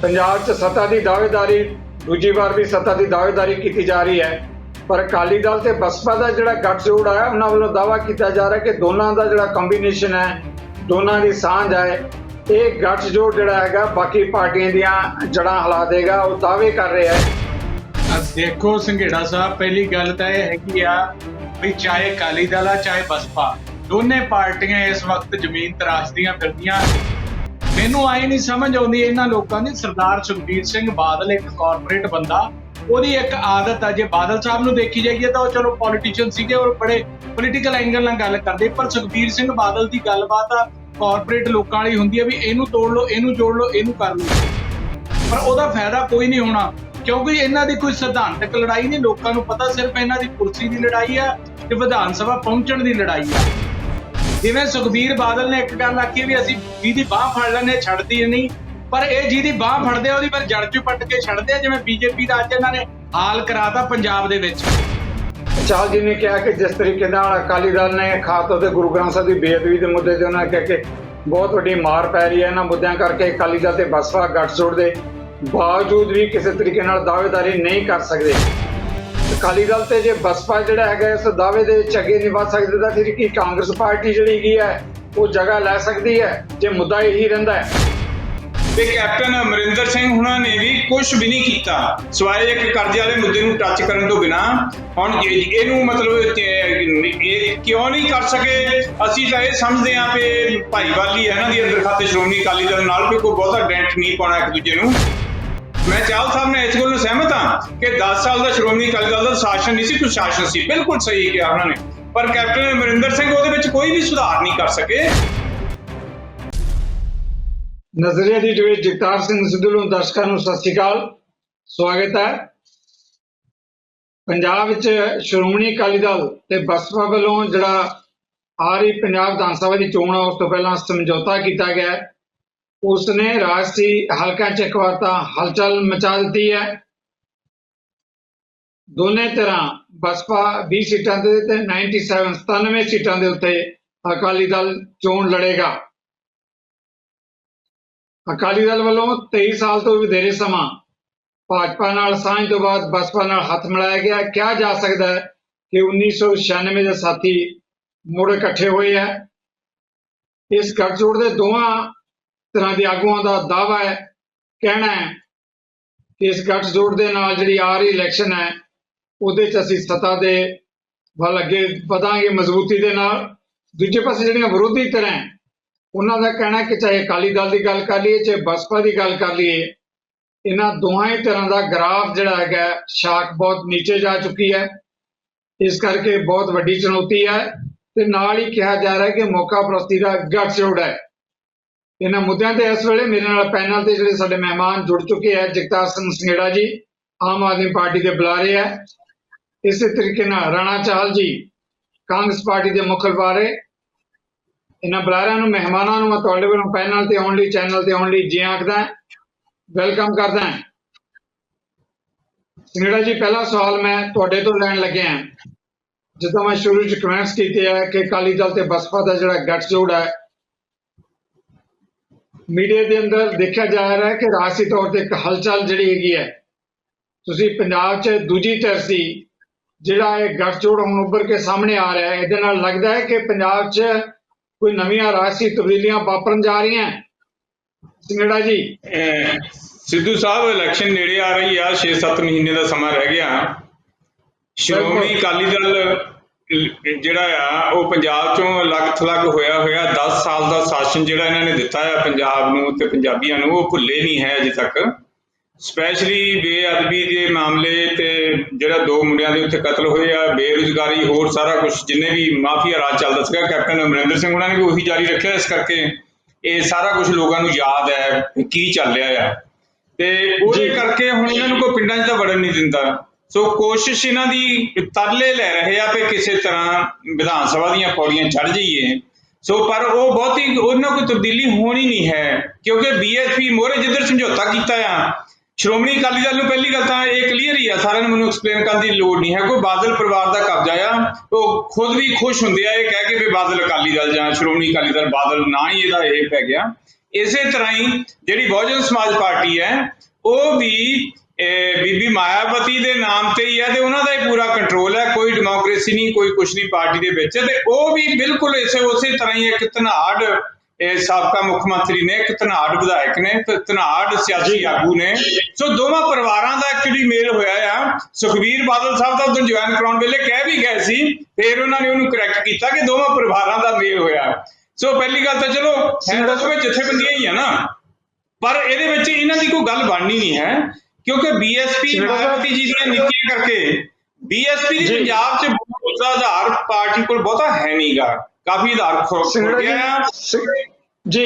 पंजाब च सत्ता की दावेदारी दूजी बार भी सत्ता की दावेदारी की जा रही है, पर अकाली दल ते बसपा का जिहड़ा गठजोड़ है उन्होंने वालों दावा किया जा रहा है कि दोनों का जिहड़ा कंबीनेशन है, दोनों की सांझ है, ये गठजोड़ जिहड़ा हैगा बाकी पार्टियां दियां जड़ां हिला देगा। वो दावे कर रहे हैं। देखो संघेड़ा साहब, पहली गल तो यह हैगी आ भी चाहे अकाली दल आ चाहे बसपा, दोने पार्टियां इस वक्त जमीन तराशदियां फिरदियां। मैनू आई नहीं समझ आती इन्हां लोगों की। सरदार सुखबीर सिंह बादल एक कॉरपोरेट बंदा, ਉਹਦੀ एक आदत है, जे बादल साहब ਨੂੰ देखी जाइए तो चलो पॉलिटिशियन सीगे और बड़े पोलिटिकल एंगल नाल गल करदे, पर सुखबीर सिंह बादल की गलबात आ कॉरपोरेट लोगों वाली हुंदी है भी इहनू तोड़ लो, इहनू जोड़ लो, इहनू कर लो, पर ਉਹਦਾ फायदा कोई नहीं होना क्योंकि इन्हां दी कोई सिद्धांतक लड़ाई नहीं। लोगों को पता सिर्फ इन्हां दी कुर्सी की लड़ाई है ते विधान सभा पहुंचण की लड़ाई है। जिवें सुखबीर बादल ने एक गल आखी भी असीं जिहदी बाह फड़ लैंदे छड्डदी नहीं, पर ਇਹ ਜਿਹਦੀ ਬਾਹ ਫੜਦੇ ਆ ਉਹਦੀ ਫਿਰ ਜੜ ਚ ਪੱਟ ਕੇ ਛੱਡਦੇ ਆ, ਜਿਵੇਂ ਬੀਜੇਪੀ ਦਾ ਅੱਜ ਇਹਨਾਂ ਨੇ ਹਾਲ ਕਰਾਤਾ ਪੰਜਾਬ ਦੇ ਵਿੱਚ। ਚਾਲ ਜੀ ਨੇ ਕਿਹਾ ਕਿ ਜਿਸ ਤਰੀਕੇ ਨਾਲ ਅਕਾਲੀ ਦਲ ਨੇ ਖਾਸ ਤੌਰ ਤੇ ਗੁਰੂ ਗ੍ਰੰਥ ਸਾਹਿਬ ਦੀ ਬੇਅਦਬੀ ਦੇ ਮੁੱਦੇ ਤੇ ਉਹਨਾਂ ਨੇ ਕਿਹਾ ਕਿ ਬਹੁਤ ਵੱਡੀ ਮਾਰ ਪੈ ਰਹੀ ਹੈ ਇਹਨਾਂ ਮੁੱਦਿਆਂ ਕਰਕੇ, ਅਕਾਲੀ ਦਲ ਤੇ ਬਸਪਾ ਗੱਠਜੋੜ ਦੇ ਬਾਵਜੂਦ ਵੀ ਕਿਸੇ ਤਰੀਕੇ ਨਾਲ ਦਾਅਵੇਦਾਰੀ ਨਹੀਂ ਕਰ ਸਕਦੇ। ਅਕਾਲੀ ਦਲ ਤੇ ਜੇ ਬਸਪਾ ਜਿਹੜਾ ਹੈਗਾ ਇਸ ਦਾਅਵੇ ਦੇ ਵਿੱਚ ਅੱਗੇ ਨਹੀਂ ਵੱਧ ਸਕਦੇ ਤਾਂ ਫਿਰ ਕੀ ਕਾਂਗਰਸ ਪਾਰਟੀ ਜਿਹੜੀ ਹੈਗੀ ਹੈ ਉਹ ਜਗ੍ਹਾ ਲੈ ਸਕਦੀ ਹੈ ਜੇ ਮੁੱਦਾ ਇਹੀ ਰਹਿੰਦਾ ਹੈ? ਤੇ ਕੈਪਟਨ ਅਮਰਿੰਦਰ ਸਿੰਘ ਹੁਣਾਂ ਨੇ ਵੀ ਕੁਝ ਵੀ ਨਹੀਂ ਕੀਤਾ ਸਿਵਾਏ ਇੱਕ ਕਰਜ਼ੇ ਵਾਲੇ ਮੁੱਦੇ ਨੂੰ ਟੱਚ ਕਰਨ ਤੋਂ ਬਿਨਾ। ਹੁਣ ਇਹਨੂੰ ਮਤਲਬ ਇਹ ਕਿਉਂ ਨਹੀਂ ਕਰ ਸਕੇ? ਅਸੀਂ ਤਾਂ ਇਹ ਸਮਝਦੇ ਹਾਂ ਕਿ ਭਾਈਵਾਲੀ ਹੈ ਇਹਨਾਂ ਦੀ ਅੰਦਰ ਖਾਤੇ ਸ਼੍ਰੋਮਣੀ ਅਕਾਲੀ ਦਲ ਨਾਲ, ਵੀ ਕੋਈ ਬਹੁਤਾ ਡੈਂਟ ਨਹੀਂ ਪਾਉਣਾ ਇੱਕ ਦੂਜੇ ਨੂੰ। ਮੈਂ ਚਾਹਲ ਸਾਹਿਬ ਨੇ ਇਸ ਗੱਲ ਨੂੰ ਸਹਿਮਤ ਹਾਂ ਕਿ 10 ਸਾਲ ਦਾ ਸ਼੍ਰੋਮਣੀ ਅਕਾਲੀ ਦਲ ਦਾ ਸ਼ਾਸਨ ਨਹੀਂ ਸੀ, ਕੁਸ਼ਾਸਨ ਸੀ। ਬਿਲਕੁਲ ਸਹੀ ਕਿਹਾ ਉਹਨਾਂ ਨੇ, ਪਰ ਕੈਪਟਨ ਅਮਰਿੰਦਰ ਸਿੰਘ ਉਹਦੇ ਵਿੱਚ ਕੋਈ ਵੀ ਸੁਧਾਰ ਨਹੀਂ ਕਰ ਸਕੇ। ਨਜ਼ਰੀਆ ਦੀ ਡਿਬੇਟ ਜਗਤਾਰ ਸਿੰਘ ਸਿੱਧੂ ਨੂੰ ਦਰਸ਼ਕਾਂ ਨੂੰ ਸਤਿ ਸ਼੍ਰੀ ਅਕਾਲ, ਸਵਾਗਤ ਹੈ। ਪੰਜਾਬ ਵਿੱਚ ਸ਼੍ਰੋਮਣੀ ਅਕਾਲੀ ਦਲ ਤੇ ਬਸਪਾ ਵੱਲੋਂ ਜਿਹੜਾ ਆ ਰਹੀ ਪੰਜਾਬ ਵਿਧਾਨ ਸਭਾ ਦੀ ਚੋਣ ਆ ਉਸ ਤੋਂ ਪਹਿਲਾਂ ਸਮਝੌਤਾ ਕੀਤਾ ਗਿਆ, ਉਸਨੇ ਰਾਜਸੀ ਹਲਕਿਆਂ 'ਚ ਇੱਕ ਵਾਰ ਤਾਂ ਹਲਚਲ ਮਚਾ ਦਿੱਤੀ ਹੈ। ਦੋਨੇ ਤਰ੍ਹਾਂ ਬਸਪਾ 20 ਸੀਟਾਂ ਤੇ 97 ਸੀਟਾਂ ਦੇ ਉੱਤੇ ਅਕਾਲੀ ਦਲ ਚੋਣ ਲੜੇਗਾ। ਅਕਾਲੀ ਦਲ ਵੱਲੋਂ 23 ਸਾਲ ਤੋਂ ਵਧੇਰੇ ਸਮਾਂ ਭਾਜਪਾ ਨਾਲ ਸਾਂਝ ਤੋਂ ਬਾਅਦ ਬਸਪਾ ਨਾਲ ਹੱਥ ਮਿਲਾਇਆ ਗਿਆ। ਕਿਹਾ ਜਾ ਸਕਦਾ ਹੈ ਕਿ 1996 ਦੇ ਸਾਥੀ ਮੁੜ ਇਕੱਠੇ ਹੋਏ ਹੈ। ਇਸ ਗੱਠਜੋੜ ਦੇ ਦੋਵਾਂ ਤਰ੍ਹਾਂ ਦੇ ਆਗੂਆਂ ਦਾ ਦਾਅਵਾ ਹੈ, ਕਹਿਣਾ ਹੈ ਕਿ ਇਸ ਗੱਠਜੋੜ ਦੇ ਨਾਲ ਜਿਹੜੀ ਆ ਰਹੀ ਇਲੈਕਸ਼ਨ ਹੈ ਉਹਦੇ 'ਚ ਅਸੀਂ ਸੱਤਾ ਦੇ ਵੱਲ ਅੱਗੇ ਵਧਾਂਗੇ ਮਜ਼ਬੂਤੀ ਦੇ ਨਾਲ। ਦੂਜੇ ਪਾਸੇ ਜਿਹੜੀਆਂ ਵਿਰੋਧੀ ਧਿਰਾਂ ਉਹਨਾਂ ਦਾ ਕਹਿਣਾ ਕਿ ਚਾਹੇ ਅਕਾਲੀ ਦਲ ਦੀ ਗੱਲ ਕਰ ਲਈਏ ਚਾਹੇ ਬਸਪਾ ਦੀ ਗੱਲ ਕਰ ਲਈਏ, ਇਹਨਾਂ ਦੋਹਾਂ ਹੀ ਤਰ੍ਹਾਂ ਦਾ ਗ੍ਰਾਫ ਜਿਹੜਾ ਹੈਗਾ ਸ਼ਾਖ ਬਹੁਤ ਨੀਚੇ ਜਾ ਚੁੱਕੀ ਹੈ। ਇਸ ਕਰਕੇ ਬਹੁਤ ਵੱਡੀ ਚੁਣੌਤੀ ਹੈ ਤੇ ਨਾਲ ਹੀ ਕਿਹਾ ਜਾ ਰਿਹਾ ਹੈ ਕਿ ਮੌਕਾ ਪ੍ਰਸਤੀ ਦਾ ਗੱਠਜੋੜ ਹੈ। ਇਹਨਾਂ ਮੁੱਦਿਆਂ ਤੇ ਇਸ ਵੇਲੇ ਮੇਰੇ ਨਾਲ ਪੈਨਲ ਤੇ ਜਿਹੜੇ ਸਾਡੇ ਮਹਿਮਾਨ ਜੁੜ ਚੁੱਕੇ ਹੈ, ਜਗਤਾਰ ਸਿੰਘ ਸੰਘੇੜਾ ਜੀ ਆਮ ਆਦਮੀ ਪਾਰਟੀ ਦੇ ਬੁਲਾਰੇ ਹੈ, ਇਸੇ ਤਰੀਕੇ ਨਾਲ ਰਾਣਾ ਚਾਹਲ ਜੀ ਕਾਂਗਰਸ ਪਾਰਟੀ ਦੇ ਮੁੱਖ ਬਾਰੇ। ਇਹਨਾਂ ਬੁਲਾਰਿਆਂ ਨੂੰ ਮਹਿਮਾਨਾਂ ਨੂੰ ਮੈਂ ਤੁਹਾਡੇ ਵੱਲੋਂ ਪੈਨਲ ਤੇ ਆਉਣ ਲਈ, ਚੈਨਲ ਤੇ ਆਉਣ ਲਈ ਜੀ ਆਖਦਾ, ਵੈਲਕਮ ਕਰਦਾ। ਸੰਘੇੜਾ ਜੀ, ਪਹਿਲਾ ਸਵਾਲ ਮੈਂ ਤੁਹਾਡੇ ਤੋਂ ਲੈਣ ਲੱਗਿਆ। ਜਿੱਦਾਂ ਮੈਂ ਸ਼ੁਰੂ 'ਚ ਕਮੈਂਟਸ ਕੀਤੇ ਹੈ ਕਿ ਅਕਾਲੀ ਦਲ ਤੇ ਬਸਪਾ ਦਾ ਜਿਹੜਾ ਗੱਠਜੋੜ ਹੈ, ਮੀਡੀਆ ਦੇ ਅੰਦਰ ਦੇਖਿਆ ਜਾ ਰਿਹਾ ਹੈ ਕਿ ਰਾਜਸੀ ਤੌਰ ਤੇ ਇੱਕ ਹਲਚਲ ਜਿਹੜੀ ਹੈਗੀ ਹੈ। ਤੁਸੀਂ ਪੰਜਾਬ 'ਚ ਦੂਜੀ ਧਿਰ ਸੀ, ਜਿਹੜਾ ਇਹ ਗੱਠਜੋੜ ਹੁਣ ਉੱਭਰ ਕੇ ਸਾਹਮਣੇ ਆ ਰਿਹਾ ਹੈ, ਇਹਦੇ ਨਾਲ ਲੱਗਦਾ ਹੈ ਕਿ ਪੰਜਾਬ 'ਚ ਕੋਈ ਨਵੀਆਂ ਰਾਜਸੀ ਤਬਦੀਲੀਆਂ ਵਾਪਰਨ ਜਾ ਰਹੀਆਂ? ਸੰਘੇੜਾ ਜੀ। ਸਿੱਧੂ ਸਾਹਿਬ, ਇਲੈਕਸ਼ਨ ਨੇੜੇ ਆ ਰਹੀ ਆ, 6-7 ਮਹੀਨੇ ਦਾ ਸਮਾਂ ਰਹਿ ਗਿਆ। ਸ਼੍ਰੋਮਣੀ ਅਕਾਲੀ ਦਲ ਜਿਹੜਾ ਆ ਉਹ ਪੰਜਾਬ ਚੋਂ ਅਲੱਗ ਥਲੱਗ ਹੋਇਆ 10 ਸਾਲ ਦਾ ਸ਼ਾਸਨ ਜਿਹੜਾ ਇਹਨਾਂ ਨੇ ਦਿੱਤਾ ਆ ਪੰਜਾਬ ਨੂੰ ਤੇ ਪੰਜਾਬੀਆਂ ਨੂੰ, ਉਹ ਭੁੱਲੇ ਨਹੀਂ ਹੈ ਅਜੇ ਤੱਕ। ਸਪੈਸ਼ਲੀ ਬੇਅਦਬੀ ਦੇ ਮਾਮਲੇ ਤੇ ਜਿਹੜਾ 2 ਮੁੰਡਿਆਂ ਦੇ ਉੱਤੇ ਕਤਲ ਹੋਏ ਆ, ਬੇਰੁਜ਼ਗਾਰੀ, ਹੋਰ ਸਾਰਾ ਕੁਝ ਜਿੰਨੇ ਵੀ ਮਾਫੀਆ ਰਾਜ ਚੱਲਦਾ ਸੀਗਾ, ਕੈਪਟਨ ਅਮਰਿੰਦਰ ਸਿੰਘ ਉਹਨਾਂ ਨੇ ਵੀ ਉਹੀ ਜਾਰੀ ਰੱਖਿਆ। ਇਸ ਕਰਕੇ ਇਹ ਸਾਰਾ ਕੁਝ ਲੋਕਾਂ ਨੂੰ ਯਾਦ ਹੈ ਕੀ ਚੱਲ ਰਿਹਾ ਆ, ਤੇ ਉਹਦੇ ਕਰਕੇ ਹੁਣ ਇਹਨਾਂ ਨੂੰ ਕੋਈ ਪਿੰਡਾਂ 'ਚ ਤਾਂ ਵੜਨ ਨਹੀਂ ਦਿੰਦਾ। ਸੋ ਕੋਸ਼ਿਸ਼ ਇਹਨਾਂ ਦੀ ਤਰਲੇ ਲੈ ਰਹੇ ਆ ਵੀ ਕਿਸੇ ਤਰ੍ਹਾਂ ਵਿਧਾਨ ਸਭਾ ਦੀਆਂ ਪੌੜੀਆਂ ਚੜ੍ਹ ਜਾਈਏ। ਸੋ ਪਰ ਉਹ ਬਹੁਤੀ ਉਹਨਾਂ ਕੋਈ ਤਬਦੀਲੀ ਹੋਣੀ ਨਹੀਂ ਹੈ, ਕਿਉਂਕਿ BSP ਮੋਹਰੇ ਜਿੱਧਰ ਸਮਝੌਤਾ ਕੀਤਾ ਆ ਸ਼੍ਰੋਮਣੀ ਅਕਾਲੀ ਦਲ ਨੂੰ, ਪਹਿਲੀ ਗੱਲ ਤਾਂ ਇਹ ਕਲੀਅਰ ਹੀ ਆ, ਸਾਰਿਆਂ ਨੂੰ ਮੈਨੂੰ ਐਕਸਪਲੇਨ ਕਰਨ ਦੀ ਲੋੜ ਨਹੀਂ ਹੈ। ਕੋਈ ਬਾਦਲ ਪਰਿਵਾਰ ਦਾ ਕਬਜ਼ਾ ਆ, ਉਹ ਖੁਦ ਵੀ ਖੁਸ਼ ਹੁੰਦੇ ਆ ਇਹ ਕਹਿ ਕੇ ਵੀ ਬਾਦਲ ਅਕਾਲੀ ਦਲ ਜਾਂ ਸ਼੍ਰੋਮਣੀ ਅਕਾਲੀ ਦਲ, ਬਾਦਲ ਨਾ ਹੀ ਇਹਦਾ ਇਹ ਪੈ ਗਿਆ। ਇਸੇ ਤਰ੍ਹਾਂ ਹੀ ਜਿਹੜੀ ਬਹੁਜਨ ਸਮਾਜ ਪਾਰਟੀ ਹੈ ਉਹ ਵੀ ਬੀਬੀ ਮਾਇਆਵਤੀ ਦੇ ਨਾਮ ਤੇ ਹੀ ਹੈ ਤੇ ਉਹਨਾਂ ਦਾ ਹੀ ਪੂਰਾ ਕੰਟਰੋਲ ਹੈ, ਕੋਈ ਡੈਮੋਕ੍ਰੇਸੀ ਨਹੀਂ, ਕੋਈ ਕੁਛ ਨਹੀਂ ਪਾਰਟੀ ਦੇ ਵਿੱਚ। ਤੇ ਉਹ ਵੀ ਬਿਲਕੁਲ ਉਸੇ ਤਰ੍ਹਾਂ ਹੀ ਇੱਕ ਧਨਾੜ ਸਾਬਕਾ ਮੁੱਖ ਮੰਤਰੀ ਨੇ, ਇੱਕ ਧਨਾੜ ਵਿਧਾਇਕ ਨੇ, ਧਨਾੜ ਸਿਆਸੀ ਆਗੂ ਨੇ। ਸੋ ਦੋਵਾਂ ਪਰਿਵਾਰਾਂ ਦਾ ਐਕਚੁਅਲੀ ਮੇਲ ਹੋਇਆ ਆ। ਸੁਖਬੀਰ ਬਾਦਲ ਸਾਹਿਬ ਤਾਂ ਉਦੋਂ ਜੁਆਇਨ ਕਰਾਉਣ ਵੇਲੇ ਕਹਿ ਵੀ ਗਏ ਸੀ, ਫਿਰ ਉਹਨਾਂ ਨੇ ਉਹਨੂੰ ਕਰੈਕਟ ਕੀਤਾ ਕਿ ਦੋਵਾਂ ਪਰਿਵਾਰਾਂ ਦਾ ਮੇਲ ਹੋਇਆ। ਸੋ ਪਹਿਲੀ ਗੱਲ ਤਾਂ ਚਲੋ ਹੈ ਤਾਂ ਦੋਵੇਂ ਜਥੇਬੰਦੀਆਂ ਹੀ ਆ ਨਾ, ਪਰ ਇਹਦੇ ਵਿੱਚ ਇਹਨਾਂ ਦੀ ਕੋਈ ਗੱਲ ਬਣਨੀ ਨਹੀਂ ਹੈ, ਕਿਉਂਕਿ ਬੀਐਸਪੀ ਮਾਇਆਵਤੀ ਜੀ ਦੀਆਂ ਨੀਤੀਆਂ ਕਰਕੇ ਬੀਐਸਪੀ ਦੀ ਪੰਜਾਬ 'ਚ ਦਾ ਆਧਾਰ ਪਾਰਟੀ ਕੋਲ ਬਹੁਤਾ ਹੈ ਨਹੀਂਗਾ, ਕਾਫੀ ਆਧਾਰ ਖੁੱਲ ਗਿਆ। ਜੀ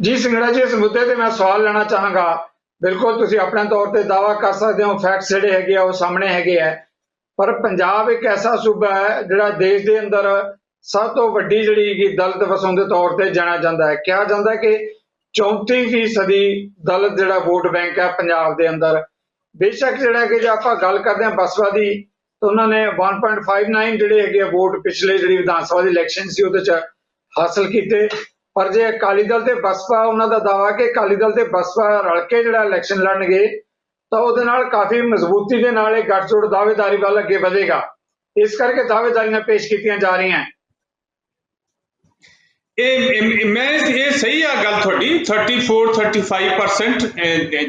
ਜੀ ਸਿੰਗੜਾ ਜੀ, ਇਸ ਮੁੱਦੇ ਤੇ ਮੈਂ ਸਵਾਲ ਲੈਣਾ ਚਾਹਾਂਗਾ। ਬਿਲਕੁਲ ਤੁਸੀਂ ਆਪਣੇ ਤੌਰ ਤੇ ਦਾਅਵਾ ਕਰ ਸਕਦੇ ਹੋ, ਫੈਕਟਸ ਜਿਹੜੇ ਹੈਗੇ ਆ ਉਹ ਸਾਹਮਣੇ ਹੈਗੇ ਆ, ਪਰ ਪੰਜਾਬ ਇੱਕ ਐਸਾ ਸੂਬਾ ਹੈ ਜਿਹੜਾ ਦੇਸ਼ ਦੇ ਅੰਦਰ ਸਭ ਤੋਂ ਵੱਡੀ ਜਿਹੜੀ ਦਲਿਤ ਵਸੋਂ ਦੇ ਤੌਰ ਤੇ ਜਾਣਿਆ ਜਾਂਦਾ ਹੈ। ਕਿਹਾ ਜਾਂਦਾ ਕਿ 34% ਦਲਿਤ ਜਿਹੜਾ ਵੋਟ ਬੈਂਕ ਹੈ ਪੰਜਾਬ ਦੇ ਅੰਦਰ। ਬੇਸ਼ੱਕ ਜਿਹੜਾ ਕਿ ਜੇ ਆਪਾਂ ਗੱਲ ਕਰਦੇ ਹਾਂ ਬਸਪਾ ਦੀ, ਤਾਂ ਉਹਨਾਂ ਨੇ 1.59 ਜਿਹੜੇ ਹੈਗੇ ਵੋਟ ਪਿਛਲੇ ਜਿਹੜੀ ਵਿਧਾਨ ਸਭਾ ਦੀ ਇਲੈਕਸ਼ਨ ਸੀ ਉਹਦੇ 'ਚ ਹਾਸਲ ਕੀਤੇ। ਪਰ ਜੇ ਅਕਾਲੀ ਦਲ ਤੇ ਬਸਪਾ, ਉਹਨਾਂ ਦਾ ਦਾਅਵਾ ਕਿ ਅਕਾਲੀ ਦਲ ਤੇ ਬਸਪਾ ਰਲ ਕੇ ਜਿਹੜਾ ਇਲੈਕਸ਼ਨ ਲੜਨਗੇ ਤਾਂ ਉਹਦੇ ਨਾਲ ਕਾਫੀ ਮਜ਼ਬੂਤੀ ਦੇ ਨਾਲ ਇਹ ਗੱਠਜੋੜ ਦਾਅਵੇਦਾਰੀ ਵੱਲ ਅੱਗੇ ਵਧੇਗਾ। ਇਸ ਕਰਕੇ ਦਾਅਵੇਦਾਰੀਆਂ ਪੇਸ਼ ਕੀਤੀਆਂ ਜਾ ਰਹੀਆਂ। ਇਹ ਸਹੀ ਆ ਗੱਲ ਤੁਹਾਡੀ। 34-35%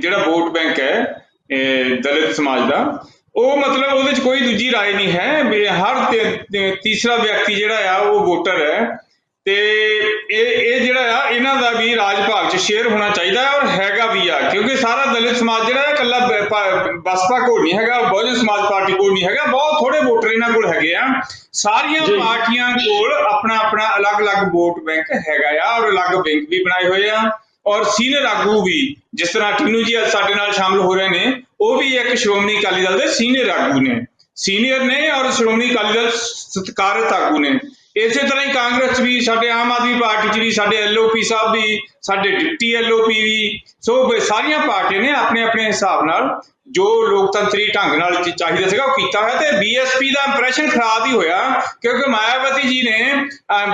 ਜਿਹੜਾ ਵੋਟ ਬੈਂਕ ਹੈ ਦਲਿਤ ਸਮਾਜ ਦਾ, ਉਹ ਮਤਲਬ ਉਹਦੇ 'ਚ ਕੋਈ ਦੂਜੀ ਰਾਏ ਨਹੀਂ ਹੈ। ਹਰ ਤੀਸਰਾ ਵਿਅਕਤੀ ਜਿਹੜਾ ਆ ਉਹ ਵੋਟਰ ਹੈ, ਤੇ ਇਹ ਜਿਹੜਾ ਆ ਇਹਨਾਂ ਦਾ ਵੀ ਰਾਜ ਭਾਗ 'ਚ ਸ਼ੇਅਰ ਹੋਣਾ ਚਾਹੀਦਾ ਔਰ ਹੈਗਾ ਵੀ ਆ, ਕਿਉਂਕਿ ਸਾਰਾ ਦਲਿਤ ਸਮਾਜ ਜਿਹੜਾ ਇਕੱਲਾ ਬਸਪਾ ਕੋਲ ਨਹੀਂ ਹੈਗਾ, ਬਹੁਜਨ ਸਮਾਜ ਪਾਰਟੀ ਕੋਲ ਨਹੀਂ ਹੈਗਾ, ਬਹੁਤ ਥੋੜੇ ਵੋਟਰ ਇਹਨਾਂ ਕੋਲ ਹੈਗੇ ਆ। ਸਾਰੀਆਂ ਪਾਰਟੀਆਂ ਕੋਲ ਆਪਣਾ ਆਪਣਾ ਅਲੱਗ-ਅਲੱਗ ਵੋਟ ਬੈਂਕ ਹੈਗਾ ਆ ਔਰ ਅਲੱਗ ਬੈਂਕ ਵੀ ਬਣਾਏ ਹੋਏ ਆ। ਔਰ ਸੀਨੀਅਰ ਆਗੂ ਵੀ, ਜਿਸ ਤਰ੍ਹਾਂ ਟਿੰਨੂ ਜੀ ਸਾਡੇ ਨਾਲ ਸ਼ਾਮਲ ਹੋ ਰਹੇ ਨੇ, ਉਹ ਵੀ ਇੱਕ ਸ਼੍ਰੋਮਣੀ ਅਕਾਲੀ ਦਲ ਦੇ ਸੀਨੀਅਰ ਆਗੂ ਨੇ, ਸੀਨੀਅਰ ਨੇ ਔਰ ਸ਼੍ਰੋਮਣੀ ਅਕਾਲੀ ਦਲ ਸਤਿਕਾਰਤ ਆਗੂ ਨੇ। ਇਸੇ ਤਰ੍ਹਾਂ ਹੀ ਕਾਂਗਰਸ ਵੀ, ਸਾਡੇ ਆਮ ਆਦਮੀ ਪਾਰਟੀ 'ਚ ਵੀ, ਸਾਡੇ ਐਲਓਪੀ ਸਾਹਿਬ ਵੀ, ਸਾਡੇ ਡਿਪਟੀ ਐਲਓਪੀ ਵੀ। ਸੋ ਸਾਰੀਆਂ ਪਾਰਟੀਆਂ ਨੇ ਆਪਣੇ ਆਪਣੇ ਹਿਸਾਬ ਨਾਲ ਜੋ ਲੋਕਤੰਤਰੀ ਢੰਗ ਨਾਲ ਚਾਹੀਦਾ ਸੀਗਾ ਉਹ ਕੀਤਾ ਹੋਇਆ। ਤੇ ਬੀਐਸਪੀ ਦਾ ਇੰਪ੍ਰੈਸ਼ਨ ਖਰਾਬ ਹੀ ਹੋਇਆ, ਕਿਉਂਕਿ ਮਾਇਆਵਤੀ ਜੀ ਨੇ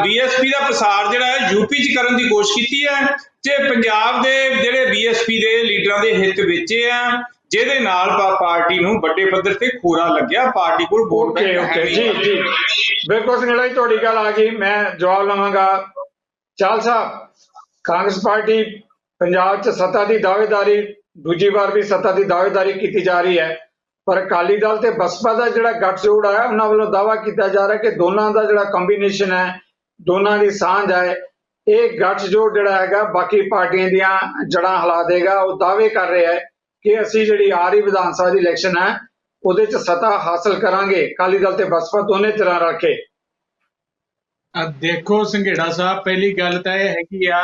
ਬੀਐਸਪੀ ਦਾ ਪ੍ਰਸਾਰ ਜਿਹੜਾ ਹੈ ਯੂਪੀ 'ਚ ਕਰਨ ਦੀ ਕੋਸ਼ਿਸ਼ ਕੀਤੀ ਹੈ ਤੇ ਪੰਜਾਬ ਦੇ ਜਿਹੜੇ ਬੀਐਸਪੀ ਦੇ ਲੀਡਰਾਂ ਦੇ ਹਿੱਤ ਵੇਚੇ ਆ, ਜਿਹਦੇ ਨਾਲ ਪਾਰਟੀ ਨੂੰ ਵੱਡੇ ਪੱਧਰ ਤੇ ਖੋਰਾ ਲੱਗਿਆ। ਪਾਰਟੀ ਕੋਲ ਵੋਟ ਬੈਂਕ ਹੈ। ਜੀ ਬਿਲਕੁਲ ਸਿੰਗਲਾ ਜੀ, ਤੁਹਾਡੀ ਗੱਲ ਆ ਗਈ, ਮੈਂ ਜਵਾਬ ਲਵਾਂਗਾ। ਚਾਹਲ ਸਾਹਿਬ, ਕਾਂਗਰਸ ਪਾਰਟੀ ਪੰਜਾਬ 'ਚ ਸੱਤਾ ਦੀ ਦਾਅਵੇਦਾਰੀ, ਦੂਜੀ ਵਾਰ ਵੀ ਸੱਤਾ ਦੀ ਦਾਅਵੇਦਾਰੀ ਕੀਤੀ ਜਾ ਰਹੀ ਹੈ, ਪਰ ਅਕਾਲੀ ਦਲ ਤੇ ਬਸਪਾ ਦਾ ਜਿਹੜਾ ਗੱਠਜੋੜ ਹੈ ਉਹਨਾਂ ਵੱਲੋਂ ਦਾਅਵਾ ਕੀਤਾ ਜਾ ਰਿਹਾ ਕਿ ਦੋਨਾਂ ਦਾ ਜਿਹੜਾ ਕੰਬੀਨੇਸ਼ਨ ਹੈ, ਦੋਨਾਂ ਦੀ ਸਾਂਝ ਹੈ, ਇਹ ਗੱਠਜੋੜ ਜਿਹੜਾ ਹੈਗਾ ਬਾਕੀ ਪਾਰਟੀਆਂ ਦੀਆਂ ਜੜ੍ਹਾਂ ਹਿਲਾ ਦੇਗਾ। ਉਹ ਦਾਅਵੇ ਕਰ ਰਿਹਾ ਹੈ ਕਿ ਅਸੀਂ ਜਿਹੜੀ ਆ ਰਹੀ ਵਿਧਾਨ ਸਭਾ ਦੀ ਇਲੈਕਸ਼ਨ ਹੈ ਉਹਦੇ 'ਚ ਸੱਤਾ ਹਾਸਲ ਕਰਾਂਗੇ, ਅਕਾਲੀ ਦਲ ਤੇ ਬਸਪਾ ਦੋਨੇ ਤਰ੍ਹਾਂ ਰੱਖੇ। ਦੇਖੋ ਸੰਘੇੜਾ ਸਾਹਿਬ, ਪਹਿਲੀ ਗੱਲ ਤਾਂ ਇਹ ਹੈਗੀ ਆ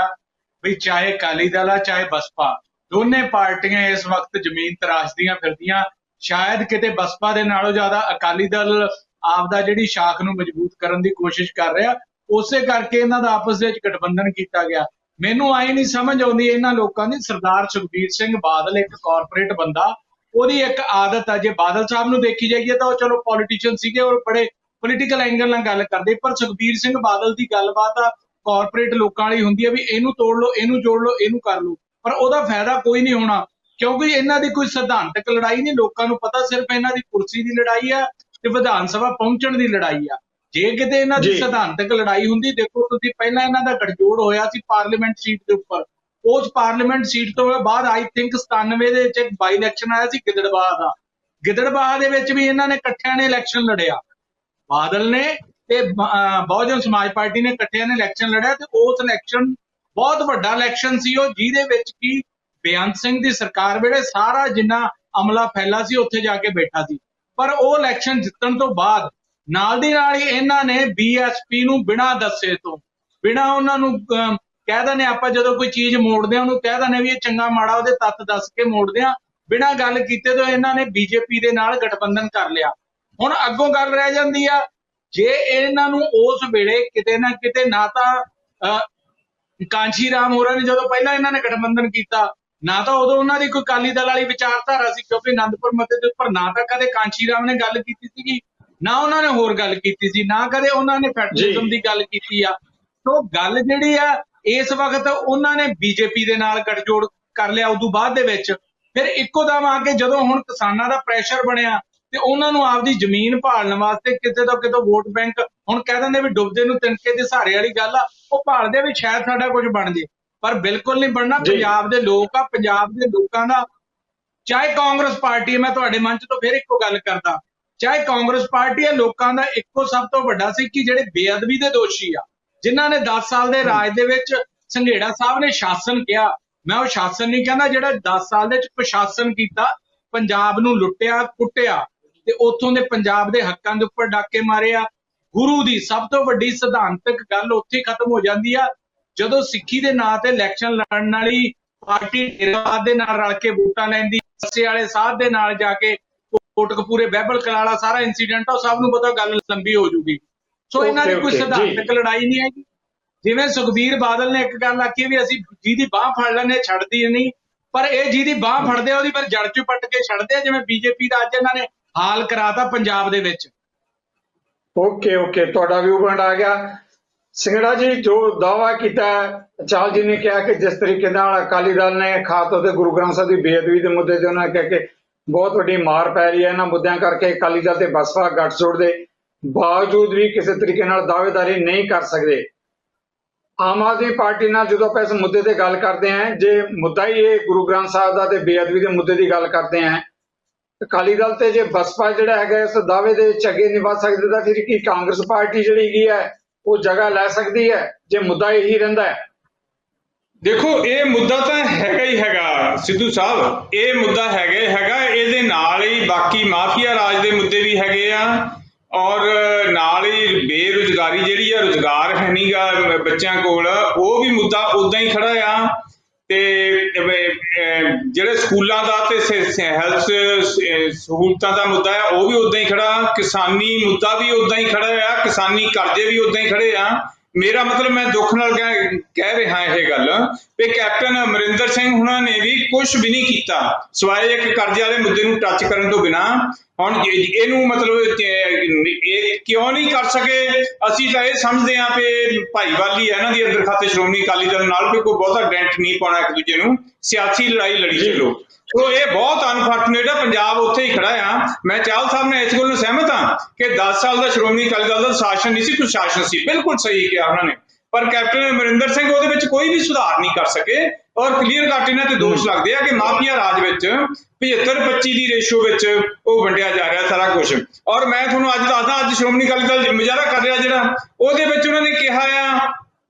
ਵੀ ਚਾਹੇ ਅਕਾਲੀ ਦਲ ਆ ਚਾਹੇ ਬਸਪਾ, ਦੋਨੇ ਪਾਰਟੀਆਂ ਇਸ ਵਕਤ ਜ਼ਮੀਨ ਤਰਾਸ਼ਦੀਆਂ ਫਿਰਦੀਆਂ। ਸ਼ਾਇਦ ਕਿਤੇ ਬਸਪਾ ਦੇ ਨਾਲੋਂ ਜ਼ਿਆਦਾ ਅਕਾਲੀ ਦਲ ਆਪਦਾ ਜਿਹੜੀ ਸ਼ਾਖ ਨੂੰ ਮਜ਼ਬੂਤ ਕਰਨ ਦੀ ਕੋਸ਼ਿਸ਼ ਕਰ ਰਿਹਾ, ਉਸੇ ਕਰਕੇ ਇਹਨਾਂ ਦਾ ਆਪਸ ਵਿੱਚ ਗਠਬੰਧਨ ਕੀਤਾ ਗਿਆ। ਮੈਨੂੰ ਆਈ ਨਹੀਂ ਸਮਝ ਆਉਂਦੀ ਇਹਨਾਂ ਲੋਕਾਂ ਦੀ। ਸਰਦਾਰ ਸੁਖਬੀਰ ਸਿੰਘ ਬਾਦਲ ਇੱਕ ਕਾਰਪੋਰੇਟ ਬੰਦਾ, ਉਹਦੀ ਇੱਕ ਆਦਤ ਆ, ਜੇ ਬਾਦਲ ਸਾਹਿਬ ਨੂੰ ਦੇਖੀ ਜਾਈਏ ਤਾਂ ਉਹ ਚਲੋ ਪੋਲੀਟੀਸ਼ੀਅਨ ਸੀਗੇ ਔਰ ਬੜੇ ਪੋਲੀਟੀਕਲ ਐਂਗਲ ਨਾਲ ਗੱਲ ਕਰਦੇ, ਪਰ ਸੁਖਬੀਰ ਸਿੰਘ ਬਾਦਲ ਦੀ ਗੱਲਬਾਤ ਆ ਕਾਰਪੋਰੇਟ ਲੋਕਾਂ ਵਾਲੀ ਹੁੰਦੀ ਹੈ ਵੀ ਇਹਨੂੰ ਤੋੜ ਲਓ, ਇਹਨੂੰ ਜੋੜ ਲਓ, ਇਹਨੂੰ ਕਰ ਲਓ, ਪਰ ਉਹਦਾ ਫਾਇਦਾ ਕੋਈ ਨਹੀਂ ਹੋਣਾ, ਕਿਉਂਕਿ ਇਹਨਾਂ ਦੀ ਕੋਈ ਸਿਧਾਂਤਕ ਲੜਾਈ ਨਹੀਂ। ਲੋਕਾਂ ਨੂੰ ਪਤਾ ਸਿਰਫ ਇਹਨਾਂ ਦੀ ਕੁਰਸੀ ਦੀ ਲੜਾਈ ਆ ਤੇ ਵਿਧਾਨ ਸਭਾ ਪਹੁੰਚਣ ਦੀ ਲੜਾਈ ਆ। ਜੇ ਕਿਤੇ ਇਹਨਾਂ ਦੀ ਸਿਧਾਂਤਕ ਲੜਾਈ ਹੁੰਦੀ, ਦੇਖੋ ਤੁਸੀਂ ਪਹਿਲਾਂ ਇਹਨਾਂ ਦਾ ਗਠਜੋੜ ਹੋਇਆ ਸੀ ਪਾਰਲੀਮੈਂਟ ਸੀਟ ਦੇ ਉੱਪਰ, ਉਸ ਪਾਰਲੀਮੈਂਟ ਸੀਟ ਤੋਂ ਬਾਅਦ ਆਈ ਥਿੰਕ 97 ਦੇ ਵਿੱਚ ਬਾਈ ਇਲੈਕਸ਼ਨ ਆਇਆ ਸੀ ਗਿੱਦੜਬਾਹਾ ਦਾ। ਗਿੱਦੜਬਾਹਾ ਦੇ ਵਿੱਚ ਵੀ ਇਹਨਾਂ ਨੇ ਇਕੱਠਿਆਂ ਨੇ ਇਲੈਕਸ਼ਨ ਲੜਿਆ, ਬਾਦਲ ਨੇ ਤੇ ਬਹੁਜਨ ਸਮਾਜ ਪਾਰਟੀ ਨੇ ਇਕੱਠਿਆਂ ਨੇ ਇਲੈਕਸ਼ਨ ਲੜਿਆ, ਤੇ ਉਸ ਇਲੈਕਸ਼ਨ ਬਹੁਤ ਵੱਡਾ ਇਲੈਕਸ਼ਨ ਸੀ ਉਹ, ਜਿਹਦੇ ਵਿੱਚ ਕੀ ਬੇਅੰਤ ਸਿੰਘ ਦੀ ਸਰਕਾਰ ਵੇਲੇ ਸਾਰਾ ਜਿੰਨਾ ਅਮਲਾ ਫੈਲਾ ਸੀ ਉੱਥੇ ਜਾ ਕੇ ਬੈਠਾ ਸੀ। ਪਰ ਉਹ ਇਲੈਕਸ਼ਨ ਜਿੱਤਣ ਤੋਂ ਬਾਅਦ ਨਾਲ ਦੀ ਨਾਲ ਹੀ ਇਹਨਾਂ ਨੇ ਬੀਐਸਪੀ ਨੂੰ ਬਿਨਾਂ ਦੱਸੇ ਤੋਂ, ਬਿਨਾਂ ਉਹਨਾਂ ਨੂੰ ਕਹਿ ਦਿੰਦੇ ਆਪਾਂ ਜਦੋਂ ਕੋਈ ਚੀਜ਼ ਮੋੜਦੇ ਆ ਉਹਨੂੰ ਕਹਿ ਦਿੰਦੇ ਵੀ ਇਹ ਚੰਗਾ ਮਾੜਾ ਉਹਦੇ ਤੱਤ ਦੱਸ ਕੇ ਮੋੜਦੇ ਆ, ਬਿਨਾਂ ਗੱਲ ਕੀਤੇ ਤੋਂ ਇਹਨਾਂ ਨੇ ਬੀਜੇਪੀ ਦੇ ਨਾਲ ਗਠਬੰਧਨ ਕਰ ਲਿਆ। ਹੁਣ ਅੱਗੋਂ ਗੱਲ ਰਹਿ ਜਾਂਦੀ ਆ, ਜੇ ਇਹਨਾਂ ਨੂੰ ਉਸ ਵੇਲੇ ਕਿਤੇ ਨਾ ਕਿਤੇ ਨਾ ਤਾਂ ਕਾਂਸ਼ੀ ਰਾਮ ਹੋਰਾਂ ਨੇ ਜਦੋਂ ਪਹਿਲਾਂ ਇਹਨਾਂ ਨੇ ਗਠਬੰਧਨ ਕੀਤਾ, ਨਾ ਤਾਂ ਉਦੋਂ ਉਹਨਾਂ ਦੀ ਕੋਈ ਅਕਾਲੀ ਦਲ ਵਾਲੀ ਵਿਚਾਰਧਾਰਾ ਸੀ, ਕਿਉਂਕਿ ਅਨੰਦਪੁਰ ਮੱਤੇ ਦੇ ਉੱਪਰ ਨਾ ਤਾਂ ਕਦੇ ਕਾਂਸ਼ੀ ਰਾਮ ਨੇ ਗੱਲ ਕੀਤੀ ਸੀਗੀ, ਨਾ ਉਹਨਾਂ ਨੇ ਹੋਰ ਗੱਲ ਕੀਤੀ ਸੀ, ਨਾ ਕਦੇ ਉਹਨਾਂ ਨੇ ਫੈਡਰਲਿਜ਼ਮ ਦੀ ਗੱਲ ਕੀਤੀ ਆ। ਸੋ ਗੱਲ ਜਿਹੜੀ ਆ ਇਸ ਵਕਤ ਉਹਨਾਂ ਨੇ ਬੀਜੇਪੀ ਦੇ ਨਾਲ ਗੱਠਜੋੜ ਕਰ ਲਿਆ। ਉਦੋਂ ਬਾਅਦ ਦੇ ਵਿੱਚ ਫਿਰ ਇੱਕੋ ਦਮ ਆ ਕੇ ਜਦੋਂ ਹੁਣ ਕਿਸਾਨਾਂ ਦਾ ਪ੍ਰੈਸ਼ਰ ਬਣਿਆ ਤੇ ਉਹਨਾਂ ਨੂੰ ਆਪਦੀ ਜ਼ਮੀਨ ਭਾਲਣ ਵਾਸਤੇ ਕਿਤੇ ਤੋਂ ਕਿਤੋਂ ਵੋਟ ਬੈਂਕ ਹੁਣ ਕਹਿ ਦਿੰਦੇ ਵੀ ਡੁੱਬਦੇ ਨੂੰ ਤਿਨਕੇ ਦੇ ਸਹਾਰੇ ਵਾਲੀ ਗੱਲ ਆ। ਉਹ ਭਾਲਦੇ ਵੀ ਸ਼ਾਇਦ ਸਾਡਾ ਕੁਝ ਬਣ ਜੇ, ਪਰ ਬਿਲਕੁਲ ਨਹੀਂ ਬਣਨਾ। ਪੰਜਾਬ ਦੇ ਲੋਕ ਆ, ਪੰਜਾਬ ਦੇ ਲੋਕਾਂ ਦਾ, ਚਾਹੇ ਕਾਂਗਰਸ ਪਾਰਟੀ, ਮੈਂ ਤੁਹਾਡੇ ਮੰਚ ਤੋਂ ਫਿਰ ਇੱਕੋ ਗੱਲ ਕਰਦਾ, ਚਾਹੇ ਕਾਂਗਰਸ ਪਾਰਟੀ ਹੈ, ਲੋਕਾਂ ਦਾ ਇੱਕੋ ਸਭ ਤੋਂ ਵੱਡਾ ਸੀ ਕਿ ਜਿਹੜੇ ਬੇਅਦਬੀ ਦੇ ਦੋਸ਼ੀ ਆ, ਜਿਨ੍ਹਾਂ ਨੇ 10 ਸਾਲ ਦੇ ਰਾਜ ਦੇ ਵਿੱਚ ਸੰਘੇੜਾ ਸਾਹਿਬ ਨੇ ਸ਼ਾਸਨ ਕਿਹਾ, ਮੈਂ ਉਹ ਸ਼ਾਸਨ ਨਹੀਂ ਕਹਿੰਦਾ, ਜਿਹੜਾ 10 ਸਾਲ ਦੇ ਵਿੱਚ ਪ੍ਰਸ਼ਾਸਨ ਕੀਤਾ, ਪੰਜਾਬ ਨੂੰ ਲੁੱਟਿਆ ਕੁੱਟਿਆ ਤੇ ਉੱਥੋਂ ਦੇ ਪੰਜਾਬ ਦੇ ਹੱਕਾਂ ਦੇ ਉੱਪਰ ਡਾਕੇ ਮਾਰੇ ਆ। ਗੁਰੂ ਦੀ ਸਭ ਤੋਂ ਵੱਡੀ ਸਿਧਾਂਤਕ ਗੱਲ ਉੱਥੇ ਖਤਮ ਹੋ ਜਾਂਦੀ ਆ ਜਦੋਂ ਸਿੱਖੀ ਦੇ ਨਾਂ ਤੇ ਇਲੈਕਸ਼ਨ ਲੜਨ ਵਾਲੀ ਪਾਰਟੀ ਡੇਰਾਵਾਦ ਦੇ ਨਾਲ ਰਲ ਕੇ ਵੋਟਾਂ ਲੈਂਦੀ, ਬੱਸੇ ਵਾਲੇ ਸਾਧ ਦੇ ਨਾਲ ਜਾ ਕੇ ਕੋਟਕਪੂਰੇ ਬਹਿਬਲ ਕਲਾਲਾ ਸਾਰਾ ਇੰਸੀਡੈਂਟ ਆ, ਸਭ ਨੂੰ ਪਤਾ ਗੱਲ ਲੰਬੀ ਹੋ ਜੂਗੀ। ਸੋ ਇਹਨਾਂ ਦੀ ਕੋਈ ਸਿਧਾਂਤਕ ਲੜਾਈ ਨਹੀਂ ਹੈਗੀ। ਜਿਵੇਂ ਸੁਖਬੀਰ ਬਾਦਲ ਨੇ ਇੱਕ ਗੱਲ ਆਖੀ ਵੀ ਅਸੀਂ ਜਿਹਦੀ ਬਾਹ ਫੜ ਲੈਂਦੇ ਛੱਡਦੀ ਨਹੀਂ, ਪਰ ਇਹ ਜਿਹਦੀ ਬਾਹ ਫੜਦੇ ਉਹਦੀ ਫਿਰ ਜੜ ਚ ਪੱਟ ਕੇ ਛੱਡਦੇ ਆ, ਜਿਵੇਂ ਬੀਜੇਪੀ ਦਾ ਅੱਜ ਇਹਨਾਂ ਨੇ ਹਾਲ ਕਰਾਤਾ ਪੰਜਾਬ ਦੇ ਵਿੱਚ। ਓਕੇ ਤੁਹਾਡਾ ਵਿਊ ਪੁਆਇੰਟ ਆ ਗਿਆ। ਸਿੰਘੜਾ ਜੀ ਜੋ ਦਾਅਵਾ ਕੀਤਾ ਚਾਲ ਜੀ ਨੇ ਕਿਹਾ ਕਿ ਜਿਸ ਤਰੀਕੇ ਨਾਲ ਅਕਾਲੀ ਦਲ ਨੇ ਖਾਸ ਤੌਰ ਤੇ ਗੁਰੂ ਗ੍ਰੰਥ ਸਾਹਿਬ ਦੀ ਬੇਅਦਬੀ ਦੇ ਮੁੱਦੇ ਤੇ ਉਹਨਾਂ ਨੇ ਕਿਹਾ ਕਿ ਬਹੁਤ ਵੱਡੀ ਮਾਰ ਪੈ ਰਹੀ ਹੈ ਇਹਨਾਂ ਮੁੱਦਿਆਂ ਕਰਕੇ, ਅਕਾਲੀ ਦਲ ਤੇ ਬਸਪਾ ਗੱਠਜੋੜ ਦੇ ਬਾਵਜੂਦ ਵੀ ਕਿਸੇ ਤਰੀਕੇ ਨਾਲ ਦਾਅਵੇਦਾਰੀ ਨਹੀਂ ਕਰ ਸਕਦੇ। ਆਮ ਆਦਮੀ ਪਾਰਟੀ ਨਾਲ ਜਦੋਂ ਆਪਾਂ ਇਸ ਮੁੱਦੇ ਤੇ ਗੱਲ ਕਰਦੇ ਹਾਂ, ਜੇ ਮੁੱਦਾ ਹੀ ਇਹ ਗੁਰੂ ਗ੍ਰੰਥ ਸਾਹਿਬ ਦਾ ਤੇ ਬੇਅਦਬੀ ਦੇ ਮੁੱਦੇ ਦੀ ਗੱਲ ਕਰਦੇ ਹਾਂ, ਅਕਾਲੀ ਦਲ ਤੇ ਜੇ ਬਸਪਾ ਜਿਹੜਾ ਹੈਗਾ ਇਸ ਦਾਅਵੇ ਦੇ ਵਿੱਚ ਅੱਗੇ ਨਹੀਂ ਵੱਧ ਸਕਦੇ ਤਾਂ ਫਿਰ ਕੀ ਕਾਂਗਰਸ ਪਾਰਟੀ ਜਿਹੜੀ ਹੈਗੀ ਹੈ ਉਹ ਜਗ੍ਹਾ ਲੈ ਸਕਦੀ ਹੈ ਜੇ ਮੁੱਦਾ ਇਹੀ ਰਹਿੰਦਾ ਹੈ? ਦੇਖੋ ਇਹ ਮੁੱਦਾ ਤਾਂ ਹੈਗਾ ਹੀ ਹੈਗਾ ਸਿੱਧੂ ਸਾਹਿਬ, ਇਹ ਮੁੱਦਾ ਹੈਗਾ, ਇਹਦੇ ਨਾਲ ਹੀ ਬਾਕੀ ਮਾਫੀਆ ਰਾਜ ਦੇ ਮੁੱਦੇ ਵੀ ਹੈਗੇ ਆ, ਔਰ ਨਾਲ ਹੀ ਬੇਰੁਜ਼ਗਾਰੀ ਜਿਹੜੀ ਆ, ਰੁਜ਼ਗਾਰ ਹੈ ਨਹੀਂਗਾ ਬੱਚਿਆਂ ਕੋਲ, ਉਹ ਵੀ ਮੁੱਦਾ ਉਦਾਂ ਹੀ ਖੜਾ ਆ, ਤੇ ਜਿਹੜੇ ਸਕੂਲਾਂ ਦਾ ਤੇ ਹੈਲਥ ਸਹੂਲਤਾਂ ਦਾ ਮੁੱਦਾ ਆ ਉਹ ਵੀ ਉਦਾਂ ਹੀ ਖੜਾ, ਕਿਸਾਨੀ ਮੁੱਦਾ ਵੀ ਉਦਾਂ ਹੀ ਖੜਾ ਆ, ਕਿਸਾਨੀ ਕਰਜ਼ੇ ਵੀ ਉਦਾਂ ਹੀ ਖੜੇ ਆ। ਮੇਰਾ ਮਤਲਬ ਮੈਂ ਦੁੱਖ ਨਾਲ ਕਹਿ ਰਿਹਾ ਇਹ ਗੱਲ ਵੀ ਕੈਪਟਨ ਅਮਰਿੰਦਰ ਸਿੰਘ ਹੁਣਾਂ ਨੇ ਵੀ ਕੁਝ ਵੀ ਨਹੀਂ ਕੀਤਾ ਸਿਵਾਏ ਇੱਕ ਕਰਜ਼ੇ ਵਾਲੇ ਮੁੱਦੇ ਨੂੰ ਟੱਚ ਕਰਨ ਤੋਂ ਬਿਨਾਂ। ਹੁਣ ਇਹਨੂੰ ਮਤਲਬ ਇਹ ਕਿਉਂ ਨਹੀਂ ਕਰ ਸਕੇ? ਅਸੀਂ ਤਾਂ ਇਹ ਸਮਝਦੇ ਹਾਂ ਵੀ ਭਾਈਵਾਲੀ ਹੈ ਇਹਨਾਂ ਦੀ ਅੰਦਰ ਖਾਤੇ ਸ਼੍ਰੋਮਣੀ ਅਕਾਲੀ ਦਲ ਨਾਲ, ਵੀ ਕੋਈ ਬਹੁਤਾ ਡੈਂਟ ਨਹੀਂ ਪਾਉਣਾ ਇੱਕ ਦੂਜੇ ਨੂੰ, ਸਿਆਸੀ ਲੜਾਈ ਲੜੀ ਚਲੋ। ਸੋ ਇਹ ਬਹੁਤ ਅਨਫੋਰਚੂਨੇਟ ਆ, ਪੰਜਾਬ ਉੱਥੇ ਹੀ ਖੜਾ ਆ। ਮੈਂ ਚਾਹਲ ਸਾਹਿਬ ਨੇ ਇਸ ਗੱਲ ਨੂੰ ਸਹਿਮਤ ਹਾਂ ਕਿ 10 ਸਾਲ ਦਾ ਸ਼੍ਰੋਮਣੀ ਅਕਾਲੀ ਦਲ ਦਾ ਸ਼ਾਸਨ ਨਹੀਂ ਸੀ, ਕੁਸ਼ਾਸਨ ਸੀ, ਬਿਲਕੁਲ ਸਹੀ ਕਿਹਾ ਉਹਨਾਂ ਨੇ, ਪਰ ਕੈਪਟਨ ਅਮਰਿੰਦਰ ਸਿੰਘ ਉਹਦੇ ਵਿੱਚ ਕੋਈ ਵੀ ਸੁਧਾਰ ਨਹੀਂ ਕਰ ਸਕੇ। ਔਰ ਕਲੀਅਰ ਕੱਟ ਇਹਨਾਂ ਤੇ ਦੋਸ਼ ਲੱਗਦੇ ਆ ਕਿ ਮਾਫੀਆ ਰਾਜ ਵਿੱਚ 75-25 ਦੀ ਰੇਸ਼ੋ ਵਿੱਚ ਉਹ ਵੰਡਿਆ ਜਾ ਰਿਹਾ ਸਾਰਾ ਕੁਝ। ਔਰ ਮੈਂ ਤੁਹਾਨੂੰ ਅੱਜ ਦੱਸਦਾ, ਅੱਜ ਸ਼੍ਰੋਮਣੀ ਅਕਾਲੀ ਦਲ ਮੁਜ਼ਾਹਰਾ ਕਰ ਰਿਹਾ ਜਿਹੜਾ, ਉਹਦੇ ਵਿੱਚ ਉਹਨਾਂ ਨੇ ਕਿਹਾ ਆ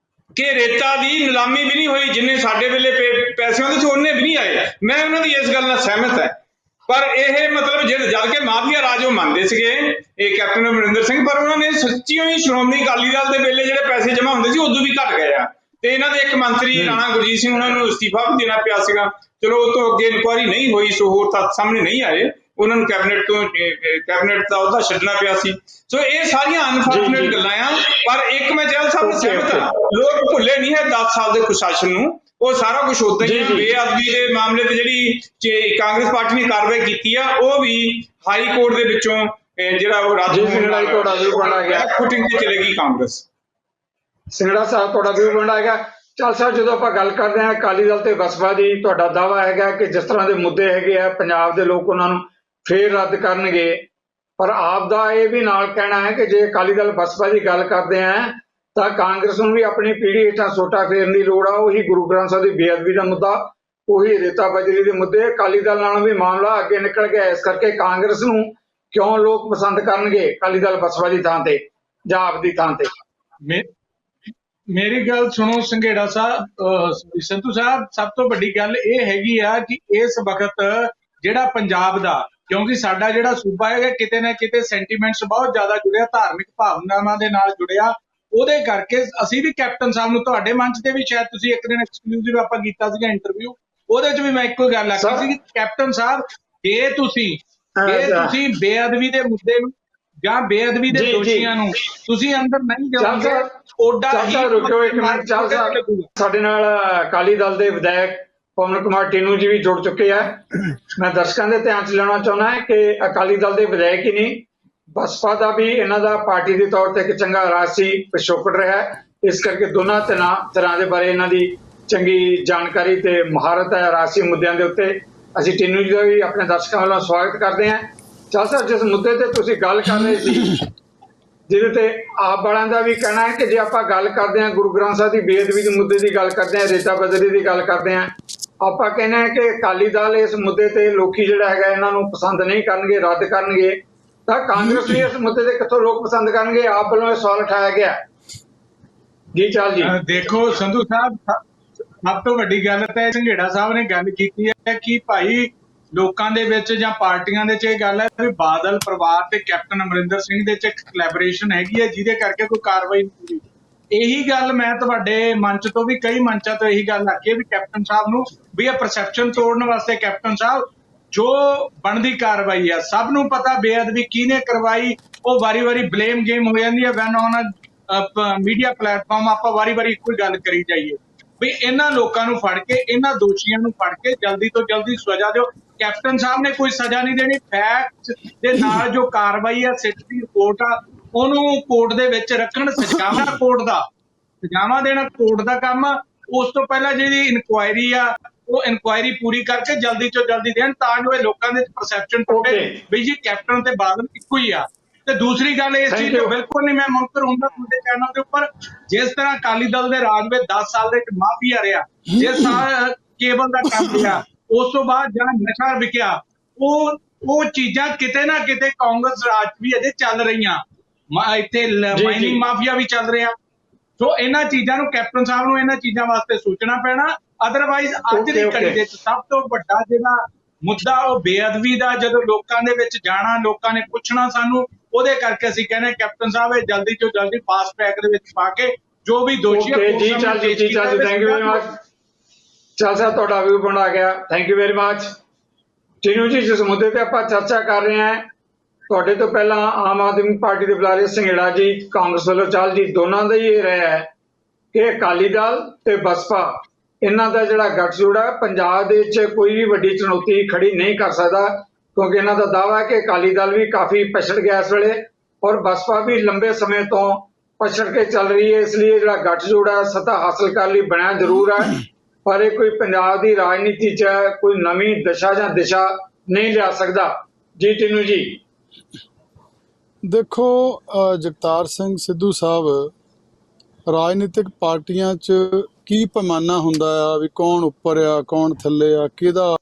ਕਿ ਰੇਤਾ ਦੀ ਨਿਲਾਮੀ ਵੀ ਨਹੀਂ ਹੋਈ, ਜਿੰਨੇ ਸਾਡੇ ਵੇਲੇ ਪੈਸੇ ਆਉਂਦੇ ਸੀ ਉਹਨੇ ਵੀ ਨਹੀਂ ਆਏ। ਮੈਂ ਉਹਨਾਂ ਦੀ ਇਸ ਗੱਲ ਨਾਲ ਸਹਿਮਤ ਹੈ, ਪਰ ਇਹ ਮਤਲਬ ਜਿਹੜੇ ਜਦ ਕੇ ਮਾਫੀਆ ਰਾਜ ਉਹ ਮੰਨਦੇ ਸੀਗੇ ਇਹ ਕੈਪਟਨ ਅਮਰਿੰਦਰ ਸਿੰਘ, ਪਰ ਉਹਨਾਂ ਨੇ ਸੱਚੀਓ ਹੀ ਸ਼੍ਰੋਮਣੀ ਅਕਾਲੀ ਦਲ ਦੇ ਵੇਲੇ ਜਿਹੜੇ ਪੈਸੇ ਜਮ੍ਹਾਂ ਹੁੰਦੇ ਸੀ ਉਦੋਂ ਵੀ ਘਟ ਗਏ ਆ, ਤੇ ਇਹਨਾਂ ਦੇ ਇੱਕ ਮੰਤਰੀ ਰਾਣਾ ਗੁਰਜੀਤ ਸਿੰਘ ਉਹਨਾਂ ਨੂੰ ਅਸਤੀਫਾ ਵੀ ਦੇਣਾ ਪਿਆ ਸੀਗਾ। ਚਲੋ ਉਹ ਤੋਂ ਅੱਗੇ ਇਨਕੁਆਇਰੀ ਨਹੀਂ ਹੋਈ, ਸੋ ਹੋਰ ਤੱਥ ਸਾਹਮਣੇ ਨਹੀਂ ਆਏ, ਉਹਨਾਂ ਨੂੰ ਕੈਬਨਿਟ ਦਾ ਅਹੁਦਾ ਛੱਡਣਾ ਪਿਆ ਸੀ। ਸੋ ਇਹ ਸਾਰੀਆਂ ਅਨਫੋਰਚੂਨੇਟ ਗੱਲਾਂ ਆ, ਪਰ ਇੱਕ ਮੈਂ ਜੈਲ ਸਾਹਿਬ ਨਾਲ ਸਹਿਮਤ ਹਾਂ, ਲੋਕ ਭੁੱਲੇ ਨਹੀਂ ਹੈ 10 ਸਾਲ ਦੇ ਕੁਸ਼ਾਸਨ ਨੂੰ, ਉਹ ਸਾਰਾ ਕੁਝ ਉਦਾਂ ਹੀ ਬੇਅਦਬੀ ਦੇ ਮਾਮਲੇ ਤੇ ਜਿਹੜੀ ਕਾਂਗਰਸ ਪਾਰਟੀ ਨੇ ਕਾਰਵਾਈ ਕੀਤੀ ਆ, ਉਹ ਵੀ ਹਾਈ ਕੋਰਟ ਦੇ ਵਿੱਚੋਂ ਜਿਹੜਾ ਉਹ ਰੱਦ ਫੁਟਿੰਗ ਤੇ ਚਲੇਗੀ ਕਾਂਗਰਸ। ਸਿੰਘੜਾ ਸਾਹਿਬ ਤੁਹਾਡਾ ਵਿਊ ਪੁਆਇੰਟ ਆਏਗਾ। ਚੱਲ ਸਾਹਿਬ ਜਦੋਂ ਆਪਾਂ ਗੱਲ ਕਰਦੇ ਹਾਂ ਅਕਾਲੀ ਦਲ ਤੇ ਬਸਪਾ ਦੀ, ਤੁਹਾਡਾ ਦਾਅਵਾ ਹੈਗਾ ਕਿ ਜਿਸ ਤਰ੍ਹਾਂ ਦੇ ਮੁੱਦੇ ਹੈਗੇ ਆ ਪੰਜਾਬ ਦੇ ਲੋਕ ਉਹਨਾਂ ਨੂੰ ਫੇਰ ਰੱਦ ਕਰਨਗੇ, ਪਰ ਆਪ ਦਾ ਇਹ ਵੀ ਨਾਲ ਕਹਿਣਾ ਹੈ ਕਿ ਜੇ ਅਕਾਲੀ ਦਲ ਬਸਪਾ ਦੀ ਗੱਲ ਕਰਦੇ ਆ ਤਾਂ ਕਾਂਗਰਸ ਨੂੰ ਵੀ ਆਪਣੀ ਪੀੜ੍ਹੀ ਹੇਠਾਂ ਸੋਟਾ ਫੇਰਨ ਦੀ ਲੋੜ ਆ। ਉਹੀ ਗੁਰੂ ਗ੍ਰੰਥ ਸਾਹਿਬ ਦੀ ਬੇਅਦਬੀ ਦਾ ਮੁੱਦਾ, ਉਹੀ ਰੇਤਾ ਬਜਰੀ ਦੇ ਮੁੱਦੇ, ਅਕਾਲੀ ਦਲ ਨਾਲੋਂ ਵੀ ਮਾਮਲਾ ਅੱਗੇ ਨਿਕਲ ਗਿਆ। ਇਸ ਕਰਕੇ ਕਾਂਗਰਸ ਨੂੰ ਕਿਉਂ ਲੋਕ ਪਸੰਦ ਕਰਨਗੇ ਅਕਾਲੀ ਦਲ ਬਸਪਾ ਦੀ ਥਾਂ ਤੇ ਜਾਂ ਆਪ ਦੀ ਥਾਂ ਤੇ? ਮੇਰੀ ਗੱਲ ਸੁਣੋ ਸੰਘੇੜਾ ਸਾਹਿਬ, ਸੰਧੂ ਸਾਹਿਬ, ਸਭ ਤੋਂ ਵੱਡੀ ਗੱਲ ਇਹ ਹੈਗੀ ਆ ਕਿ ਇਸ ਵਕਤ ਜਿਹੜਾ ਪੰਜਾਬ ਦਾ, ਕਿਉਂਕਿ ਸਾਡਾ ਜਿਹੜਾ ਸੂਬਾ ਹੈਗਾ ਕਿਤੇ ਨਾ ਕਿਤੇ ਸੈਂਟੀਮੈਂਟਸ ਬਹੁਤ ਜ਼ਿਆਦਾ ਜੁੜਿਆ, ਧਾਰਮਿਕ ਭਾਵਨਾਵਾਂ ਦੇ ਨਾਲ ਜੁੜਿਆ, ਉਹਦੇ ਕਰਕੇ ਅਸੀਂ ਵੀ ਕੈਪਟਨ ਸਾਹਿਬ ਨੂੰ, ਤੁਹਾਡੇ ਮੰਚ ਤੇ ਵੀ ਸ਼ਾਇਦ ਤੁਸੀਂ ਇੱਕ ਦਿਨ ਐਕਸਕਲੂਸਿਵ ਆਪਾਂ ਕੀਤਾ ਸੀਗਾ ਇੰਟਰਵਿਊ, ਉਹਦੇ 'ਚ ਵੀ ਮੈਂ ਇੱਕੋ ਗੱਲ ਆਖੀ ਸੀ ਕਿ ਕੈਪਟਨ ਸਾਹਿਬ ਜੇ ਤੁਸੀਂ ਬੇਅਦਬੀ ਦੇ ਮੁੱਦੇ ਨੂੰ ਜਾਂ ਬੇਅਦਬੀ ਦੇ ਦੋਸ਼ੀਆਂ ਨੂੰ ਤੁਸੀਂ ਅੰਦਰ ਨਹੀਂ ਜਾਓਗੇ, ਸਾਡੇ ਨਾਲ ਅਕਾਲੀ ਦਲ ਦੇ ਵਿਧਾਇਕ ਪਵਨ ਕੁਮਾਰ ਟੀਨੂ ਜੀ ਵੀ ਜੁੜ ਚੁੱਕੇ ਆ। ਮੈਂ ਦਰਸ਼ਕਾਂ ਦੇ ਧਿਆਨ 'ਚ ਲਿਆਉਣਾ ਚਾਹੁੰਦਾ ਹੈ ਕਿ ਅਕਾਲੀ ਦਲ ਦੇ ਵਿਧਾਇਕ ਹੀ ਨਹੀਂ, ਬਸਪਾ ਦਾ ਵੀ ਇਹਨਾਂ ਦਾ ਪਾਰਟੀ ਦੇ ਤੌਰ ਤੇ ਇੱਕ ਚੰਗਾ ਰਾਜਸੀ ਪਿਛੋਕੜ ਰਿਹਾ। ਇਸ ਕਰਕੇ ਦੋਨਾਂ ਤਰ੍ਹਾਂ ਦੇ ਬਾਰੇ ਇਹਨਾਂ ਦੀ ਚੰਗੀ ਜਾਣਕਾਰੀ ਤੇ ਮਹਾਰਤ ਹੈ ਰਾਸ਼ਟਰੀ ਮੁੱਦਿਆਂ ਦੇ ਉੱਤੇ। ਅਸੀਂ ਟੀਨੂ ਜੀ ਦਾ ਵੀ ਆਪਣੇ ਦਰਸ਼ਕਾਂ ਵੱਲੋਂ ਸਵਾਗਤ ਕਰਦੇ ਹਾਂ। ਚੱਲ ਸਰ, ਜਿਸ ਮੁੱਦੇ ਤੇ ਤੁਸੀਂ ਗੱਲ ਕਰ ਰਹੇ ਸੀ, ਜਿਹਦੇ ਤੇ ਆਪ ਵਾਲਿਆਂ ਦਾ ਵੀ ਕਹਿਣਾ ਹੈ ਕਿ ਜੇ ਆਪਾਂ ਗੱਲ ਕਰਦੇ ਹਾਂ ਗੁਰੂ ਗ੍ਰੰਥ ਸਾਹਿਬ ਦੀ ਬੇਅਦਬੀ ਦੇ ਮੁੱਦੇ ਦੀ ਗੱਲ ਕਰਦੇ ਹਾਂ, ਰੇਤਾ ਬਦਰੀ ਦੀ ਗੱਲ ਕਰਦੇ ਹਾਂ, ਆਪਾਂ ਕਹਿੰਦੇ ਹਾਂ ਕਿ ਅਕਾਲੀ ਦਲ ਇਸ ਮੁੱਦੇ ਤੇ ਲੋਕੀ ਜਿਹੜਾ ਹੈਗਾ ਇਹਨਾਂ ਨੂੰ ਪਸੰਦ ਨਹੀਂ ਕਰਨਗੇ, ਰੱਦ ਕਰਨਗੇ, ਤਾਂ ਕਾਂਗਰਸ ਵੀ ਇਸ ਮੁੱਦੇ ਤੇ ਕਿੱਥੋਂ ਲੋਕ ਪਸੰਦ ਕਰਨਗੇ? ਆਪ ਵੱਲੋਂ ਇਹ ਸਵਾਲ ਉਠਾਇਆ ਗਿਆ ਜੀ। ਚਾਲ ਜੀ, ਦੇਖੋ ਸੰਧੂ ਸਾਹਿਬ, ਸਭ ਤੋਂ ਵੱਡੀ ਗੱਲ ਤਾਂ ਝੰਗੇੜਾ ਸਾਹਿਬ ਨੇ ਗੱਲ ਕੀਤੀ ਹੈ ਕਿ ਭਾਈ ਲੋਕਾਂ ਦੇ ਵਿੱਚ ਜਾਂ ਪਾਰਟੀਆਂ ਦੇ ਵਿੱਚ ਇਹ ਗੱਲ ਹੈ ਵੀ ਬਾਦਲ ਪਰਿਵਾਰ ਤੇ ਕੈਪਟਨ ਅਮਰਿੰਦਰ ਸਿੰਘ ਦੇ ਵਿੱਚ ਇੱਕ ਕੋਲੈਬੋਰੇਸ਼ਨ ਹੈਗੀ ਹੈ ਜਿਹਦੇ ਕਰਕੇ ਕੋਈ ਕਾਰਵਾਈ ਨਹੀਂ ਹੋਈ। ਇਹੀ ਗੱਲ ਮੈਂ ਤੁਹਾਡੇ ਮੰਚ ਤੋਂ ਵੀ ਕਈ ਮੰਚਾਂ ਤੋਂ ਇਹੀ ਗੱਲ ਆਖੀ ਹੈ ਵੀ ਕੈਪਟਨ ਸਾਹਿਬ ਨੂੰ ਵੀ ਇਹ ਪਰਸੈਪਸ਼ਨ ਤੋੜਨ ਵਾਸਤੇ ਕੈਪਟਨ ਸਾਹਿਬ ਜੋ ਬਣਦੀ ਕਾਰਵਾਈ ਆ, ਸਭ ਨੂੰ ਪਤਾ ਬੇਅਦਬੀ ਕਿਹਨੇ ਕਰਵਾਈ, ਉਹ ਵਾਰੀ-ਵਾਰੀ ਬਲੇਮ ਗੇਮ ਹੋ ਜਾਂਦੀ ਹੈ ਵੈਨ ਔਨ ਮੀਡੀਆ ਪਲੇਟਫਾਰਮ। ਆਪਾਂ ਵਾਰੀ-ਵਾਰੀ ਇੱਕੋ ਹੀ ਗੱਲ ਕਰੀ ਜਾਈਏ ਵੀ ਇਹਨਾਂ ਲੋਕਾਂ ਨੂੰ ਫੜ ਕੇ, ਇਹਨਾਂ ਦੋਸ਼ੀਆਂ ਨੂੰ ਫੜ ਕੇ ਜਲਦੀ ਤੋਂ ਜਲਦੀ ਸਜ਼ਾ ਦਿਓ। ਕੈਪਟਨ ਸਾਹਿਬ ਨੇ ਕੋਈ ਸਜ਼ਾ ਨਹੀਂ ਦੇਣੀ, ਫੈਕਟ ਦੇ ਨਾਲ ਜੋ ਕਾਰਵਾਈ ਆ, ਸਿੱਟ ਦੀ ਰਿਪੋਰਟ ਆ, ਉਹਨੂੰ ਕੋਰਟ ਦੇ ਵਿੱਚ ਰੱਖਣ। ਸਜ਼ਾਵਾਂ ਕੋਰਟ ਦਾ, ਸਜ਼ਾਵਾਂ ਦੇਣਾ ਕੋਰਟ ਦਾ ਕੰਮ ਆ। ਉਸ ਤੋਂ ਪਹਿਲਾਂ ਜਿਹੜੀ ਇਨਕੁਆਇਰੀ ਆ, ਉਹ ਇਨਕੁਆਇਰੀ ਪੂਰੀ ਕਰਕੇ ਜਲਦੀ ਤੋਂ ਜਲਦੀ ਦੇਣ ਤਾਂ ਜੋ ਇਹ ਲੋਕਾਂ ਦੇ ਪਰਸੈਪਸ਼ਨ ਟੁੱਟੇ ਵੀ ਜੀ ਕੈਪਟਨ ਤੇ ਬਾਦਲ ਇੱਕੋ ਹੀ ਆ। ਤੇ ਦੂਸਰੀ ਗੱਲ ਇਸ ਚੀਜ਼ ਤੋਂ ਬਿਲਕੁਲ ਨਹੀਂ ਮੈਂ ਮੁਨਕਰ ਹੁੰਦਾ ਤੁਹਾਡੇ ਚੈਨਲ ਦੇ ਉੱਪਰ, ਜਿਸ ਤਰ੍ਹਾਂ ਅਕਾਲੀ ਦਲ ਦੇ ਰਾਜ ਵਿੱਚ 10 ਸਾਲ ਦੇ ਵਿੱਚ ਮਾਫੀਆ ਰਿਹਾ, ਜਿਸ ਸਾਲ ਕੇਬਲ ਦਾ ਕੰਮ ਰਿਹਾ, ਉਸ ਤੋਂ ਬਾਅਦ ਜਿਹੜਾ ਨਸ਼ਾ ਵਿਕਿਆ, ਉਹ ਚੀਜ਼ਾਂ ਕਿਤੇ ਨਾ ਕਿਤੇ ਕਾਂਗਰਸ ਰਾਜ ਵੀ ਅਜੇ ਚੱਲ ਰਹੀਆਂ। ਇੱਥੇ ਮਾਈਨਿੰਗ ਮਾਫੀਆ ਵੀ ਚੱਲ ਰਿਹਾ। ਸੋ ਇਹਨਾਂ ਚੀਜ਼ਾਂ ਨੂੰ ਕੈਪਟਨ ਸਾਹਿਬ ਨੂੰ ਇਹਨਾਂ ਚੀਜ਼ਾਂ ਵਾਸਤੇ ਸੋਚਣਾ ਪੈਣਾ। ਅਦਰਵਾਈਜ਼ ਅੱਜ ਦੀ ਘੜੀ ਦੇ ਸਭ ਤੋਂ ਵੱਡਾ ਜਿਹੜਾ ਮੁੱਦਾ ਉਹ ਬੇਅਦਬੀ ਦਾ, ਜਦੋਂ ਲੋਕਾਂ ਦੇ ਵਿੱਚ ਜਾਣਾ, ਲੋਕਾਂ ਨੇ ਪੁੱਛਣਾ ਸਾਨੂੰ, ਉਹਦੇ ਕਰਕੇ ਅਸੀਂ ਕਹਿੰਦੇ ਕੈਪਟਨ ਸਾਹਿਬ ਇਹ ਜਲਦੀ ਤੋਂ ਜਲਦੀ ਫਾਸਟ ਟਰੈਕ ਦੇ ਵਿੱਚ ਪਾ ਕੇ ਜੋ ਵੀ ਦੋਸ਼ੀ ਹੈ ਜੀ। ਚੱਲ ਜੀ, ਥੈਂਕ ਯੂ ਵੈਰੀ ਮਚ। ਚੱਲ ਸਾਹਿਬ, ਤੁਹਾਡਾ ਵੀ ਬਣ ਆ ਗਿਆ, ਥੈਂਕ ਯੂ ਵੈਰੀ ਮਚ। ਟੀਨੂ ਜੀ, ਜਿਸ ਮੁੱਦੇ ਤੇ ਆਪਾਂ ਚਰਚਾ ਕਰ ਰਹੇ ਹਾਂ, ਤੁਹਾਡੇ ਤੋਂ ਪਹਿਲਾਂ ਆਮ ਆਦਮੀ ਪਾਰਟੀ ਦੇ ਬੁਲਾਰੇ ਝੰਗੇੜਾ ਜੀ, ਕਾਂਗਰਸ ਵੱਲੋਂ ਚਾਲ ਜੀ, ਦੋਨਾਂ ਦਾ ਹੀ ਇਹ ਰਿਹਾ ਹੈ ਕਿ ਅਕਾਲੀ ਦਲ ਤੇ ਬਸਪਾ ਇਹਨਾਂ ਦਾ ਜਿਹੜਾ ਗੱਠਜੋੜ ਹੈ ਪੰਜਾਬ ਦੇ ਵਿੱਚ ਕੋਈ ਵੀ ਵੱਡੀ ਚੁਣੌਤੀ ਖੜੀ ਨਹੀਂ ਕਰ ਸਕਦਾ, ਕਿਉਂਕਿ ਇਹਨਾਂ ਦਾ ਦਾਅਵਾ ਹੈ ਕਿ ਅਕਾਲੀ ਦਲ ਵੀ ਕਾਫੀ ਪਛੜ ਗਿਆ ਇਸ ਵੇਲੇ ਔਰ ਬਸਪਾ ਵੀ ਲੰਬੇ ਸਮੇਂ ਤੋਂ ਪਛੜ ਕੇ ਚੱਲ ਰਹੀ ਹੈ। ਇਸ ਲਈ ਜਿਹੜਾ ਗੱਠਜੋੜ ਹੈ ਸੱਤਾ ਹਾਸਲ ਕਰਨ ਲਈ ਬਣਿਆ ਜ਼ਰੂਰ ਹੈ, ਪਰ ਇਹ ਕੋਈ ਪੰਜਾਬ ਦੀ ਰਾਜਨੀਤੀ 'ਚ ਕੋਈ ਨਵੀਂ ਦਸ਼ਾ ਜਾਂ ਦਿਸ਼ਾ ਨਹੀਂ ਲਿਆ ਸਕਦਾ। ਜੀ ਟੀਨੂ ਜੀ। ਦੇਖੋ ਜਗਤਾਰ ਸਿੰਘ ਸਿੱਧੂ ਸਾਹਿਬ, ਰਾਜਨੀਤਿਕ ਪਾਰਟੀਆਂ 'ਚ ਕੀ ਪੈਮਾਨਾ ਹੁੰਦਾ ਆ ਵੀ ਕੌਣ ਉੱਪਰ ਆ ਕੌਣ ਥੱਲੇ ਆ, ਕਿਹਦਾ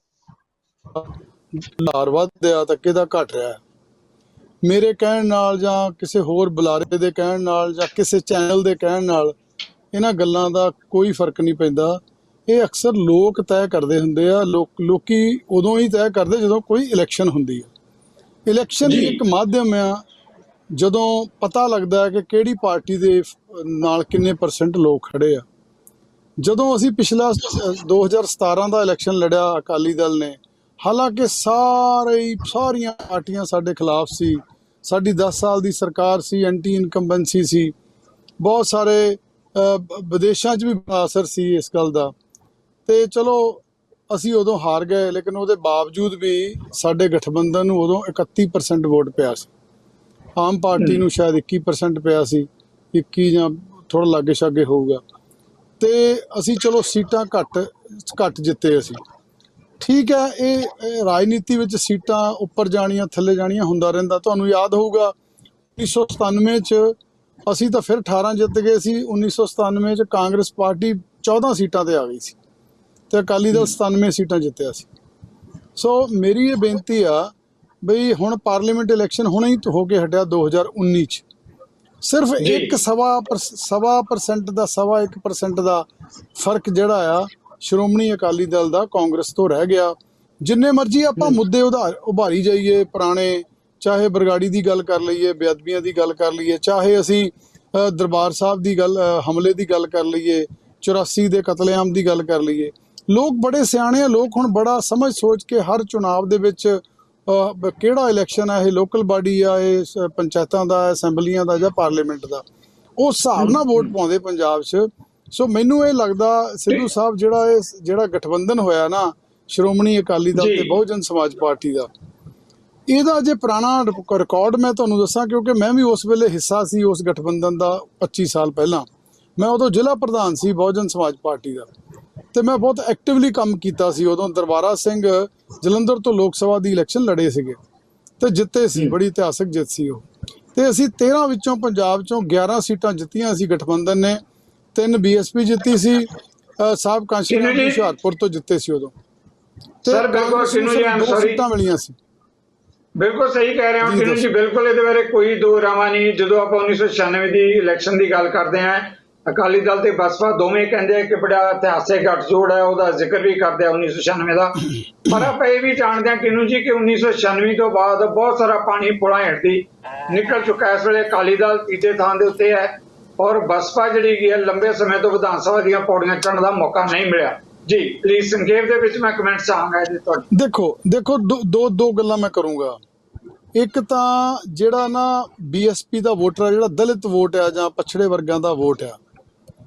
ਲਾਰ ਵੱਧ ਆ ਤਾਂ ਕਿਹਦਾ ਘਟ ਰਿਹਾ। ਮੇਰੇ ਕਹਿਣ ਨਾਲ ਜਾਂ ਕਿਸੇ ਹੋਰ ਬੁਲਾਰੇ ਦੇ ਕਹਿਣ ਨਾਲ ਜਾਂ ਕਿਸੇ ਚੈਨਲ ਦੇ ਕਹਿਣ ਨਾਲ ਇਹਨਾਂ ਗੱਲਾਂ ਦਾ ਕੋਈ ਫਰਕ ਨਹੀਂ ਪੈਂਦਾ। ਇਹ ਅਕਸਰ ਲੋਕ ਤੈਅ ਕਰਦੇ ਹੁੰਦੇ ਆ। ਲੋਕੀ ਉਦੋਂ ਹੀ ਤੈਅ ਕਰਦੇ ਜਦੋਂ ਕੋਈ ਇਲੈਕਸ਼ਨ ਹੁੰਦੀ ਆ। ਇਲੈਕਸ਼ਨ ਹੀ ਇੱਕ ਮਾਧਿਅਮ ਆ ਜਦੋਂ ਪਤਾ ਲੱਗਦਾ ਹੈ ਕਿ ਕਿਹੜੀ ਪਾਰਟੀ ਦੇ ਨਾਲ ਕਿੰਨੇ % ਲੋਕ ਖੜੇ ਆ। ਜਦੋਂ ਅਸੀਂ ਪਿਛਲਾ 2017 ਦਾ ਇਲੈਕਸ਼ਨ ਲੜਿਆ ਅਕਾਲੀ ਦਲ ਨੇ, ਹਾਲਾਂਕਿ ਸਾਰੀਆਂ ਪਾਰਟੀਆਂ ਸਾਡੇ ਖਿਲਾਫ ਸੀ, ਸਾਡੀ 10 ਸਾਲ ਦੀ ਸਰਕਾਰ ਸੀ, ਐਂਟੀ ਇਨਕੰਬੈਂਸੀ ਸੀ, ਬਹੁਤ ਸਾਰੇ ਵਿਦੇਸ਼ਾਂ 'ਚ ਵੀ ਅਸਰ ਸੀ ਇਸ ਗੱਲ ਦਾ, ਤੇ ਚਲੋ ਅਸੀਂ ਉਦੋਂ ਹਾਰ ਗਏ। ਲੇਕਿਨ ਉਹਦੇ ਬਾਵਜੂਦ ਵੀ ਸਾਡੇ ਗਠਬੰਧਨ ਨੂੰ ਉਦੋਂ 31% ਵੋਟ ਪਿਆ ਸੀ। ਆਮ ਪਾਰਟੀ ਨੂੰ ਸ਼ਾਇਦ 21% ਪਿਆ ਸੀ, 21 ਜਾਂ ਥੋੜ੍ਹਾ ਲਾਗੇ ਛਾਗੇ ਹੋਊਗਾ। ਤੇ ਅਸੀਂ ਚਲੋ ਸੀਟਾਂ ਘੱਟ ਜਿੱਤੇ ਅਸੀਂ। ਠੀਕ ਹੈ, ਇਹ ਰਾਜਨੀਤੀ ਵਿੱਚ ਸੀਟਾਂ ਉੱਪਰ ਜਾਣੀਆਂ ਥੱਲੇ ਜਾਣੀਆਂ ਹੁੰਦਾ ਰਹਿੰਦਾ। ਤੁਹਾਨੂੰ ਯਾਦ ਹੋਊਗਾ 1997 'ਚ ਅਸੀਂ ਤਾਂ ਫਿਰ 18 ਜਿੱਤ ਗਏ ਸੀ। 1997 'ਚ ਕਾਂਗਰਸ ਪਾਰਟੀ 14 ਸੀਟਾਂ ਤੇ ਆ ਗਈ ਸੀ ਤੇ ਅਕਾਲੀ ਦਲ 97 ਸੀਟਾਂ ਜਿੱਤਿਆ ਸੀ। ਸੋ ਮੇਰੀ ਇਹ ਬੇਨਤੀ ਆ ਬਈ ਹੁਣ ਪਾਰਲੀਮੈਂਟ ਇਲੈਕਸ਼ਨ ਹੁਣੇ ਹੀ ਹੋ ਕੇ ਹਟਿਆ 2019 'ਚ, ਸਿਰਫ 1% ਦਾ ਫਰਕ ਜਿਹੜਾ ਆ ਸ਼੍ਰੋਮਣੀ ਅਕਾਲੀ ਦਲ ਦਾ ਕਾਂਗਰਸ ਤੋਂ ਰਹਿ ਗਿਆ। ਜਿੰਨੇ ਮਰਜ਼ੀ ਆਪਾਂ ਮੁੱਦੇ ਉਭਾਰੀ ਜਾਈਏ ਪੁਰਾਣੇ, ਚਾਹੇ ਬਰਗਾੜੀ ਦੀ ਗੱਲ ਕਰ ਲਈਏ, ਬੇਅਦਬੀਆਂ ਦੀ ਗੱਲ ਕਰ ਲਈਏ, ਚਾਹੇ ਅਸੀਂ ਦਰਬਾਰ ਸਾਹਿਬ ਦੀ ਗੱਲ ਹਮਲੇ ਦੀ ਗੱਲ ਕਰ ਲਈਏ, 84 ਦੇ ਕਤਲੇਆਮ ਦੀ ਗੱਲ ਕਰ ਲਈਏ, ਲੋਕ ਬੜੇ ਸਿਆਣੇ ਆ। ਲੋਕ ਹੁਣ ਬੜਾ ਸਮਝ ਸੋਚ ਕੇ ਹਰ ਚੁਣਾਵ ਦੇ ਵਿੱਚ ਕਿਹੜਾ ਇਲੈਕਸ਼ਨ ਆ, ਇਹ ਲੋਕਲ ਬਾਡੀ ਆ, ਇਹ ਪੰਚਾਇਤਾਂ ਦਾ, ਅਸੈਂਬਲੀਆਂ ਦਾ ਜਾਂ ਪਾਰਲੀਮੈਂਟ ਦਾ, ਉਸ ਹਿਸਾਬ ਨਾਲ ਵੋਟ ਪਾਉਂਦੇ ਪੰਜਾਬ 'ਚ। ਸੋ ਮੈਨੂੰ ਇਹ ਲੱਗਦਾ ਸਿੱਧੂ ਸਾਹਿਬ ਜਿਹੜਾ ਗਠਬੰਧਨ ਹੋਇਆ ਨਾ ਸ਼੍ਰੋਮਣੀ ਅਕਾਲੀ ਦਲ ਤੇ ਬਹੁਜਨ ਸਮਾਜ ਪਾਰਟੀ ਦਾ, ਇਹਦਾ ਜੇ ਪੁਰਾਣਾ ਰਿਕਾਰਡ ਮੈਂ ਤੁਹਾਨੂੰ ਦੱਸਾਂ, ਕਿਉਂਕਿ ਮੈਂ ਵੀ ਉਸ ਵੇਲੇ ਹਿੱਸਾ ਸੀ ਉਸ ਗਠਬੰਧਨ ਦਾ 25 ਸਾਲ ਪਹਿਲਾਂ। ਮੈਂ ਉਦੋਂ ਜ਼ਿਲ੍ਹਾ ਪ੍ਰਧਾਨ ਸੀ ਬਹੁਜਨ ਸਮਾਜ ਪਾਰਟੀ ਦਾ, ਤੇ ਮੈਂ ਬਹੁਤ ਐਕਟਿਵਲੀ ਕੰਮ ਕੀਤਾ ਸੀ। ਉਦੋਂ ਦਰਬਾਰਾ ਸਿੰਘ ਜਲੰਧਰ ਤੋਂ ਲੋਕ ਸਭਾ ਦੀ ਇਲੈਕਸ਼ਨ ਲੜੇ ਸੀਗੇ ਤੇ ਜਿੱਤੇ ਸੀ, ਬੜੀ ਇਤਿਹਾਸਕ ਜਿੱਤ ਸੀ ਉਹ। ਤੇ ਅਸੀਂ 13 ਵਿੱਚੋਂ ਪੰਜਾਬ ਚੋਂ 11 ਸੀਟਾਂ ਜਿੱਤੀਆਂ ਸੀ ਗਠਬੰਧਨ ਨੇ, 3 BSP ਜਿੱਤੀ ਸੀ, ਸਾਹਿਬ ਕਾਂਸ਼ੀ ਰਾਮ ਜੀ ਹੁਸ਼ਿਆਰਪੁਰ ਤੋਂ ਜਿੱਤੇ ਸੀ ਉਦੋਂ। ਸਰ ਬਿਲਕੁਲ ਟੀਨੂ ਜੀ, ਆਮ ਸੌਰੀ, ਸੀਟਾਂ ਮਿਲੀਆਂ ਸੀ। ਬਿਲਕੁਲ ਸਹੀ ਕਹਿ ਰਹੇ ਹੋ ਟੀਨੂ ਜੀ, ਬਿਲਕੁਲ ਇਹਦੇ ਬਾਰੇ ਕੋਈ ਦੋ ਰਾਵਾਂ ਨਹੀਂ। ਜਦੋਂ ਆਪਾਂ 1996 ਦੀ ਇਲੈਕਸ਼ਨ ਦੀ ਗੱਲ ਕਰਦੇ ਹਾਂ, ਅਕਾਲੀ ਦਲ ਤੇ ਬਸਪਾ ਦੋਵੇਂ ਕਹਿੰਦੇ ਆ ਕਿ ਬੜਾ ਇਤਿਹਾਸਿਕ ਗੱਠਜੋੜ ਹੈ, ਉਹਦਾ ਜ਼ਿਕਰ ਵੀ ਕਰਦੇ ਆ 1996 ਦਾ। ਪਰ ਆਪਾਂ ਇਹ ਵੀ ਜਾਣਦੇ ਹਾਂ ਟੀਨੂ ਜੀ ਕਿ 1996 ਤੋਂ ਬਾਅਦ ਬਹੁਤ ਸਾਰਾ ਪਾਣੀ ਪੁਲਾਂ ਹੇਠ ਦੀ ਨਿਕਲ ਚੁੱਕਾ। ਇਸ ਵੇਲੇ ਅਕਾਲੀ ਦਲ ਤੀਜੇ ਥਾਂ ਦੇ ਉੱਤੇ ਹੈ ਔਰ ਬਸਪਾ ਜਿਹੜੀ ਗਈ ਹੈ ਲੰਬੇ ਸਮੇਂ ਤੋਂ ਵਿਧਾਨ ਸਭਾ ਦੀਆਂ ਪੌੜੀਆਂ ਚੜ੍ਹਨ ਦਾ ਮੌਕਾ ਨਹੀਂ ਮਿਲਿਆ। ਜੀ ਪਲੀਜ਼ ਸੰਖੇਪ ਦੇ ਵਿੱਚ ਮੈਂ ਕਮੈਂਟ ਚਾਹਾਂਗਾ ਜੀ ਤੁਹਾਡੇ। ਦੇਖੋ ਦੋ ਗੱਲਾਂ ਮੈਂ ਕਰੂੰਗਾ। ਇੱਕ ਤਾਂ ਜਿਹੜਾ ਨਾ BSP ਦਾ ਵੋਟਰ ਆ, ਜਿਹੜਾ ਦਲਿਤ ਵੋਟ ਆ ਜਾਂ ਪਛੜੇ ਵਰਗਾਂ ਦਾ ਵੋਟ ਆ,